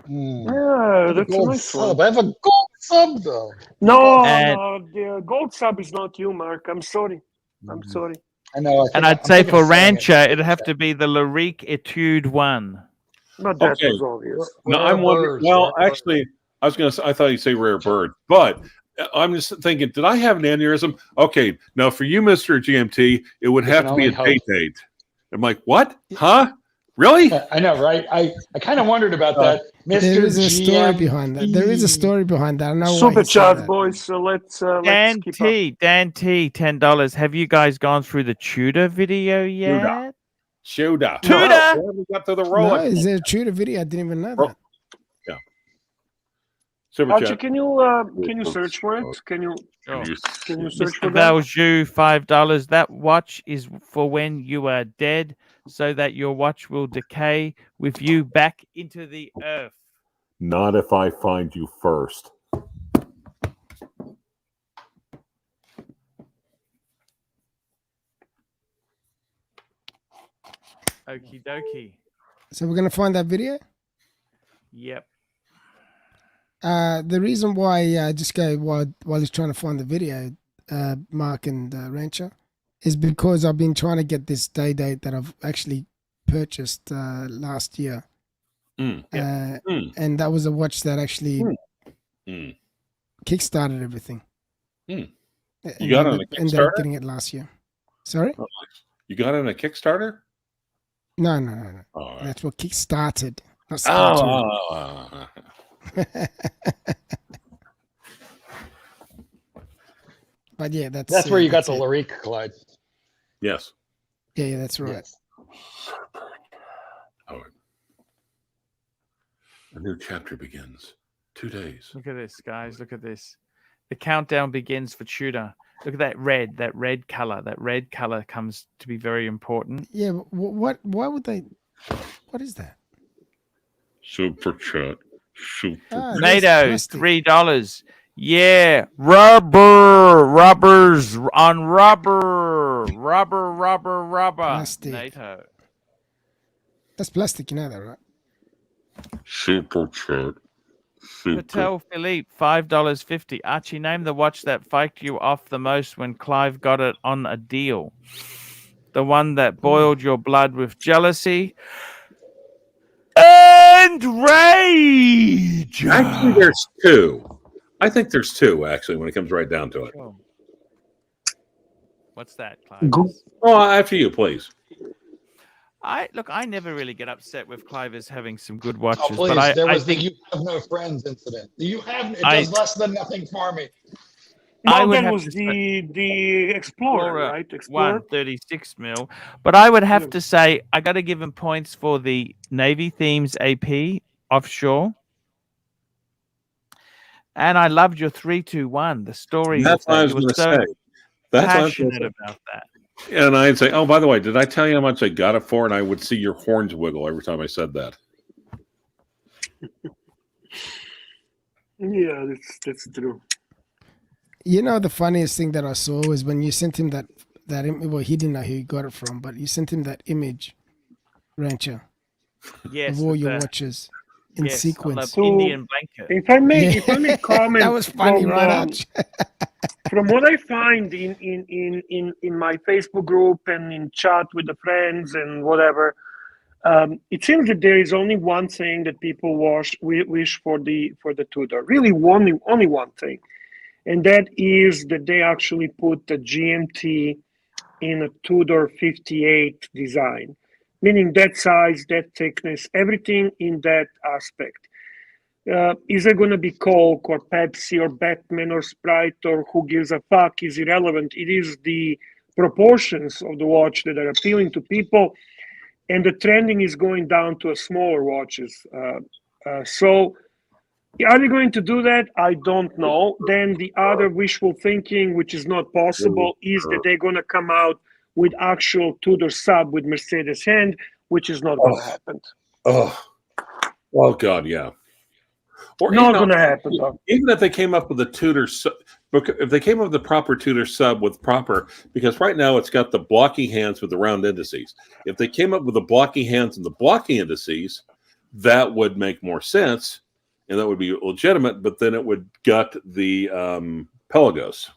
Yeah, that's a gold nice sub. one. I have a gold sub though. No, And- no, the gold sub is not you, Mark. I'm sorry. I'm sorry. I know. And I'd say for Rancher, it'd have to be the Larique Etude 1. But that Okay. was obvious. No, Rare I'm wondering. birds, Well, rare actually, I was going to. I thought you'd say rare bird, but I'm just thinking. Did I have an aneurysm? Okay, now for you, Mister GMT, it would We have can to be a only hope. date. I'm like, what? Huh? Really? I know, right? I kind of wondered about that, Mr. There is a story GM. behind that. There is a story behind that. I know why Super he said chat, that. boys. So let's Dan keep up. T, $10. Have you guys gone through the Tudor video yet? Tudor. Tudor. We haven't got to the No, Rolex. is there a Tudor video? I didn't even know that. Super Archie, chat. can you search for it? Can you search for Mr. that? Valjoux, $5. That watch is for when you are dead, so that your watch will decay with you back into the earth. Not if I find you first. Okie dokie. So we're gonna find that video. Yep. The reason why just go while he's trying to find the video, Mark and Rancher, is because I've been trying to get this day date that I've actually purchased last year. And that was a watch that actually kickstarted everything. You got it on a Ended up Kickstarter? getting it last year. Sorry? You got it on a Kickstarter? No. Oh, That's what kickstarted. Not started. But yeah, That's where you got that's the it. Larique, Clyde. yes. Yeah, that's right. Yes. Oh, a new chapter begins. 2 days. Look at this, guys. Look at this. The countdown begins for Tudor. Look at that red color. That red color comes to be very important. Yeah, but why would they? What is that? Super chat. Super. Ah, NATO, that's plastic. $3. Yeah, rubbers on rubber. Plastic. NATO. That's plastic, you know that, right? Super chat. Patel Philippe, $5.50. Archie, name the watch that fiked you off the most when Clive got it on a deal. The one that boiled your blood with jealousy and rage. Actually, there's two. I think there's two, actually, when it comes right down to it. Oh. What's that, Clive? Oh, after you, please. I never really get upset with Clivers having some good Oh, watches, please. but There I was the think "you have no friends" incident. It I- does less than nothing for me. I No, would that have was to say- the Explorer, right? Explorer. 136 mil. But I would have to say I got to give him points for the Navy Themes AP offshore. And I loved your 321. The story. That's with what I that. was You were going to so say. That's what I was gonna passionate say. about that. And I'd say, oh, by the way, did I tell you how much I got it for? And I would see your horns wiggle every time I said that. Yeah, that's true. You know, the funniest thing that I saw was when you sent him that well, he didn't know who you got it from, but you sent him that image, Rancher, Yes. of all with your the- watches in yes, on sequence. the Indian blanket. If I may comment, That was funny, from, right, Arch? from what I find in my Facebook group and in chat with the friends and whatever, it seems that there is only one thing that people wish for the Tudor. Really, only one thing, and that is that they actually put the GMT in a Tudor 58 design, meaning that size, that thickness, everything in that aspect. Is it going to be Coke or Pepsi or Batman or Sprite or who gives a fuck is irrelevant. It is the proportions of the watch that are appealing to people, and the trending is going down to a smaller watches. So are they going to do that? I don't know. Then the other wishful thinking, which is not possible, is that they're going to come out with actual Tudor sub with Mercedes hand, which is not going to happen. Oh God, yeah. Or not going to happen. Though. Even if they came up with a Tudor sub, if they came up with the proper Tudor sub with proper, because right now it's got the blocky hands with the round indices. If they came up with the blocky hands and the blocky indices, that would make more sense, and that would be legitimate. But then it would gut the Pelagos.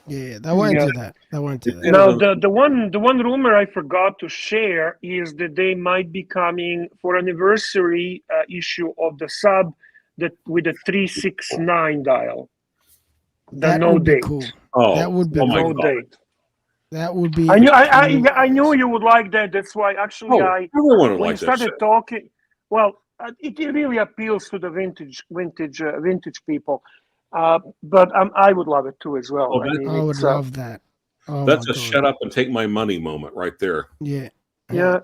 Yeah, they won't do that. They won't do that. Now, the one rumor I forgot to share is that they might be coming for anniversary issue of the sub that with a 369 dial. That no would date. Be cool. That would be no date. That would be. I knew you would like that. That's why actually when you started talking. Well, it really appeals to the vintage people. But I would love it too as well. I would love that. Oh, that's a shut up and take my money moment right there. Yeah. Yeah.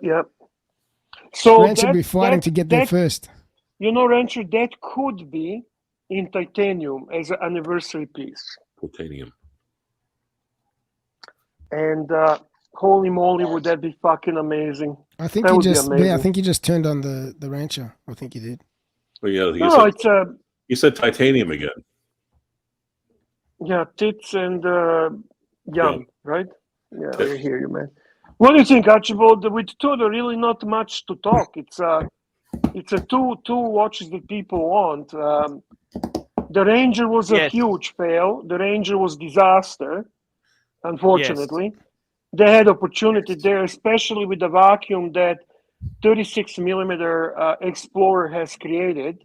So Ranch would be fighting to get there first. You know, Rancher, that could be in titanium as an anniversary piece. Titanium. And holy moly, would that be fucking amazing? I think you just turned on the Rancher. I think you did. Well, yeah, you said titanium again. Yeah, tits and young, right? Yeah, I hear you, man. What do you think, Archibald? With Tudor, really not much to talk. It's a two watches that people want. The Ranger was a huge fail. The Ranger was disaster, unfortunately. Yes. They had opportunity there, especially with the vacuum that 36 millimeter Explorer has created.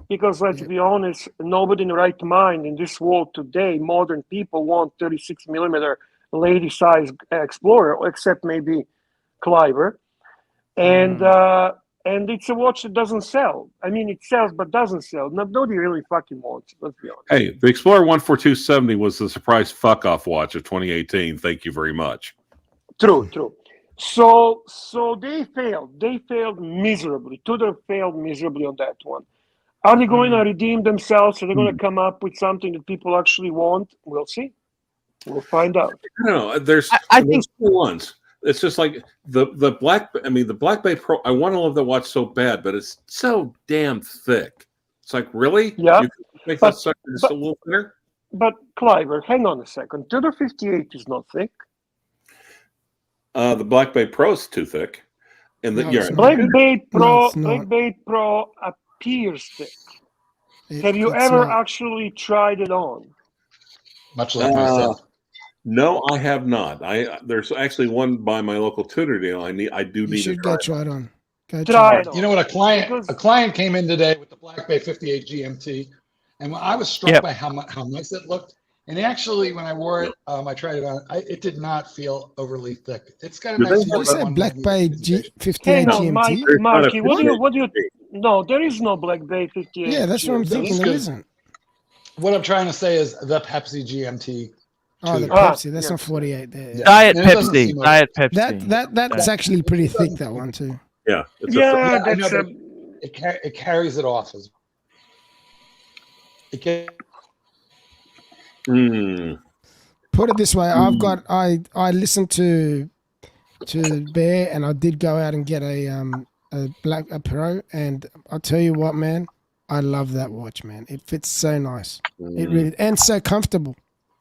Because let's be honest, nobody in the right mind in this world today, modern people want 36 millimeter lady size Explorer, except maybe Cliver. And it's a watch that doesn't sell. I mean, it sells, but doesn't sell. Nobody really fucking wants it, let's be honest. Hey, the Explorer 14270 was the surprise fuck-off watch of 2018. Thank you very much. True. So they failed. They failed miserably. Tudor failed miserably on that one. Are they going to redeem themselves? Are they going to come up with something that people actually want? We'll see. We'll find out. I don't know. There's two ones. It's just like the Black Bay Pro. I want to love the watch so bad, but it's so damn thick. It's like, really? Yeah. You can make that sucker just a little thinner? But Cliver, hang on a second. Tudor 58 is not thick. The Black Bay Pro is too thick. And Black Bay Pro appears thick. Have you ever actually tried it on? Much like myself. No, I have not. There's actually one by my local Tudor deal. I need to try. Go try it on. Try it on. You know what? A client came in today with the Black Bay 58 GMT, and I was struck by how nice it looked. And actually, when I wore it, I tried it on. It did not feel overly thick. It's got a nice. You said Black Bay 58 GMT. Marky, what do you? No, there is no Black Bay 58. Yeah, that's what I'm thinking. There isn't. What I'm trying to say is the Pepsi GMT. Oh, the Pepsi. That's not 48 there. Yeah. Diet Pepsi. That's actually pretty thick. That one too. Yeah. It carries it off as. Put it this way, I listened to Bear, and I did go out and get a Pro, and I'll tell you what, man, I love that watch, man. It fits so nice. It really, and so comfortable.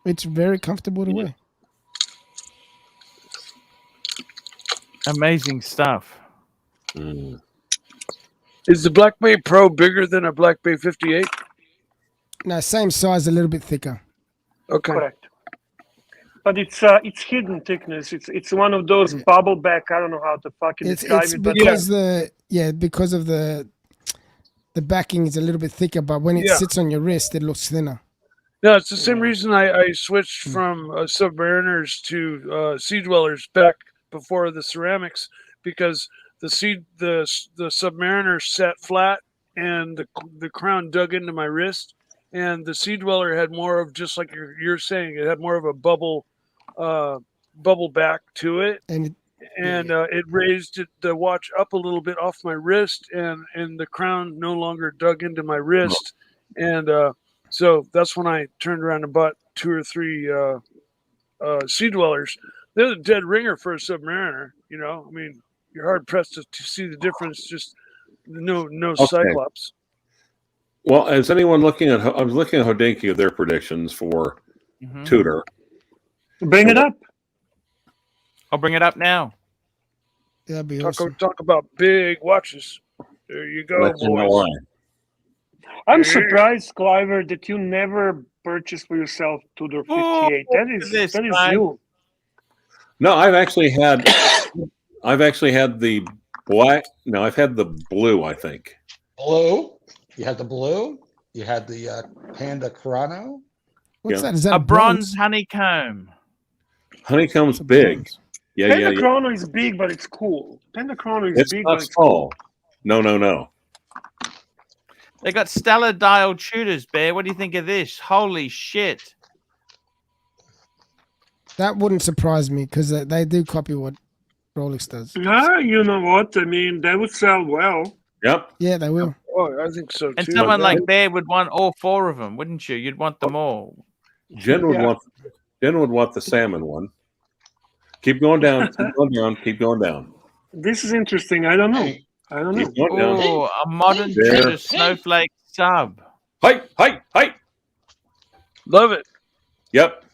It's very comfortable to wear. Amazing stuff. Is the Black Bay Pro bigger than a Black Bay 58? No, same size, a little bit thicker. Okay. Correct. But it's hidden thickness. It's one of those bubble back. I don't know how to fucking describe It's it. But because because of the backing is a little bit thicker, but when it sits on your wrist, it looks thinner. No, it's the same reason I switched from Submariners to Sea Dwellers back before the ceramics, because the Submariner sat flat and the crown dug into my wrist, and the Sea Dweller had more of, just like you're saying, it had more of a bubble back to it, and it raised the watch up a little bit off my wrist, and the crown no longer dug into my wrist, and so that's when I turned around and bought 2 or 3 Sea Dwellers. They're the dead ringer for a Submariner. You know, I mean, you're hard pressed to see the difference. Just no Cyclops. Well, is anyone looking at? I was looking at Hodinkee of their predictions for Tudor. Bring it up. I'll bring it up now. That'd be awesome. Talk about big watches. There you go, boys. I'm surprised, Cliver, that you never purchased for yourself Tudor 58. That is new. No, I've actually had the black. No, I've had the blue, I think. Blue? You had the blue? You had the Panda Chrono? What's that? Is that a bronze honeycomb? Honeycomb's big. Yeah, Panda Chrono is big, but it's cool. Panda Chrono is big, but it's small. Cool. No. They got stellar dial Tudors, Bear. What do you think of this? Holy shit. That wouldn't surprise me, because they do copy what Rolex does. Yeah, you know what? I mean, they would sell well. Yep. Yeah, they will. Oh, I think so too. And someone like Bear would want all 4 of them, wouldn't you? You'd want them all. Jen would want the salmon one. Keep going down. Keep going down. This is interesting. I don't know. Oh, a modern Tudor snowflake sub. Height. Love it. Yep.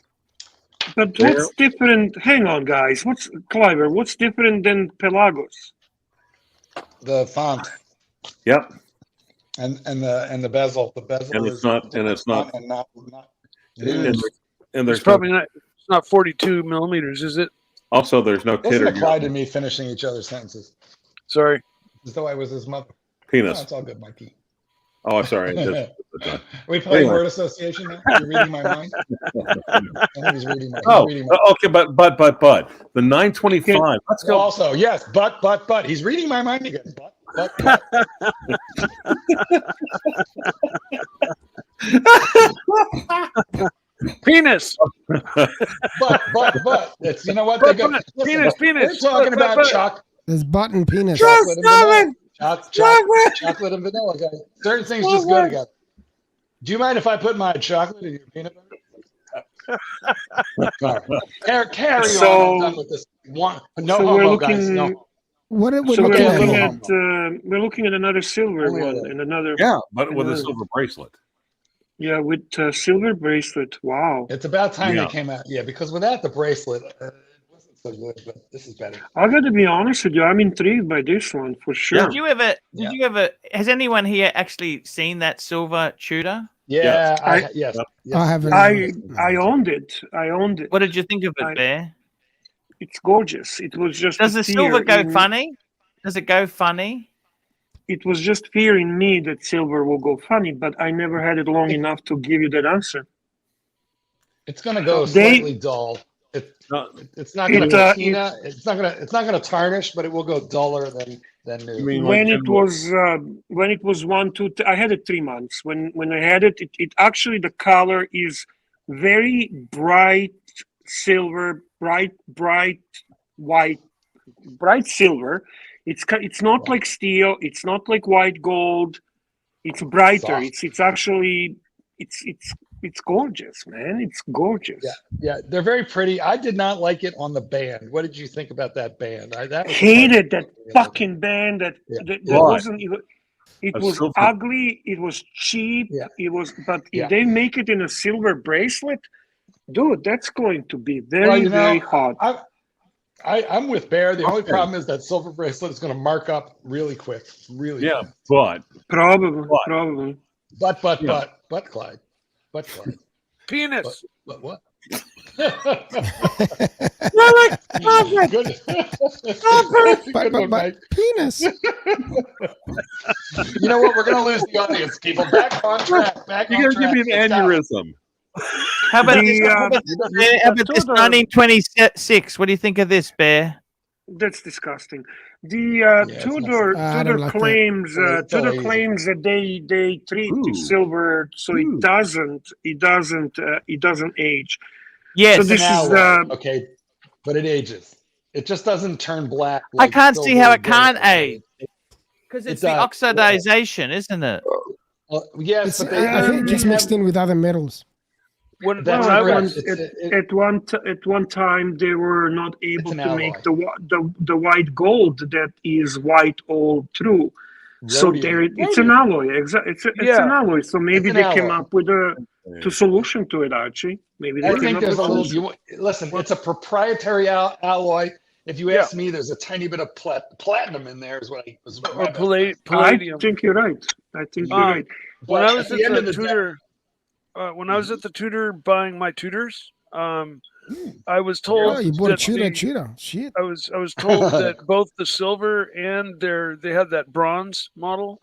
But what's different? Hang on, guys. What's different than Pelagos? The font. Yep. And the bezel. The bezel. And it's not. And there's probably not. It's not 42 millimeters, is it? Also, there's no Doesn't titter. apply to me finishing each other's sentences. Sorry. As though I was his mother. Penis. No, it's all good, Mikey. Oh, sorry. We play word association now? You're reading my mind? I think he's reading my mind. Okay, but the 925. Let's go. Also, yes, but. He's reading my mind again. But. Penis. But. It's, you know what? Penis. We're talking about chocolate. There's button penis. Chocolate and vanilla, guys. Certain things just go together. Do you mind if I put my chocolate in your peanut butter? Carry on. I'm done with this. No homo, guys. No. What are we so looking at? We're looking at another silver one and another. Yeah, but with a silver bracelet. Yeah, with silver bracelet. Wow. It's about time they came out. Yeah, because without the bracelet, it wasn't so good. But this is better. I got to be honest with you. I'm intrigued by this one for sure. Did you ever? Has anyone here actually seen that silver Tudor? Yeah, yes. I haven't. I owned it. What did you think of it, Bear? It's gorgeous. It was just. Does the silver go funny? Does it go funny? It was just fear in me that silver will go funny, but I never had it long enough to give you that answer. It's going to go slightly dull. It's not going to patina. It's not going to tarnish, but it will go duller than new. When it was 1, 2, I had it 3 months. When I had it, it actually, the color is very bright silver, bright white, bright silver. It's not like steel. It's not like white gold. It's brighter. Soft. It's actually it's gorgeous, man. It's gorgeous. Yeah. They're very pretty. I did not like it on the band. What did you think about that band? Hated that fucking band. That wasn't. It was silver. Ugly. It was cheap. Yeah. It was. But if they make it in a silver bracelet, dude, that's going to be very hot. I'm with Bear. The only problem is that silver bracelet is going to mark up really quick. Really. Yeah, quick. Probably. But Clyde. But Clyde. Penis. But what? Good. But, Good one, but Mike. penis. You know what? We're going to lose the audience, people. Back on track. Back You're on gonna give track. me an aneurysm. How about The, this? How about this Tudor- 1926? What do you think of this, Bear? That's disgusting. The Yeah, it's Tudor I don't Tudor like that. claims It's so Tudor easy. claims that they treat Ooh. silver so Ooh. it doesn't age. Yes. So It's this an is alloy, okay, but it ages. It just doesn't turn black. I like can't see silver how it does. can't age. Because It it's the does. oxidization, isn't it? Well, yes, It's, but they, I think it gets mixed in with other metals. When That's I correct. was at one time they were not able an to make alloy. the white gold that is white all through. So Rhodium. there it's an alloy. It's an Yeah. alloy. So maybe an they came alloy. up with a solution to it, Archie. Maybe they I came think up there's with a little. solution. Listen, it's a proprietary alloy. If you ask me, there's a tiny bit of platinum in there. Is what I was. or I palladium. think you're right. I think you're right. When I was at at the end the of the day, Tudor, when I was at the Tudor buying my Tudors, I was told Oh, you bought a that Tudor. Shit. I was told that both the silver and they had that bronze model.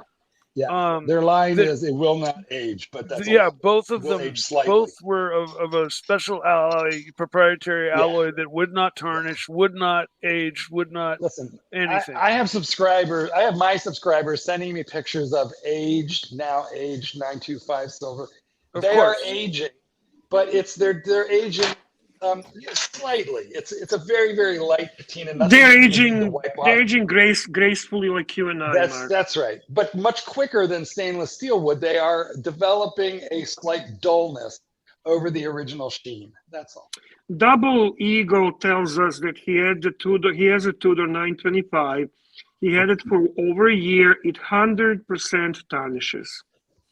yeah, their line that- is it will not age, but that's both of It will them age slightly. both were of a special alloy, proprietary Yeah. alloy that would not tarnish, would not age, would not Listen. anything. I have subscribers. I have my subscribers sending me pictures of aged 925 silver. Of They course. are aging, but they're aging slightly. It's a very very light patina. nothing They're that you need to aging. wipe off. They're aging gracefully like you and I, Mark. That's right, but much quicker than stainless steel would. They are developing a slight dullness over the original sheen. That's all. Double Eagle tells us that he had the Tudor. He has a Tudor 925. He had it for over a year. It 100% tarnishes.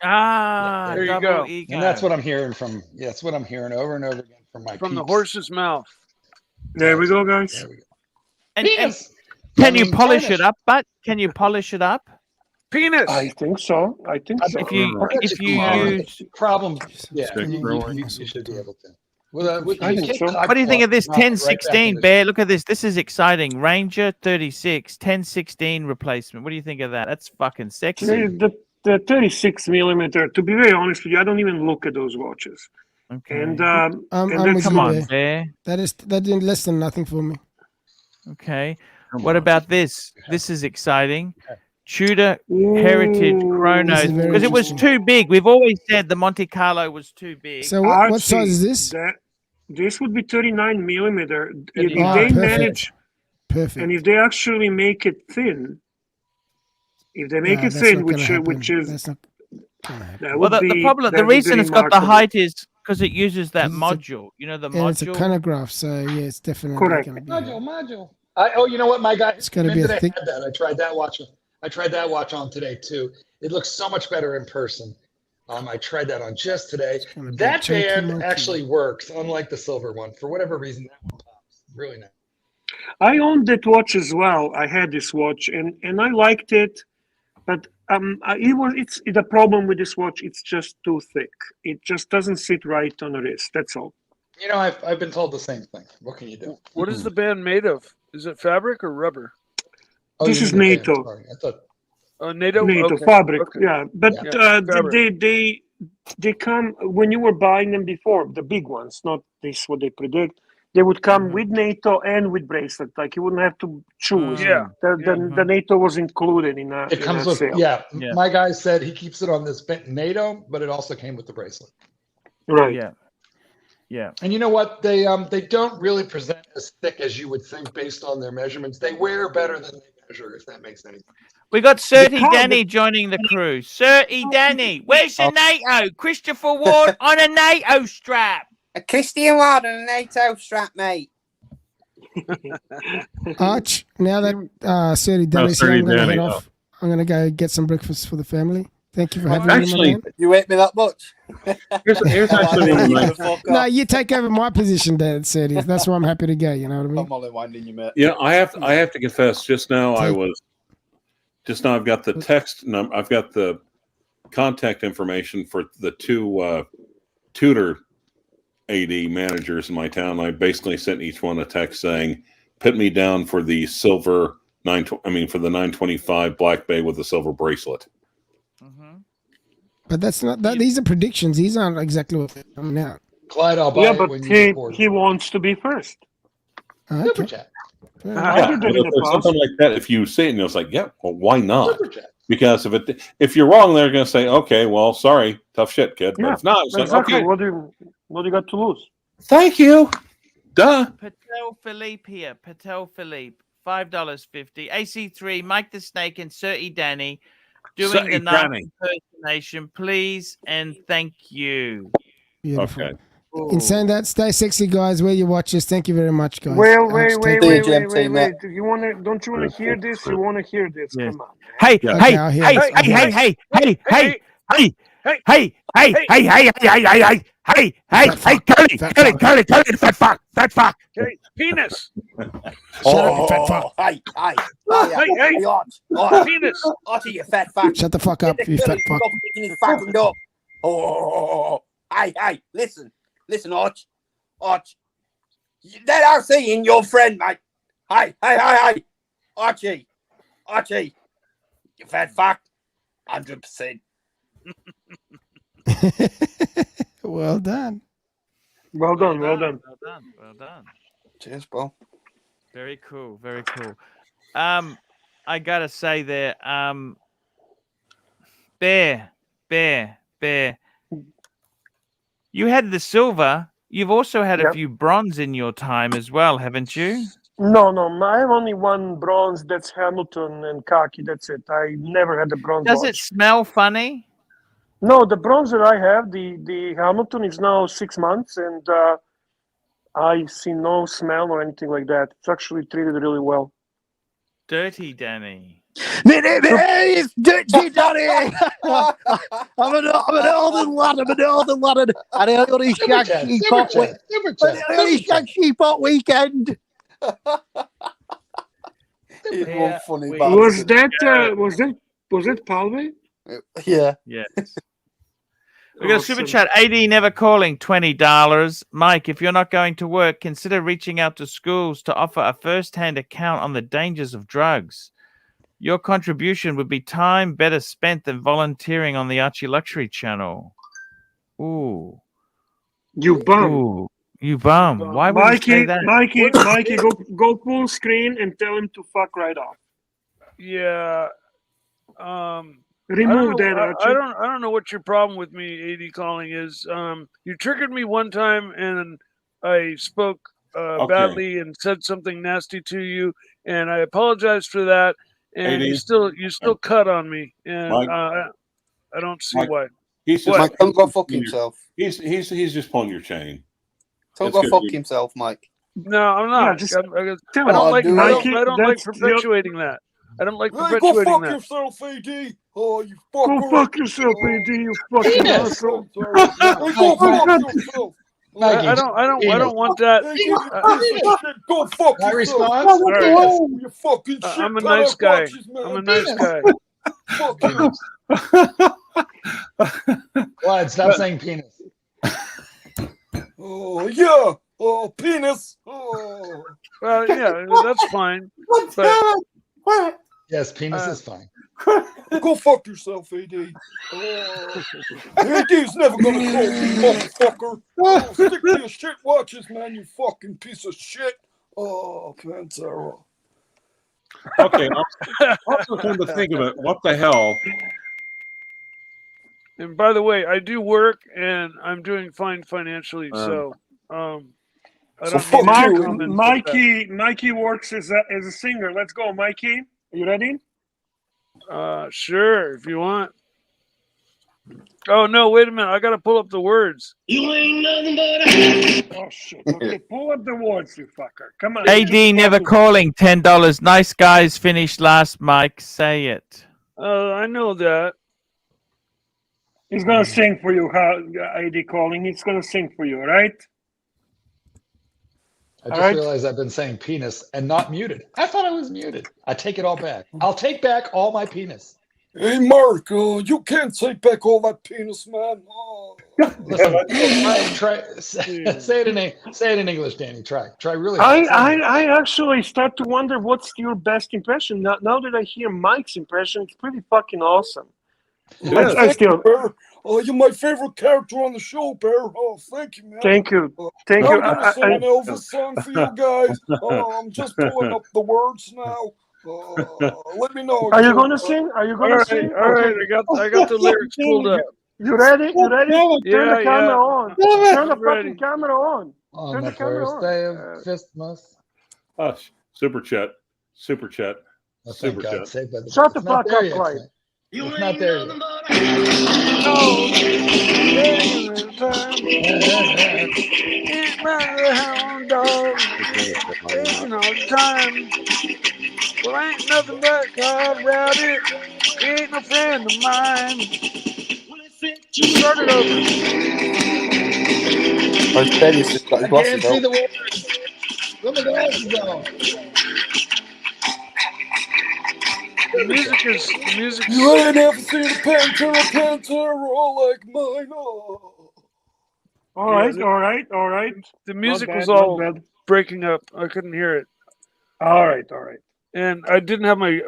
Ah, There you double go. ego. And that's what I'm hearing from. Yeah, that's what I'm hearing over and over again from my From the peeps. horse's mouth. There we go, guys. There we go. And Penis. can I you mean, polish tarnish. it up, but can you polish it up? Penis. I think so. I think so. If you I bet if you you can. use Problem. Yeah, Stick you growing. should be able to. With I think so. what do you think of this Right back 1016 into- Bear? Look at this. This is exciting. Ranger 36 1016 replacement. What do you think of that? That's fucking sexy. The 36 millimeter. To be very honest with you, I don't even look at those watches. Okay. And I'm with that's Come you on, there. Bear. That did less than nothing for me. Okay. Come What on. about this? This is exciting. Tudor Heritage Ooh. Chrono, This is very because it was interesting. too big. We've always said the Monte Carlo was too big. So what Archie, size is this? This would be 39 millimeter. If Oh, they perfect. manage, Perfect. and if they actually make it thin, if they make Nah, it that's thin, not gonna which happen. is That's not gonna happen. that Well, would the be problem, that the would be reason it's got the remarkable. height is because it uses that 'Cause it's module. You know the And it's a module. chronograph, so yeah, it's definitely Correct. gonna be. Module. You know what? My guy. It's gonna be a today thick- had that. I tried that watch. I tried that watch on today too. It looks so much better in person. I tried that on just today. gonna be a That chunky band monkey. actually works, unlike the silver one. For whatever reason, that one pops. Really nice. I owned that watch as well. I had this watch, and I liked it, but it's the problem with this watch. It's just too thick. It just doesn't sit right on the wrist. That's all. You know, I've been told the same thing. What can you do? What is the band made of? Is it fabric or rubber? This you is mean the band, NATO. sorry. I thought. NATO. NATO Okay. fabric, Okay. yeah. But Yeah, fabric. they come when you were buying them before, the big ones, not this what they predict. They would come with NATO and with bracelet. Like you wouldn't have to choose. Yeah. The NATO was included in that. It comes that with sale. yeah. Yeah. My guy said he keeps it on this NATO, but it also came with the bracelet. Right. Yeah. Yeah. And you know what? They don't really present as thick as you would think based on their measurements. They wear better than they measure, if that makes any sense. We got Surty car- Danny joining the crew. Surty Danny, where's the NATO? Christopher Ward on a NATO strap. A Christian Ward and a NATO strap, mate. Arch, now that Surly Danny's here, Surly I'm going to head Danny, off. I'm going to go get some breakfast for the family. Thank you for having me, Actually- my man. You hate me that much? Here's actually one of my. Fuck No, off. you take over my position, Dad, Surly. That's why I'm happy to go, you know what I mean? I'm only winding you, mate. Yeah, I have to confess. Just now, I've got the text number. I've got the contact information for the two Tudor AD managers in my town. I basically sent each one a text saying, "Put me down for the silver for the 925 Black Bay with the silver bracelet." But that's not that. These are predictions. These aren't exactly what they're coming out. Clyde, I'll buy Yeah, it but when you record. he wants to be first. Okay. Super chat. I did it in the If past. something like that, if you say it, and it's like, yeah, well, why not? Super chat. Because if you're wrong, they're going to say, okay, well, sorry, tough shit, kid. But Yeah, if not, it's exactly. like, okay, What do you got to lose? thank you. Duh. Patel Philippe here. Patel Philippe, $5.50. AC3, Mike the Snake, and Sir Danny doing Sir the Nazi Danny. impersonation, please and thank you. Beautiful. Okay. In saying that, stay sexy, guys. Where you watch us, thank you very much, guys. Wait. wait. Do you want to? Don't you want to hear this? You want to hear this? Yeah. Come on. Hey, Yeah. Okay, I'll hear it. Hey, Curly, fat fuck. Hey, penis. Shut up, you fat fuck. Hey, Penis. Archie, you fat fuck. Shut the fuck up, you fat fuck. Stop kicking his fucking door. Hey, listen, Arch. That RC in your friend, mate. Hey, Archie, you fat fuck. 100%. Well done. Well done. Well done. Cheers, bro. Very cool. I gotta say there, Bear. You had the silver. You've also had a few bronze in your time as well, haven't you? No. I have only one bronze. That's Hamilton and khaki. That's it. I never had a bronze. Does watch. it smell funny? No, the bronze that I have, the Hamilton is now 6 months, and I see no smell or anything like that. It's actually treated really well. Dirty Danny. It's Dirty Danny. I'm an northern lad. And I only shag sheep on weekend. He's one funny Was bastard. that Palme? Yeah. Yes. We got a super Awesome. chat. AD never calling, $20. Mike, if you're not going to work, consider reaching out to schools to offer a first-hand account on the dangers of drugs. Your contribution would be time better spent than volunteering on the Archie Luxury channel. Ooh. You bum. Ooh. You bum. Why would you say that? Mikey, go full screen and tell him to fuck right off. Yeah. Remove that, Archie. I don't know what your problem with me, AD calling is. You triggered me one time, and I spoke badly and said something nasty to you, and I apologize for that. And AD? you still cut on me, and Mike? I don't see Mike? why. He's just Mike, don't go fuck himself. He's just pulling your chain. Don't It's go good, fuck dude. himself, Mike. No, I'm not. Yeah, just I tell don't him. like. dude. I Mikey, don't like that's perpetuating that. I don't like Hey, perpetuating go fuck that. yourself, AD. Oh, you Go fucker. fuck yourself, AD, you fucking Penis. asshole. Hey, go fuck yourself. Mikey, I don't want that. Hey, give me a piece of shit. Go fuck My yourself. response? Oh, you fucking shit. I'm a nice guy. Watches, man. I'm a nice guy. Fuck you. Clyde, stop saying penis. Oh, yeah. Oh, penis. Oh. Well, yeah, that's fine. But Yes, penis is fine. Go fuck yourself, AD. Oh. AD's never gonna call me motherfucker. Oh, stick to your shit watches, man, you fucking piece of shit. Oh, Pantera. Okay. Also, come to think of it, what the hell? and by the way, I do work and I'm doing fine financially. So I So don't fuck need you. to comment like that. Mikey works as a singer. Let's go, Mikey. Are you ready? Sure, if you want. Oh no! Wait a minute! I gotta pull up the words. You ain't nothing but Oh shit! Okay, pull up the words, you fucker. Come on. AD never calling, $10. Nice guys finished last, Mike. Say it. I know that. He's gonna sing for you. How AD calling? He's gonna sing for you, all right? I just Alright. realized I've been saying penis and not muted. I thought I was muted. I take it all back. I'll take back all my penis. Hey, Mark, you can't take back all that penis, man. Oh. Listen, try say it in English, Danny. Try really hard. I actually start to wonder what's your best impression. Now that I hear Mike's impression, it's pretty fucking awesome. Oh, I still Bear. Oh, you're my favorite character on the show, Bear. Oh, thank you, man. thank you. I'm gonna sing an Elvis song for you guys. I'm just pulling up the words now. Let me know. Are you gonna sing? Are you gonna sing? All right. I got the lyrics pulled up. You ready? You ready? Turn the camera on. Turn the ready. fucking camera on. On Turn the the camera first on. day of Christmas. Super chat. Oh, thank God. Saved by the Shut the It's not fuck there up, yet, Clyde. Frank. It's not there yet. Ain't my hound dog. Taking all the time. Well, ain't nothing but God rowdy. He ain't no friend of mine. Start it over. Benny's just got I his glasses can't see out. the words. Put my glasses on. The music is You ain't ever seen a panther all like mine. Oh. All right. The music Not was bad, all not bad. breaking up. I couldn't hear it, All right. and I didn't have my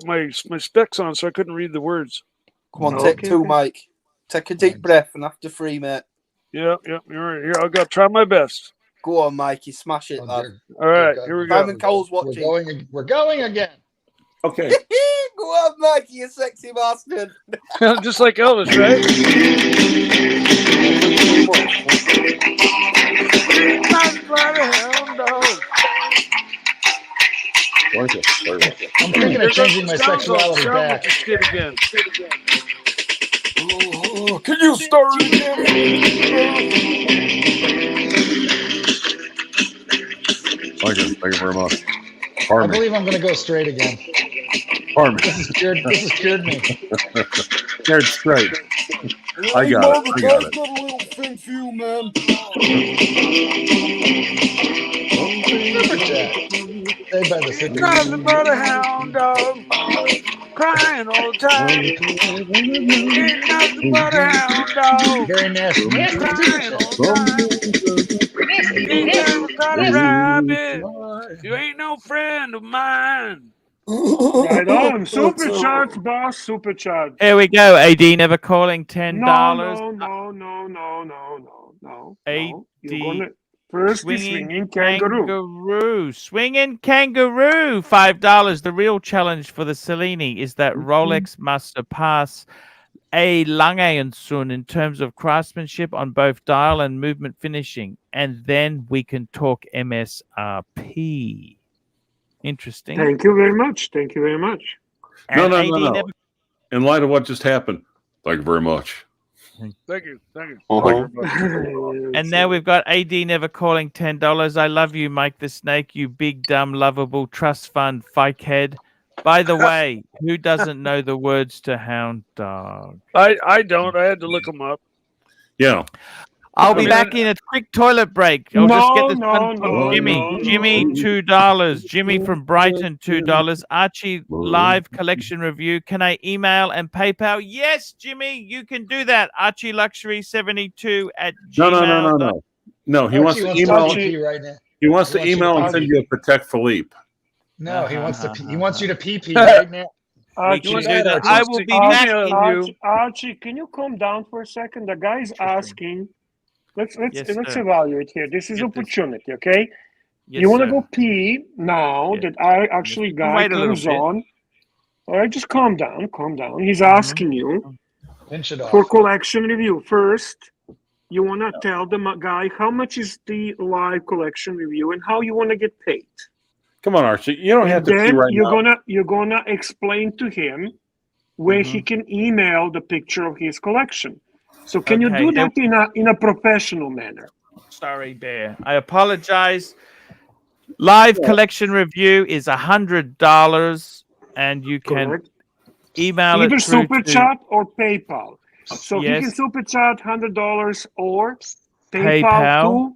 specs on, so I couldn't read the words. Come on, take two, Mike. Take a deep breath, and after three, mate. Yep. You're right. Here, I've got to try my best. Go on, Mikey, smash it, lad. All right, here we go. Simon Cole's watching. We're going again. Okay. Go on, Mikey, you sexy bastard. Just like Elvis, right? I'm thinking of changing my sexuality back. Again. Oh, can you start it again? Thank you very much. I believe I'm going to go straight again. Pardon me. This has cured me. Scared straight. I Hey, got Margaret, it. I've got a little thing for you, man. Super chat. Saved by the Super Nothing but a hound dog, crying all the time. Ain't nothing but a hound dog, Very nasty. Nasty super crying chat. all the time. Ain't never got a rabbit. You ain't no friend of mine. Right on. Super chats, boss. Super chat. Here we go. AD never calling $10. No. AD You're gonna first swinging kangaroo. Swinging kangaroo. $5. The real challenge for the Cellini is that Rolex must surpass A. Lange and Son in terms of craftsmanship on both dial and movement finishing, and then we can talk MSRP. Interesting. Thank you very much. No. In light of what just happened, thank you very much. Thank you. And now we've got AD never calling $10. I love you, Mike the Snake, you big, dumb, lovable trust fund fike head. By the way, who doesn't know the words to Hound Dog? I don't. I had to look them up. Yeah. I'll be back in a quick toilet break. I'll just get this done from Jimmy. Jimmy, $2. Jimmy from Brighton, $2. Archie live collection review. Can I email and PayPal? Yes, Jimmy, you can do that. ArchieLuxury72@gmail.com. No, he wants to email. right now. He wants to email and send you a Protect Philippe. No, he wants you to pee right now. We can do that. I will be back in you. Archie, can you calm down for a second? The guy's asking. Let's sir. evaluate here. This is opportunity, okay? Yes, you want to sir. go pee now that I actually guy comes on. All right, just calm down. He's asking you Pinch it off. for collection review. First, you want to tell the guy how much is the live collection review and how you want to get paid. Come on, Archie. You don't have to pee Then right now. you're gonna explain to him where he can email the picture of his collection. So can you do that in a professional manner? Sorry, Bear. I apologize. Live collection review is $100, and you can email either it through super chat or PayPal. So Yes. he can super chat $100 or PayPal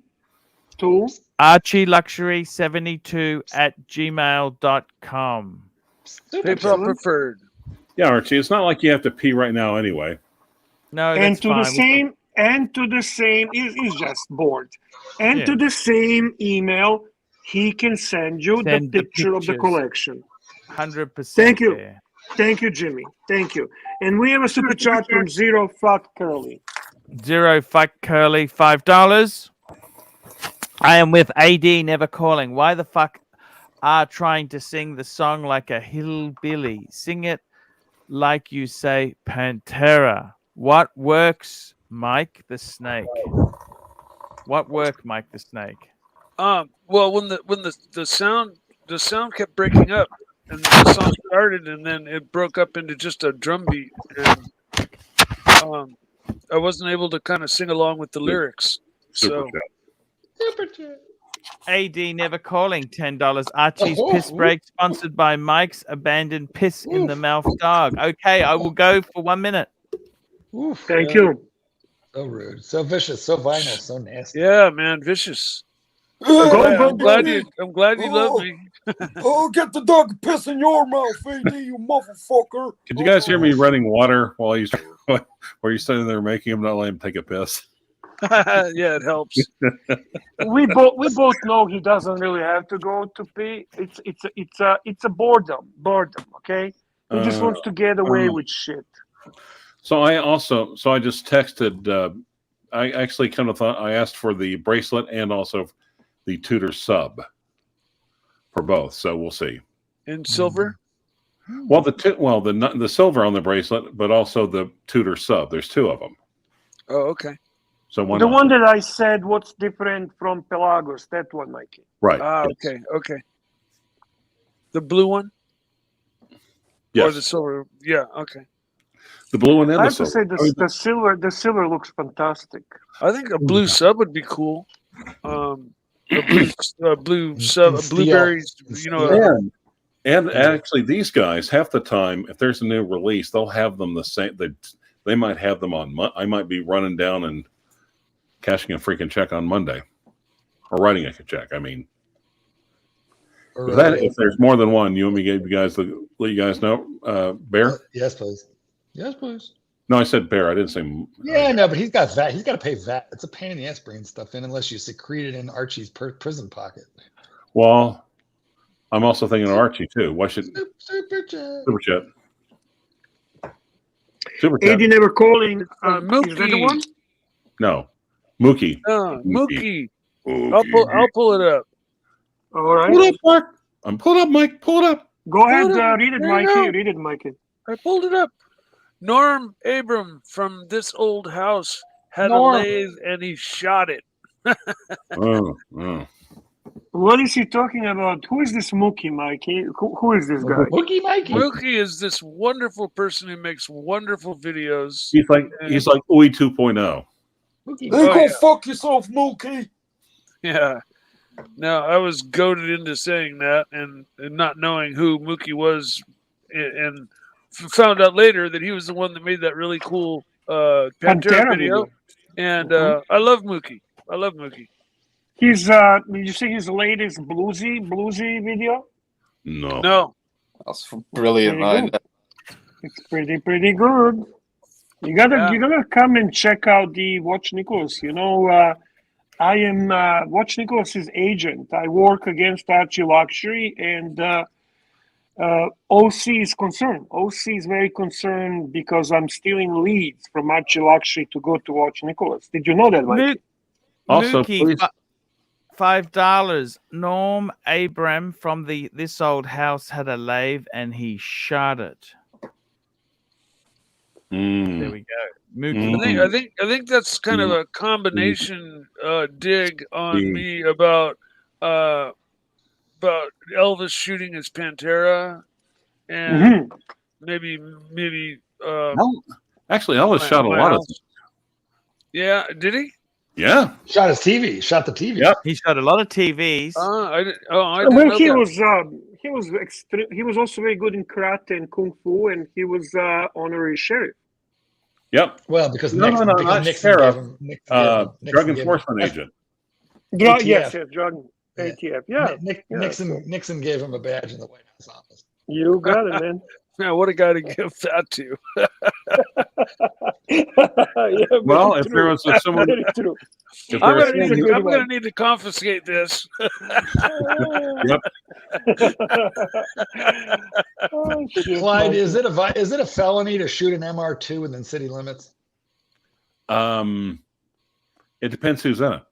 to ArchieLuxury72@gmail.com. PayPal preferred. Yeah, Archie. It's not like you have to pee right now anyway. No, and that's to fine. the same and to the same, he's just bored. And Yeah. to the same email, he can send you Send the the picture of the pictures. collection. 100%. Thank you. there. Thank you, Jimmy. Thank you. And we have a super chat from Zero Fuck Curly. Zero Fuck Curly, $5. I am with AD Never Calling. Why the fuck are trying to sing the song like a hillbilly? Sing it like you say Pantera. What works, Mike the Snake? What worked, Mike the Snake? Well, when the sound kept breaking up, and the song started, and then it broke up into just a drum beat, and I wasn't able to kind of sing along with the lyrics. Super So chat. AD Never Calling, $10. Archie's Oh, Piss ooh. Break, sponsored by Mike's Abandoned Piss in the Mouth Dog. Okay, I will go for 1 minute. Oof. Thank you. So rude, so vicious, so vinyl, so nasty. yeah, man, vicious. Go, I'm glad baby. you love me. Oh, get the dog piss in your mouth, AD, you motherfucker. Could you guys hear me running water while he's standing there making him not let him take a piss? Yeah, it helps. We both know he doesn't really have to go to pee. It's a boredom. Okay, he just wants to get away with shit. So I just texted. I actually kind of thought I asked for the bracelet and also the Tudor sub for both. So we'll see. In silver. Well, the silver on the bracelet, but also the Tudor sub. There's two of them. Oh, okay. So The one that I said, what's different from Pelagos? That one, Mikey. right? Ah, yes. okay. The blue one. Yes. Or the silver. Yeah. Okay. The blue one and I the have to silver. say the silver looks fantastic. I think a blue sub would be cool. A blue sub, And steel. blueberries. You know. And actually, these guys half the time, if there's a new release, they'll have them the same. They might have them on. I might be running down and cashing a freaking check on Monday, or writing a check. I mean, if there's more than one, you want me to let you guys know, Bear? Yes, please. Yes, please. No, I said Bear. I didn't say. Yeah, no, but he's got VAT. He's got to pay VAT. It's a pain in the ass bringing stuff in unless you secrete it in Archie's prison pocket. Well, I'm also thinking of Archie too. Why should Super chat. Super chat? Super chat. AD Never Calling. Is that the Mookie. one? No, Mookie. Mookie. I'll pull it up. All right. Pull it up, Mark. Pull it up, Mike. Pull it up. Go ahead. Hold on. Read it, There you Mikey. go. Read it, Mikey. I pulled it up. Norm Abram from This Old House had Norm. a lathe and he shot it. Oh. What is he talking about? Who is this Mookie, Mikey? Who is this guy? Mookie Mikey. Mookie is this wonderful person who makes wonderful videos. He's like OE 2.0. Mookie. Hey, Oh, go yeah. fuck yourself, Mookie. Yeah. Now, I was goaded into saying that and not knowing who Mookie was, and found out later that he was the one that made that really cool Pantera video. And I love Mookie. He's did you see his latest bluesy video? No. That's brilliant, Pretty man. good. It's pretty good. You gotta come and check out the Watch Nicholas. You know, I am Watch Nicholas's agent. I work against Archie Luxury, and OC is concerned. OC is very concerned because I'm stealing leads from Archie Luxury to go to Watch Nicholas. Did you know that, Mike? Also, Mookie, please. $5. Norm Abram from This Old House had a lathe and he shot it. There we go. Mookie. I think that's kind of a combination dig on me about Elvis shooting his Pantera, and maybe actually, Elvis shot a lot of. Yeah, did he? Yeah, Shot his TV. Shot the TV. Yep. He shot a lot of TVs. I didn't Well, know he that. he was also very good in karate and kung fu, and he was honorary sheriff. Yep. Well, because No, Nixon not gave sheriff. him Drug enforcement agent. ATF. Yes, drug ATF. Yeah, Nixon gave him a badge in the White House office. you got it, man. Man, what a guy to give that to. Yeah, Well, very if there true. was someone, Very true. if I'm there was gonna That is a need to, good I'm gonna one. need to confiscate this. yep. Oh, shit, Clyde, is Michael. it a felony to shoot an MR2 within city limits? It depends who's in it.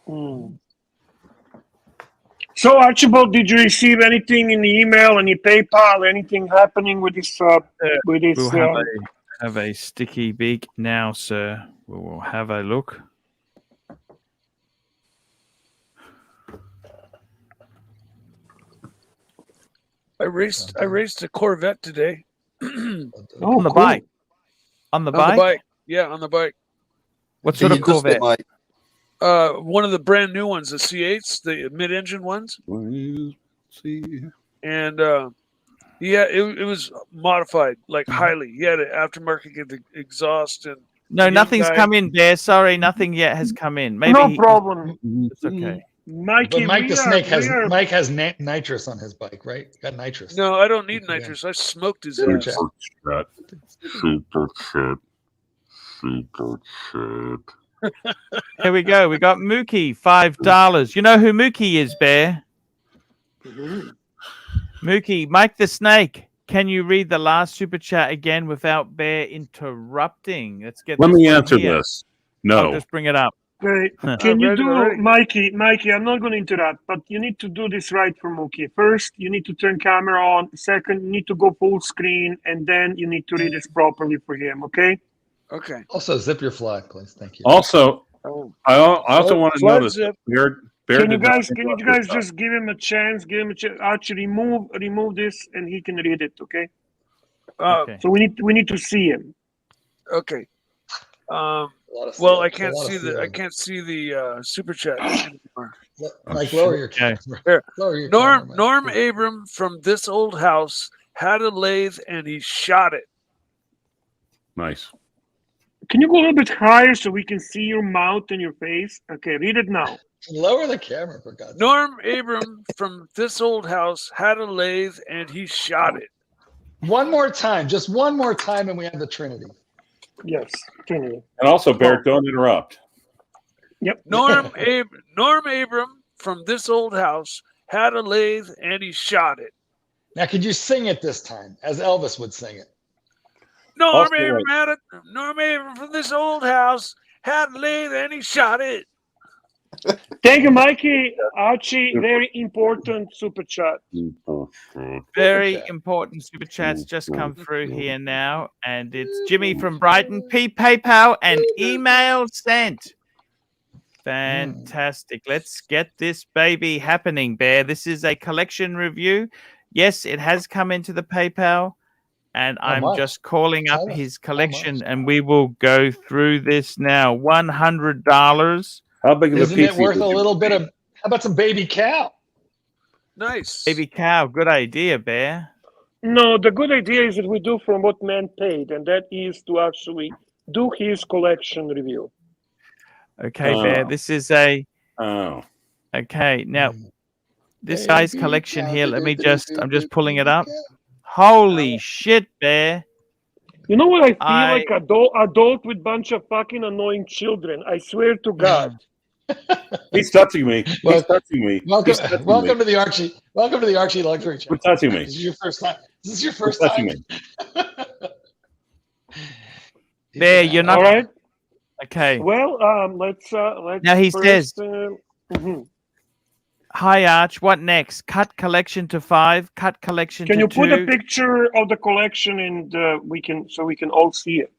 Hmm. So, Archibald, did you receive anything in the email, any PayPal, anything happening with this? With this? We'll have a sticky beak now, sir. We will have a look. I raced a Corvette today. Oh, On the cool. bike. On the On the bike? bike. Yeah, on the bike. What sort of Corvette? One of the brand new ones, the C8s, the mid-engine ones. And yeah, it was modified, like highly. He had an aftermarket exhaust and No, young nothing's guy- come in there. Sorry, nothing yet has come in. Maybe No problem. It's okay. Mikey, But Mike the Snake has we are- Mike has nitrous on his bike, right? Got nitrous. No, I don't need nitrous. I smoked his Super ass. chat. Super chat. Super chat. Here we go. We got Mookie, $5. You know who Mookie is, Bear? Mookie, Mike the Snake. Can you read the last super chat again without Bear interrupting? Let's get. Let this me one answer here. this. I'll No. just bring it up. Okay. Huh. Can you read it do, already. Mikey? I'm not going to interrupt, but you need to do this right for Mookie. First, you need to turn camera on. Second, you need to go full screen, and then you need to read this properly for him. Okay? Okay. Also, zip your flag, please. Thank you. Also, Oh. I also want to Slide notice zip. Bear Can you did not guys? Can you interrupt guys yourself. just give him a chance? Give him a chance. Archie, remove this, and he can read it. Okay? Okay. So we need to see him. Okay. A lot of Well, feel- I a can't lot of see the feeling. super chat anymore. Like lower your Okay. camera. Here. Lower your camera, Mike. Norm Abram from this old house had a lathe and he shot it. Nice. Can you go a little bit higher so we can see your mouth and your face? Okay, read it now. Lower the camera for God's sake. Norm Abram from this old house had a lathe and he shot it. One more time, just one more time, and we have the Trinity. Yes, Trinity. And also, Bear, don't interrupt. Yep. Norm Abram from this old house had a lathe and he shot it. Now, could you sing it this time, as Elvis would sing it? Norm Also, Abram from this old house had a lathe and he shot it. Thank you, Mikey. Archie, very important super chat. Very important super chats just come through here now, and it's Jimmy from Brighton. PayPal and email sent. Fantastic. Let's get this baby happening, Bear. This is a collection review. Yes, it has come into the PayPal, and How I'm much? just calling up How much? his How collection, much? and we will go through this now. $100. How big of a Isn't piece it worth would a you little be? bit of? How about some baby cow? Nice. Baby cow, good idea, Bear. No, the good idea is that we do from what man paid, and that is to actually do his collection review. Okay, Bear. Oh. This is a Oh. okay. Now, this Baby guy's collection cow, here. Let me I'm just pulling it baby up. cow. Holy shit, Bear. You know what I feel I- like? Adult with bunch of fucking annoying children. I swear to God. He's touching me. He's Well, touching me. Welcome, He's touching welcome me. to the Archie. Welcome to the Archie Luxury Show. Quit touching me. This is your first time. This is your Quit first touching time. me. Bear, you're not All right. okay. Well, let's. Now he says- mhm. Hi, Arch. What next? Cut collection to 5. Cut collection Can to you 2. put a picture of the collection and we can all see it?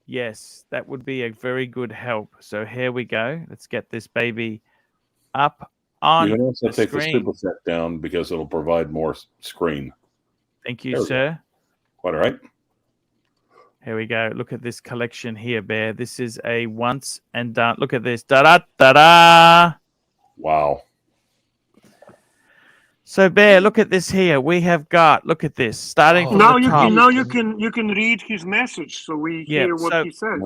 Yes, that would be a very good help. So here we go. Let's get this baby up on You can also the take the screen. superset down because it'll provide more screen. Thank you, There we go. sir. Quite all right. Here we go. Look at this collection here, Bear. This is a once and done. Look at this. Da da da da. Wow. So, Bear, look at this here. We have got. Look at this. Starting from Now the you top. can you can read his message so we Yeah, hear what so- he says.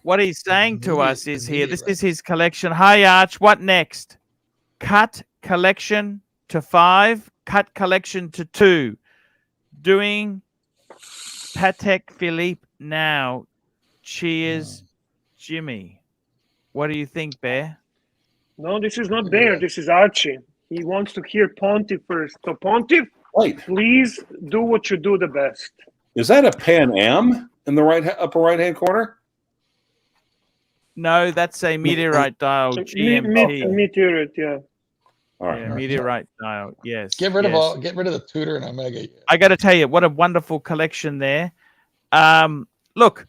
What he's saying to us Immediate- is here. This immediate, is his collection. Hi, Arch. What next? Cut collection to 5. cut collection to 2. Doing Patek Philippe now. Cheers, Jimmy. What do you think, Bear? No, this is not Bear. This is Archie. He wants to hear Pontiff first. So Pontiff, Wait, please do what you do the best. is that a Pan Am in the upper right hand corner? No, that's a meteorite dial GMT. Meteorite, yeah. All right. Yeah, meteorite dial. Yes. Get rid yes. of the Tudor and Omega. I got to tell you, what a wonderful collection there. Look,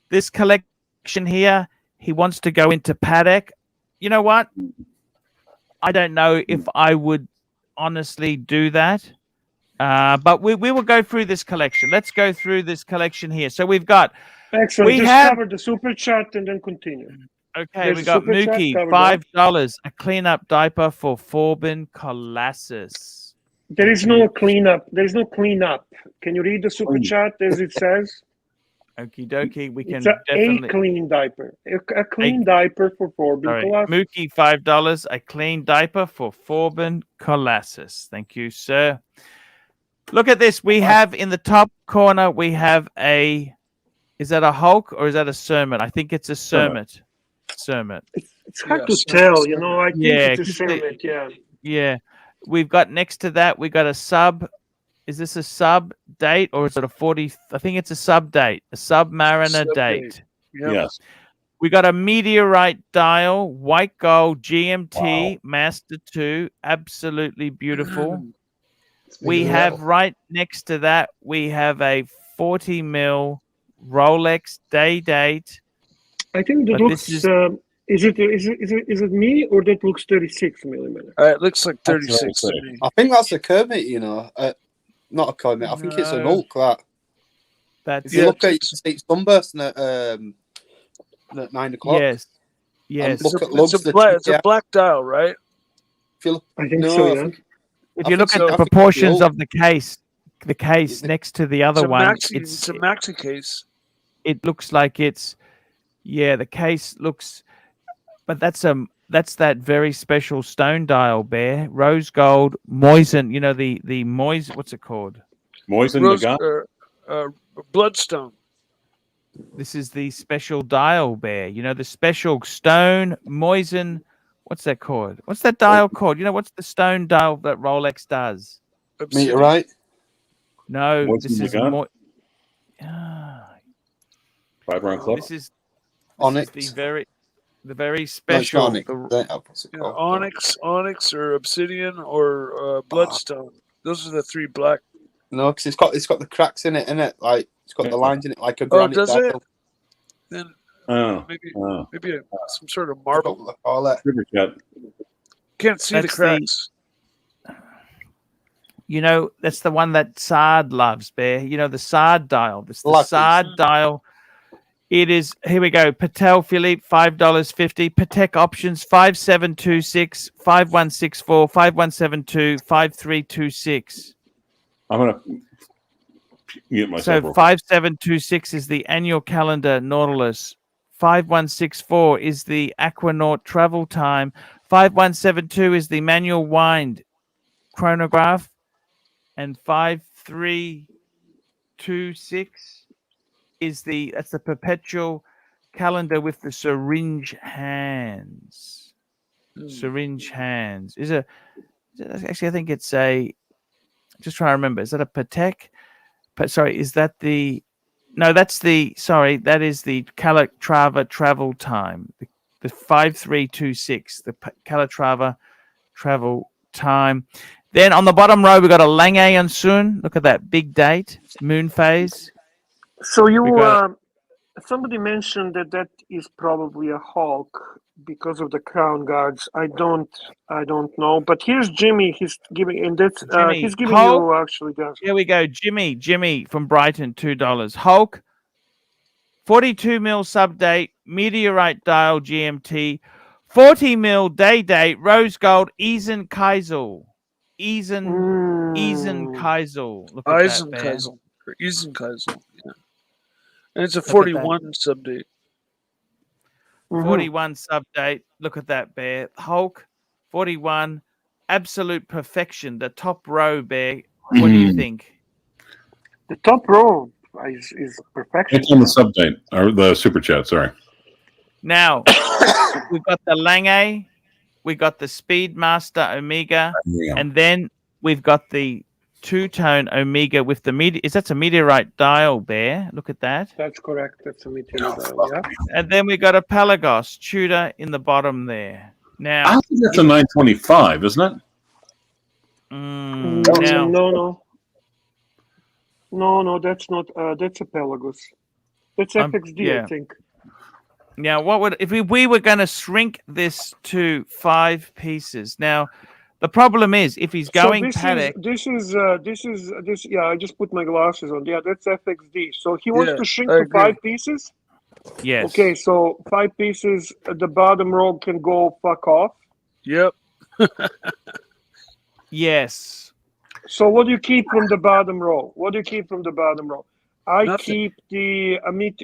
this collection here, he wants to go into Patek. You know what? I don't know if I would honestly do that. But we will go through this collection. Let's go through this collection here. So we've got... Excellent. We Just have... cover the super chat and then continue. Okay, There's we a got super chat, Mookie, cover $5. A cleanup diaper for Forbin Colossus. There is no cleanup. There is no cleanup. Can you read the super chat as it says? Okie dokie. We can It's a definitely... clean diaper. A clean diaper for Forbin Colossus. Mookie, $5. A clean diaper for Forbin Colossus. Thank you, sir. Look at this. We have in the top corner, we have a... Is that a Hulk or is that a Sermon? I think it's a Sermon. Sermon. It's hard to tell, you know. I think it's a Sermon, yeah. Yeah. We've got next to that, we got a sub. Is this a sub date or is it a 40? I think it's a sub date, a Submariner date. Yep. Yes. We got a meteorite dial, white gold GMT Master 2, absolutely beautiful. We have right next to that, we have a 40 mil Rolex day date. I think that looks. Is it me or that looks 36 millimeter? It looks like 36 to me. I think that's a Kermit, you know. Not a Kermit. I think it's an Hulk. If you look at it, it's sunbursting at 9 o'clock. Yes. Yes. Look at it's a black dial, right? I think so, yeah. If you look at the proportions of the case next to the other one, it's a maxi case. It looks like it's, the case looks, but that's that very special stone dial, Bear, rose gold, moisen. You know the moisen. What's it called? Moisen bloodstone. This is the special dial, Bear. You know the special stone moisen. What's that called? What's that dial called? You know what's the stone dial that Rolex does? Meteorite. No, Moisen this is more. 5 round club. This is Onyx. the very special. Onyx, or obsidian, or bloodstone. Those are the 3 black. No, because it's got the cracks in it, innit? Like it's got the lines in it, like a granite. Does dial. it? Then maybe some sort of marble. Can't see the cracks. You know, that's the one that Sard loves, Bear. You know, the Sard dial. This the Sard dial. It is, here we go. Patel Philippe, $5.50. Patek options, 5726, 5164, 5172, 5326. I'm going to mute myself. So 5726 is the annual calendar Nautilus. 5164 is the Aquanaut travel time. 5172 is the manual wind chronograph. And 5326 is that's the perpetual calendar with the syringe hands. Syringe hands. Actually, I think it's just trying to remember. Is that a Patek? Is that the... No, that is the Calatrava travel time. The 5326, the Calatrava travel time. Then on the bottom row, we've got a Lange and Sun. Look at that big date, moon phase. So somebody mentioned that is probably a Hulk because of the crown guards. I don't know. But here's Jimmy. He's giving, and that's he's giving Hulk, you actually the answer. Here we go. Jimmy from Brighton, $2. Hulk, 42 mil sub date, meteorite dial GMT, 40 mil day date, rose gold, Eisen Kaisel. Eisen Kaisel. Look at Eisen that, Kaisel. Or Eisen Kaisel. Yeah. And it's a 41 sub date. 41 sub date. Look at that, Bear. Hulk, 41. absolute perfection, the top row, Bear. What do you think? The top row is perfection. It's on the subject or the super chat. Sorry. Now we've got the Lange, we got the Speedmaster Omega, and then we've got the two-tone Omega with the is that a meteorite dial, Bear? Look at that. That's correct. That's a meteorite dial, yeah. And then we got a Pelagos Tudor in the bottom there. Now I think that's a 925, isn't it? No, that's not. That's a Pelagos. That's FXD, I think. Now, what would if we were going to shrink this to 5 pieces? Now, the problem is if he's going Patek. This. Yeah, I just put my glasses on. Yeah, that's FXD. So he wants to shrink to 5 pieces. Yes. Okay, so 5 pieces. The bottom row can go fuck off. Yep. Yes. So what do you keep from the bottom row? I Nothing. keep the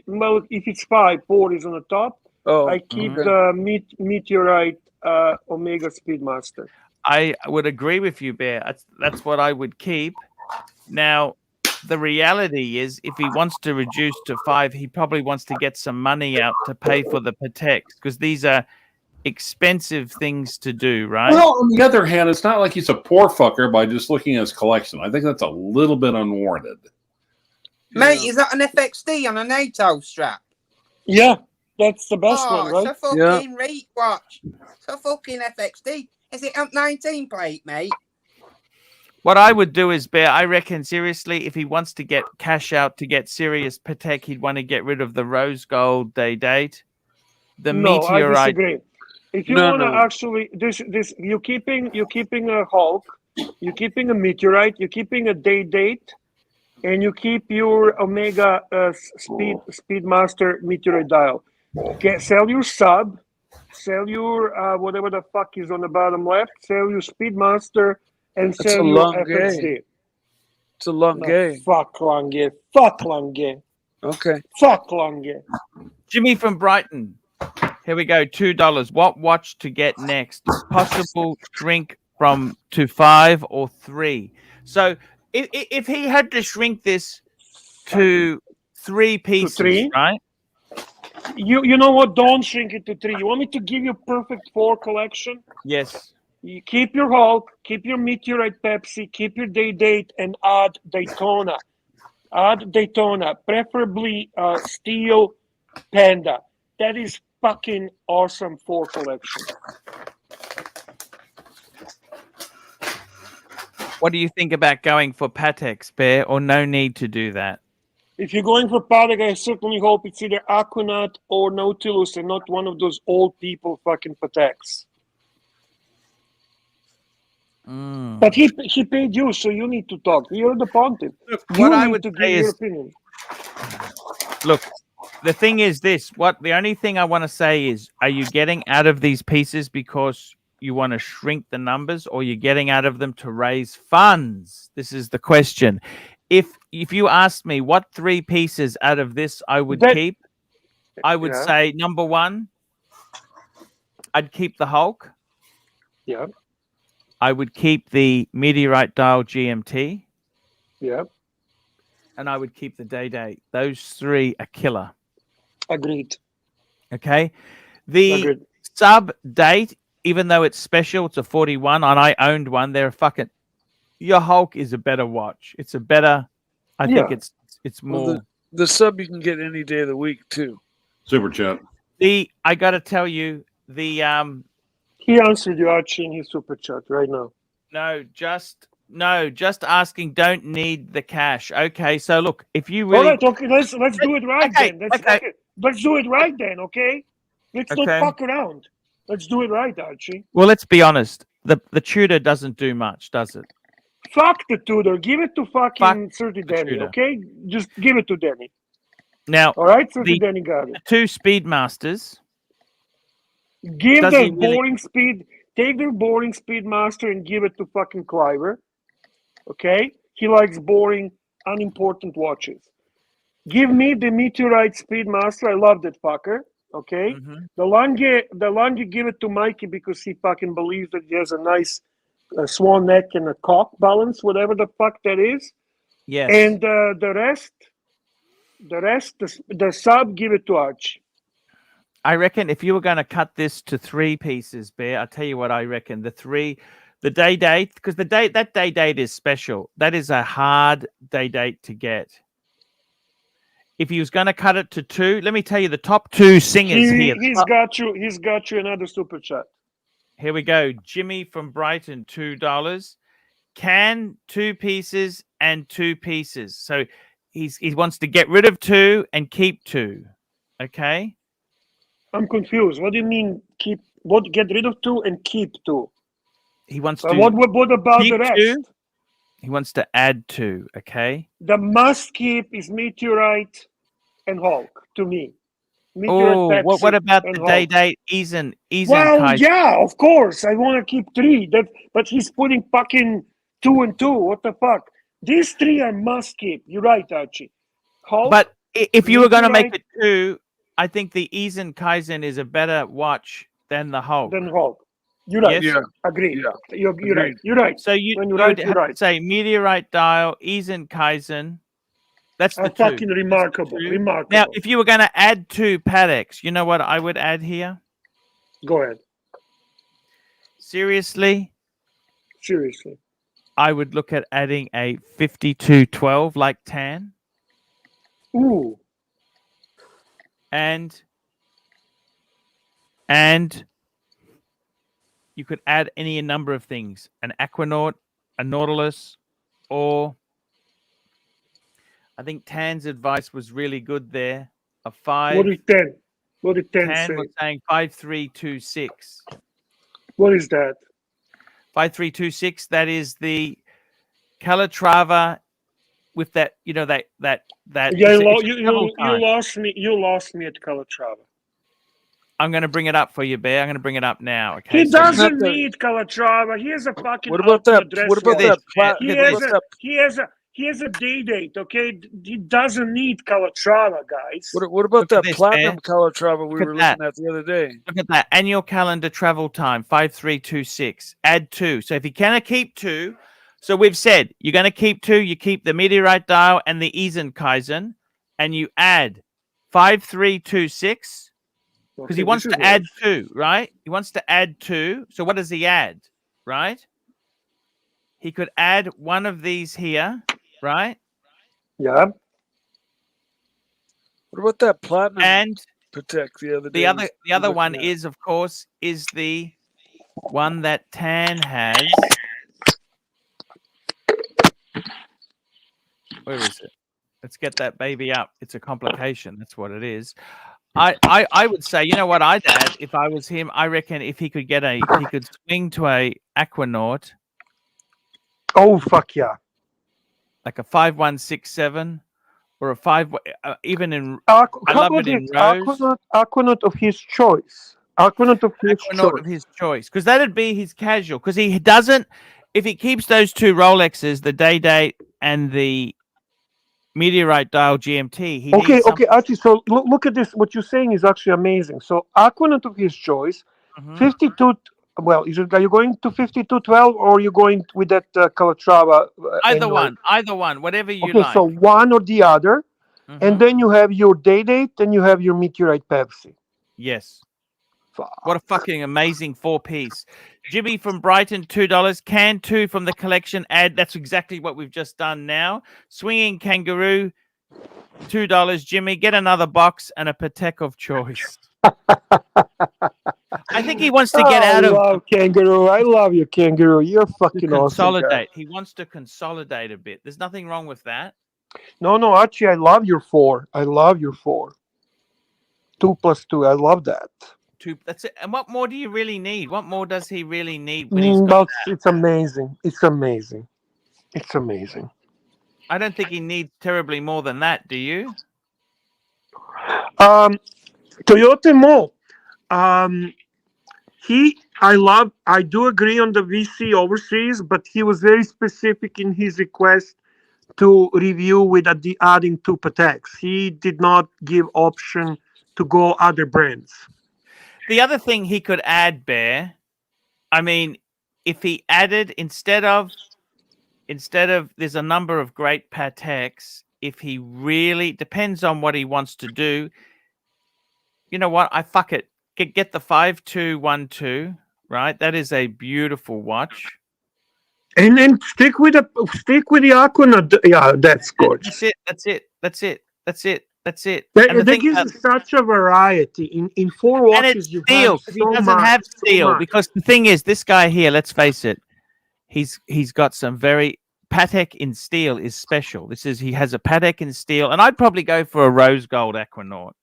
well, if it's 4 is on the top. Oh, I keep the meteorite Omega Speedmaster. I would agree with you, Bear. That's what I would keep. Now, the reality is, if he wants to reduce to 5, he probably wants to get some money out to pay for the Pateks, because these are expensive things to do, right? Well, on the other hand, it's not like he's a poor fucker by just looking at his collection. I think that's a little bit unwarranted. Mate, is that an FXD on a NATO strap? Yeah, that's the best one, right? It's a fucking Reek watch. It's a fucking FXD. Is it up 19 plate, mate? What I would do is, Bear, I reckon, seriously, if he wants to get cash out to get serious Patek, he'd want to get rid of the rose gold day date. The meteorite. I disagree. If you want to actually, this you're keeping a Hulk, you're keeping a meteorite, you're keeping a day date, and you keep your Omega Speedmaster meteorite dial. Sell your sub, sell your whatever the fuck is on the bottom left, sell your Speedmaster, and sell your FXD. It's a long game. Fuck Lange. Fuck Lange. Okay. Fuck Lange. Jimmy from Brighton. Here we go. $2. What watch to get next? Possible shrink to 5 or 3. So if he had to shrink this to 3 pieces, right? You know what? Don't shrink it to 3. You want me to give you perfect 4 collection? Yes. You keep your Hulk, keep your Meteorite Pepsi, keep your day date, and add Daytona. Preferably Steel Panda. That is fucking awesome 4 collection. What do you think about going for Pateks, Bear, or no need to do that? If you're going for Patek, I certainly hope it's either Aquanaut or Nautilus and not one of those old people fucking Pateks. But he paid you, so you need to talk. You're the pontiff. What I would give say your is, opinion. Look, the thing is this. The only thing I want to say is, are you getting out of these pieces because you want to shrink the numbers, or you're getting out of them to raise funds? This is the question. If you asked me what 3 pieces out of this I would keep, I would say number 1, I'd keep the Hulk. Yeah. I would keep the Meteorite Dial GMT. Yeah. And I would keep the Day Date. Those 3 are killer. Agreed. Okay. The sub date, even though it's special, it's a 41, and I owned one. They're fucking. Your Hulk is a better watch. It's a better. I think it's more. Well, the sub you can get any day of the week too. Super chat. I got to tell you He answered you, Archie, in his super chat right now. just asking. Don't need the cash. Okay, so look, if you really. All right, okay, let's do it right then. Let's do it right then, okay? Let's not fuck around. Let's do it right, Archie. Well, let's be honest. The Tudor doesn't do much, does it? Fuck the Tudor. Give it to fucking 30 Danny, Tudor. okay? Just give it to Danny. Now, all right, 30 Danny got it. 2 Speedmasters. Give their boring speed. Take their boring Speedmaster and give it to fucking Cliver. Okay? He likes boring, unimportant watches. Give me the Meteorite Speedmaster. I love that fucker. Okay? The Lange, give it to Mikey because he fucking believes that he has a nice a swan neck and a cock balance, whatever the fuck that is. Yes. And the rest, the sub, give it to Archie. I reckon if you were going to cut this to 3 pieces, Bear, I'll tell you what I reckon. The day date, because that day date is special. That is a hard day date to get. If he was going to cut it to 2, let me tell you the top 2 singers here. He's got you another super chat. Here we go. Jimmy from Brighton, $2. Can 2 pieces and 2 pieces. So he wants to get rid of 2 and keep 2. Okay. I'm confused. What do you mean keep? What? Get rid of 2 and keep 2? He wants to. What about keep the rest? 2. He wants to add 2. Okay. The must keep is Meteorite and Hulk to me. Oh, what about the day date? Eason Well, Kaiser. yeah, of course. I want to keep 3. But he's putting fucking 2 and 2. What the fuck? These 3 are must keep. You're right, Archie. Hulk, But if you were going to make Meteorite, it 2, I think the Eason Kaizen is a better watch than the Hulk. then Hulk. You're right. Yes? Yeah. Agreed. Yeah. You're right. You're right. So you When you're would right, have you're right. to say Meteorite Dial, Eason Kaizen. That's the 2. Fucking remarkable. Two. Remarkable. Now, if you were going to add 2 Pateks, you know what I would add here? Go ahead. Seriously? Seriously. I would look at adding a 5212 like tan. Ooh. And you could add any number of things. An Aquanaut, a Nautilus, or I think Tan's advice was really good there. A 5. What did 10? What did 10 Tan say? was saying 5326. What is that? 5326. That is the Calatrava with that, you know, that. Yeah, it's a you double time. lost me. You lost me at Calatrava. I'm going to bring it up for you, Bear. I'm going to bring it up now. Okay. He so- doesn't need Calatrava. He has a fucking. What about that? dress What about watch. that? He has a day date. Okay, he doesn't need Calatrava, guys. What about Look at that this, platinum man. Calatrava we Look at were that. looking at the other day? Look at that. Annual calendar travel time, 5326. Add 2. So if you cannot keep 2, so we've said you're going to keep 2, you keep the Meteorite Dial and the Eason Kaizen, and you add 5326 because he wants to add 2, right? He wants to add 2. So what does he add, right? He could add one of these here, right? Yeah. What about that platinum And Patek the other day? the other one is, of course, is the one that Tan has. Where is it? Let's get that baby up. It's a complication. That's what it is. I would say, you know what I'd add if I was him. I reckon if he could he could swing to a Aquanaut, Oh fuck yeah! like a 5167 or a 5. Even in How I love about it in this? rose. Aquanaut of his choice. Aquanaut of his Aquanaut choice. of his choice, because that'd be his casual. Because he doesn't. If he keeps those 2 Rolexes, the day date and the Meteorite Dial GMT, he Okay, needs okay, Archie. So look at this. What you're saying is actually amazing. So Aquanaut of his choice, something. 52. Well, are you going to 5212 or are you going with that Calatrava? Either annual? one, whatever you Okay, like. so one or the other, Mhm. and then you have your day date, and you have your Meteorite Pepsi. Yes. Fuck. What a fucking amazing 4-piece. Jimmy from Brighton, $2. Can 2 from the collection add. That's exactly what we've just done now. Swinging Kangaroo, $2. Jimmy, get another box and a Patek of choice. I think he wants to get out I of love Kangaroo. I love you, Kangaroo. You're to fucking awesome. consolidate. Guy. He wants to consolidate a bit. There's nothing wrong with that. No, Archie, I love your 4. I love your 4. 2 plus 2. I love that. 2. That's it. And what more do you really need? What more does he really need when he's got But it's amazing. It's amazing. It's amazing. I don't think he needs terribly more than that, do you? Toyota Mall. I do agree on the VC overseas, but he was very specific in his request to review with adding 2 Pateks. He did not give option to go other brands. The other thing he could add, Bear, I mean, if he added instead of there's a number of great Pateks. If he really depends on what he wants to do, you know what? Fuck it. Get the 5212, right? That is a beautiful watch. And then stick with the Aquanaut. Yeah, that's gorgeous. That's it. That gives us such a variety. In 4 watches, you steel. have so He doesn't much, have steel so much. because the thing is, this guy here. Let's face it, he's got some very Patek in steel is special. He has a Patek in steel, and I'd probably go for a rose gold Aquanaut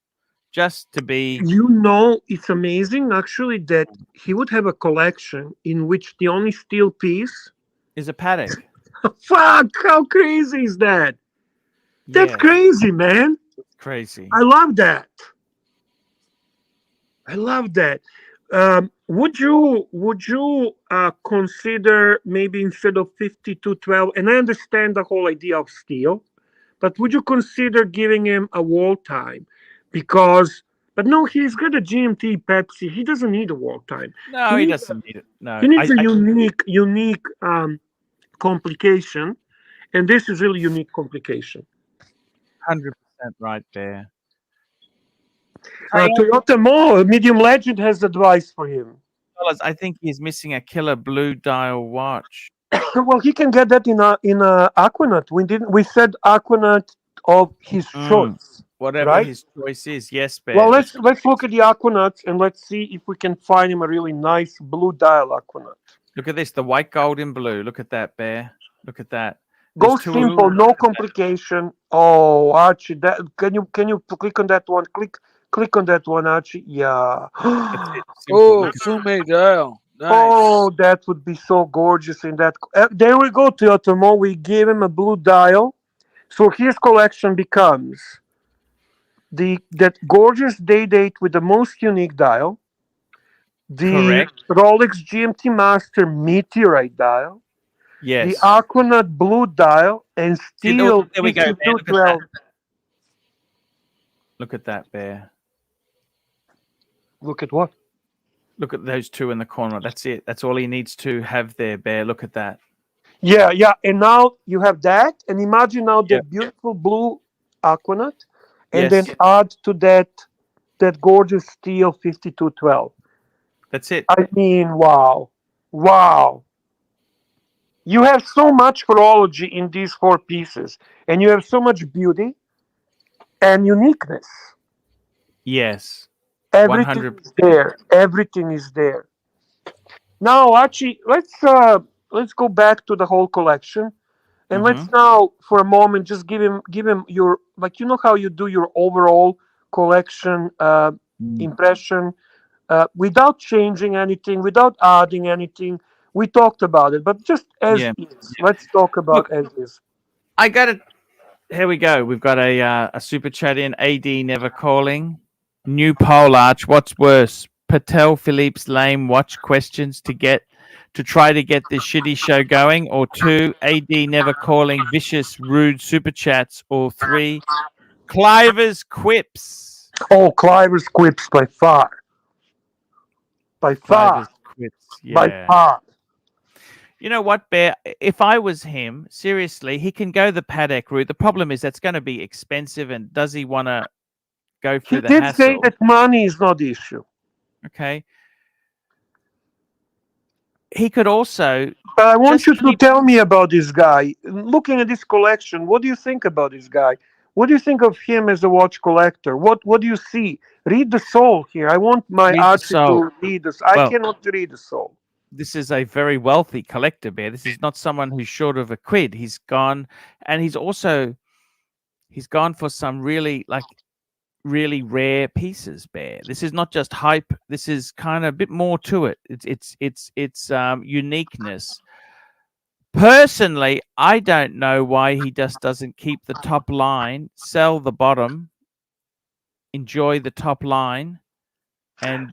just to be. You know, it's amazing actually that he would have a collection in which the only steel piece is a Patek. Fuck! How crazy is that? That's crazy, man. Crazy. I love that. Would you consider maybe instead of 5212, and I understand the whole idea of steel, but would you consider giving him a wall time? But no, he's got a GMT Pepsi. He doesn't need a wall time. No, he doesn't need it. No, he needs a unique complication, and this is really unique complication. 100% right there. Toyota Mall, Medium Legend has advice for him. I think he's missing a killer blue dial watch. Well, he can get that in a Aquanaut. We said Aquanaut of his choice. Whatever right? his choice is, yes, Bear. Well, let's look at the Aquanauts and let's see if we can find him a really nice blue dial Aquanaut. Look at this, the white gold in blue. Look at that, Bear. Look at that. Go simple, no complication. Oh, Archie, can you click on that one? Click on that one, Archie. Yeah. Oh, Fume dial. Nice. Oh, that would be so gorgeous in that. There we go, Toyota Mall. We gave him a blue dial, so his collection becomes that gorgeous day date with the most unique dial, the Correct. Rolex GMT Master Meteorite dial. Yes. The Aquanaut blue dial and steel. There we go, man. Look at that, Bear. Look at what? Look at those two in the corner. That's it. That's all he needs to have there, Bear. Look at that. Yeah. And now you have that. And imagine now the beautiful blue Aquanaut. And then add to that gorgeous steel 5212. That's it. I mean, wow. You have so much horology in these 4 pieces, and you have so much beauty and uniqueness. Yes. Everything 100%. is there. Everything is there. Now, Archie, let's go back to the whole collection, and let's now, for a moment, just give him your, like, you know how you do your overall collection impression without changing anything, without adding anything. We talked about it, but just as is. Let's talk about as is. I got it. Here we go. We've got a super chat in. AD never calling. New poll, Arch. What's worse? Patel Philippe's lame watch questions to try to get this shitty show going, or 2, AD never calling vicious, rude super chats, or 3, Cliver's quips. Oh, Cliver's quips by far. By far. By far. You know what, Bear? If I was him, seriously, he can go the Patek route. The problem is that's going to be expensive, and does he want to go through the hassle? He did say that money is not the issue. Okay. He could also... But I want you to tell me about this guy. Looking at this collection, what do you think about this guy? What do you think of him as a watch collector? What do you see? Read the soul here. I want my Archie to read this. I cannot read the soul. This is a very wealthy collector, Bear. This is not someone who's short of a quid. He's gone, and he's gone for some really rare pieces, Bear. This is not just hype. This is kind of a bit more to it. It's uniqueness. Personally, I don't know why he just doesn't keep the top line, sell the bottom, enjoy the top line, and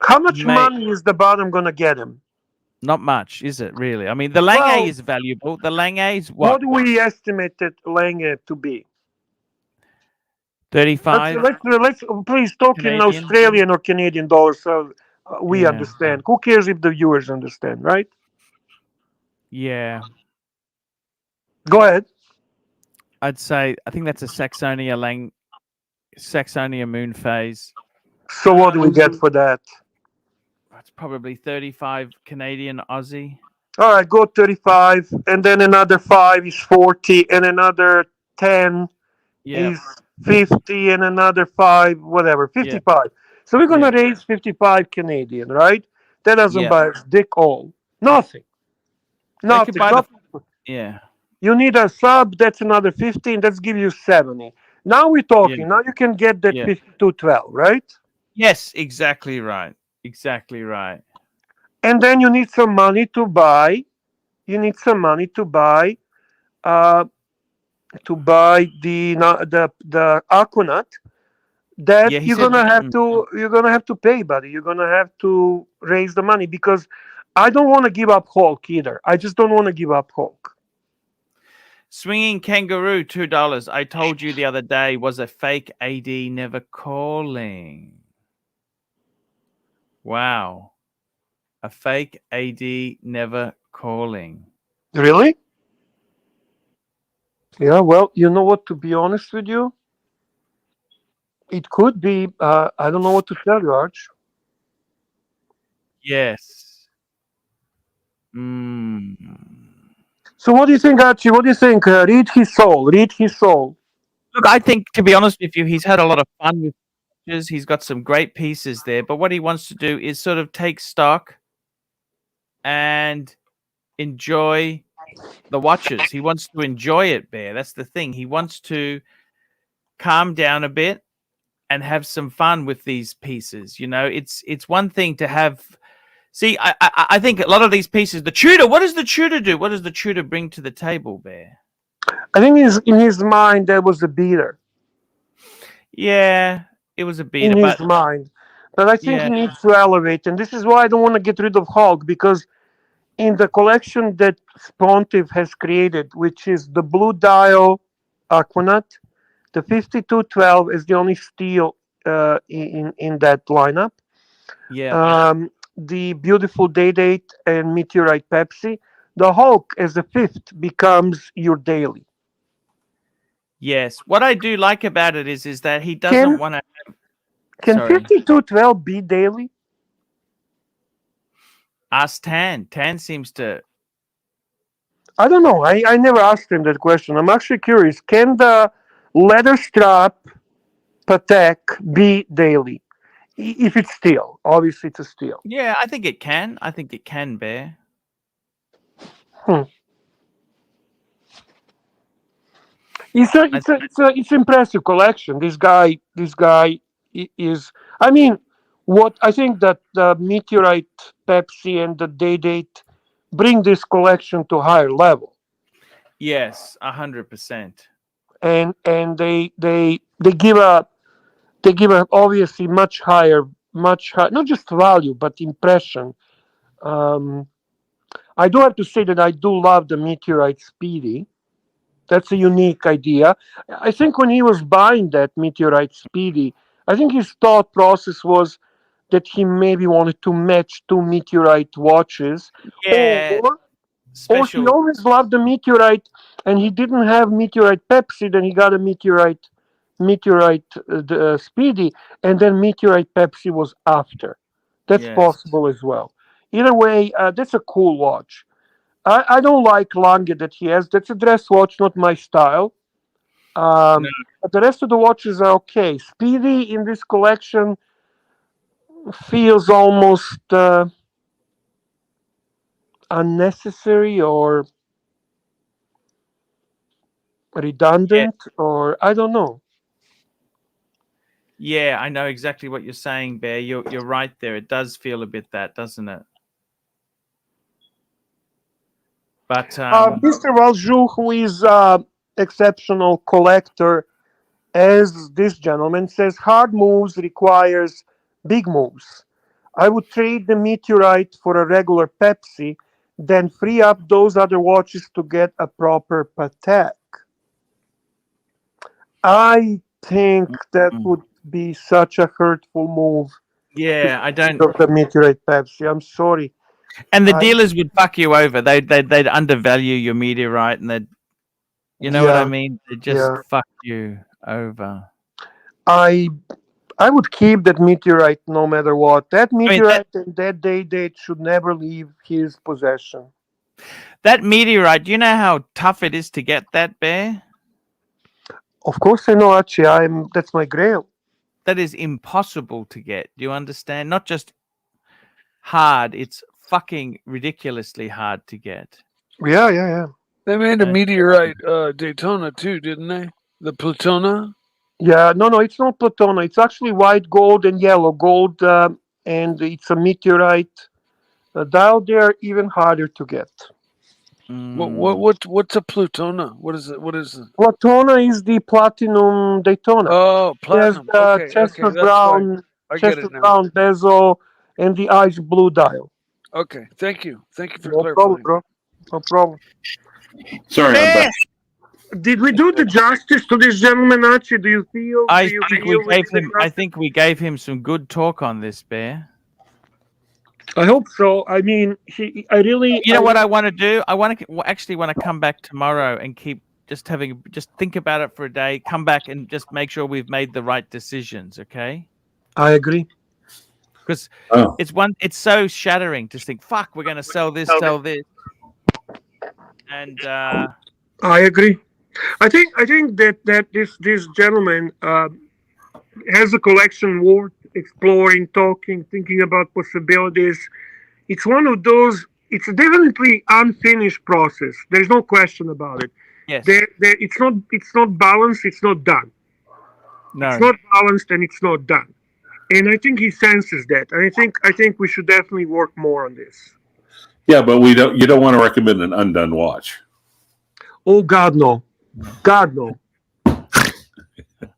how much money is the bottom going to get him? Not much, is it really? I mean, the Lange is valuable. The Lange is what? What do we estimate that Lange to be? 35. Let's please talk Canadian. In Australian or Canadian dollars so we understand. Who cares if the viewers understand, right? Yeah, Go ahead. I'd say I think that's a Saxonia moon phase. So what do we get for that? It's probably 35 Canadian Aussie. All right, go 35, and then another 5 is 40, and another 10 Yeah, is 50, and another 5, whatever, 55. So we're going to raise 55 Canadian, right? That doesn't Yeah. buy us dick all. Nothing. They could Nothing. buy Nothing. yeah. You need a sub, that's another 15, that's give you 70. Now we're talking. Yeah. Now you can get that Yeah. 5212, right? Yes, exactly right. Exactly right. And then you need some money to buy. You need some money to buy the Aquanaut that Yeah, he you're said gonna have to pay, buddy. You're gonna have to raise the money because I don't want to give up Hulk either. I just don't want to give up Hulk. Swinging Kangaroo, $2. I told you the other day was a fake AD never calling. Wow. A fake AD never calling. Really? Yeah. Well, you know what? To be honest with you, it could be. I don't know what to tell you, Arch. Yes. So what do you think, Archie? What do you think? Read his soul. Read his soul. Look, I think, to be honest with you, he's had a lot of fun with watches. He's got some great pieces there. But what he wants to do is sort of take stock and enjoy the watches. He wants to enjoy it, Bear. That's the thing. He wants to calm down a bit and have some fun with these pieces. You know, it's one thing to have. See, I think a lot of these pieces, the Tudor. What does the Tudor do? What does the Tudor bring to the table, Bear? I think in his mind that was a beater. Yeah, it was a beater. In his mind, but I think he needs to elevate, and this is why I don't want to get rid of Hulk, because in the collection that Pontiff has created, which is the blue dial Aquanaut, the 5212 is the only steel in that lineup. Yeah. The beautiful Day-Date and Meteorite Pepsi. The Hulk as a fifth becomes your daily. Yes. What I do like about it is that he doesn't want to. Can 5212 be daily? Ask Tan. Tan seems to. I don't know. I never asked him that question. I'm actually curious. Can the leather strap Patek be daily? If it's steel. Obviously, it's a steel. Yeah, I think it can. I think it can, Bear. It's impressive collection. This guy is. I mean, what I think that the Meteorite, Pepsi, and the Day-Date bring this collection to a higher level. Yes, 100%. And they give a obviously much higher, not just value but impression. I do have to say that I do love the Meteorite Speedy. That's a unique idea. I think when he was buying that Meteorite Speedy, I think his thought process was that he maybe wanted to match two Meteorite watches. Yeah. Or he always loved the Meteorite and he didn't have Meteorite Pepsi, then he got a Meteorite Speedy, and then Meteorite Pepsi was after. That's possible as well. Either way, that's a cool watch. I don't like Lange that he has. That's a dress watch, not my style. But the rest of the watches are okay. Speedy in this collection feels almost unnecessary or redundant, or I don't know. Yeah, I know exactly what you're saying, Bear. You're right there. It does feel a bit that, doesn't it? But Mr. Valjoux, who is exceptional collector, as this gentleman says, hard moves requires big moves. I would trade the Meteorite for a regular Pepsi, then free up those other watches to get a proper Patek. I think that would be such a hurtful move. Yeah, I don't. Of the Meteorite Pepsi. I'm sorry. And the dealers would fuck you over. They'd undervalue your meteorite, and they'd, you know what I mean? They just fuck you over. I would keep that meteorite no matter what. That meteorite and that date should never leave his possession. That meteorite, do you know how tough it is to get that, Bear? Of course I know, Archie. That's my grail. That is impossible to get. Do you understand? Not just hard, it's fucking ridiculously hard to get. Yeah. They made a meteorite Daytona too, didn't they? The Plutona? Yeah, no, it's not Plutona. It's actually white gold and yellow gold, and it's a meteorite. Down there, even harder to get. What's a Plutona? What is it? Plutona is the platinum Daytona. Oh, platinum. There's the chestnut brown bezel and the ice blue dial. Okay, thank you for clarifying. Problem, bro. No problem. Sorry, I'm back. Did we do the justice to this gentleman, Archie? Do you feel? I think we gave him some good talk on this, Bear. I hope so. I mean, I really. You know what I want to do? I want to come back tomorrow and keep just think about it for a day. Come back and just make sure we've made the right decisions. Okay. I agree. Because it's so shattering to think, fuck, we're going to sell this. And I agree. I think that this gentleman has a collection worth exploring, talking, thinking about possibilities. It's one of those. It's a definitely unfinished process. There's no question about it. Yes. It's not balanced. It's not done. No. It's not balanced and it's not done. And I think he senses that. And I think we should definitely work more on this. Yeah, but you don't want to recommend an undone watch. Oh God, no. God, no.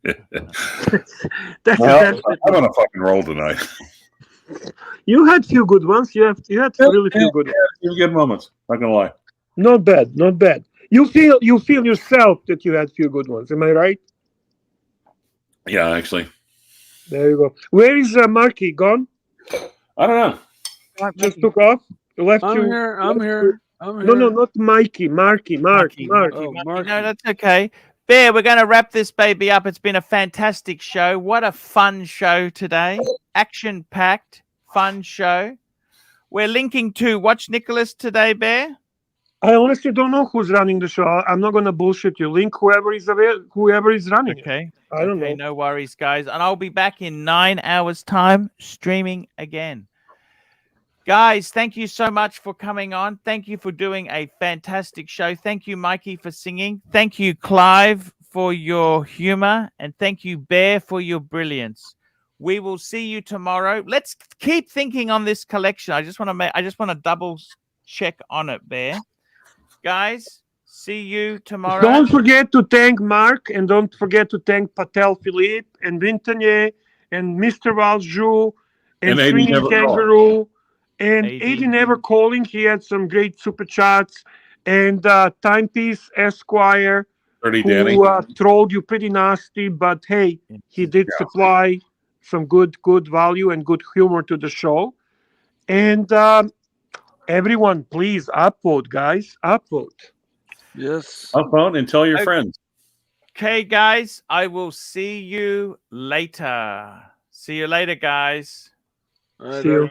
I'm on a fucking roll tonight. You had few good ones. You had really few good ones. Few good moments. Not gonna lie. Not bad. You feel yourself that you had few good ones. Am I right? Yeah, actually. There you go. Where is Marky gone? I don't know. Just took off. Left I'm you. here. I'm here. No, not Mikey. Marky. Oh, No, that's okay. Bear, we're going to wrap this baby up. It's been a fantastic show. What a fun show today. Action-packed, fun show. We're linking to Watch Nicholas today, Bear. I honestly don't know who's running the show. I'm not going to bullshit you. Link whoever is running. Okay. I don't know. No worries, guys. And I'll be back in 9 hours' time streaming again. Guys, thank you so much for coming on. Thank you for doing a fantastic show. Thank you, Mikey, for singing. Thank you, Clive, for your humor. And thank you, Bear, for your brilliance. We will see you tomorrow. Let's keep thinking on this collection. I just want to double check on it, Bear. Guys, see you tomorrow. Don't forget to thank Mark and don't forget to thank Patel Philippe and Vintanier and Mr. Valjoux and Swinging Kangaroo. And AD never calling. He had some great super chats. And Timepiece Esquire, who trolled you pretty nasty. But hey, he did supply some good value and good humor to the show. And everyone, please upvote, guys. Upvote. Yes. Upvote and tell your friends. Okay, guys. I will see you later. See you later, guys. All right, see you.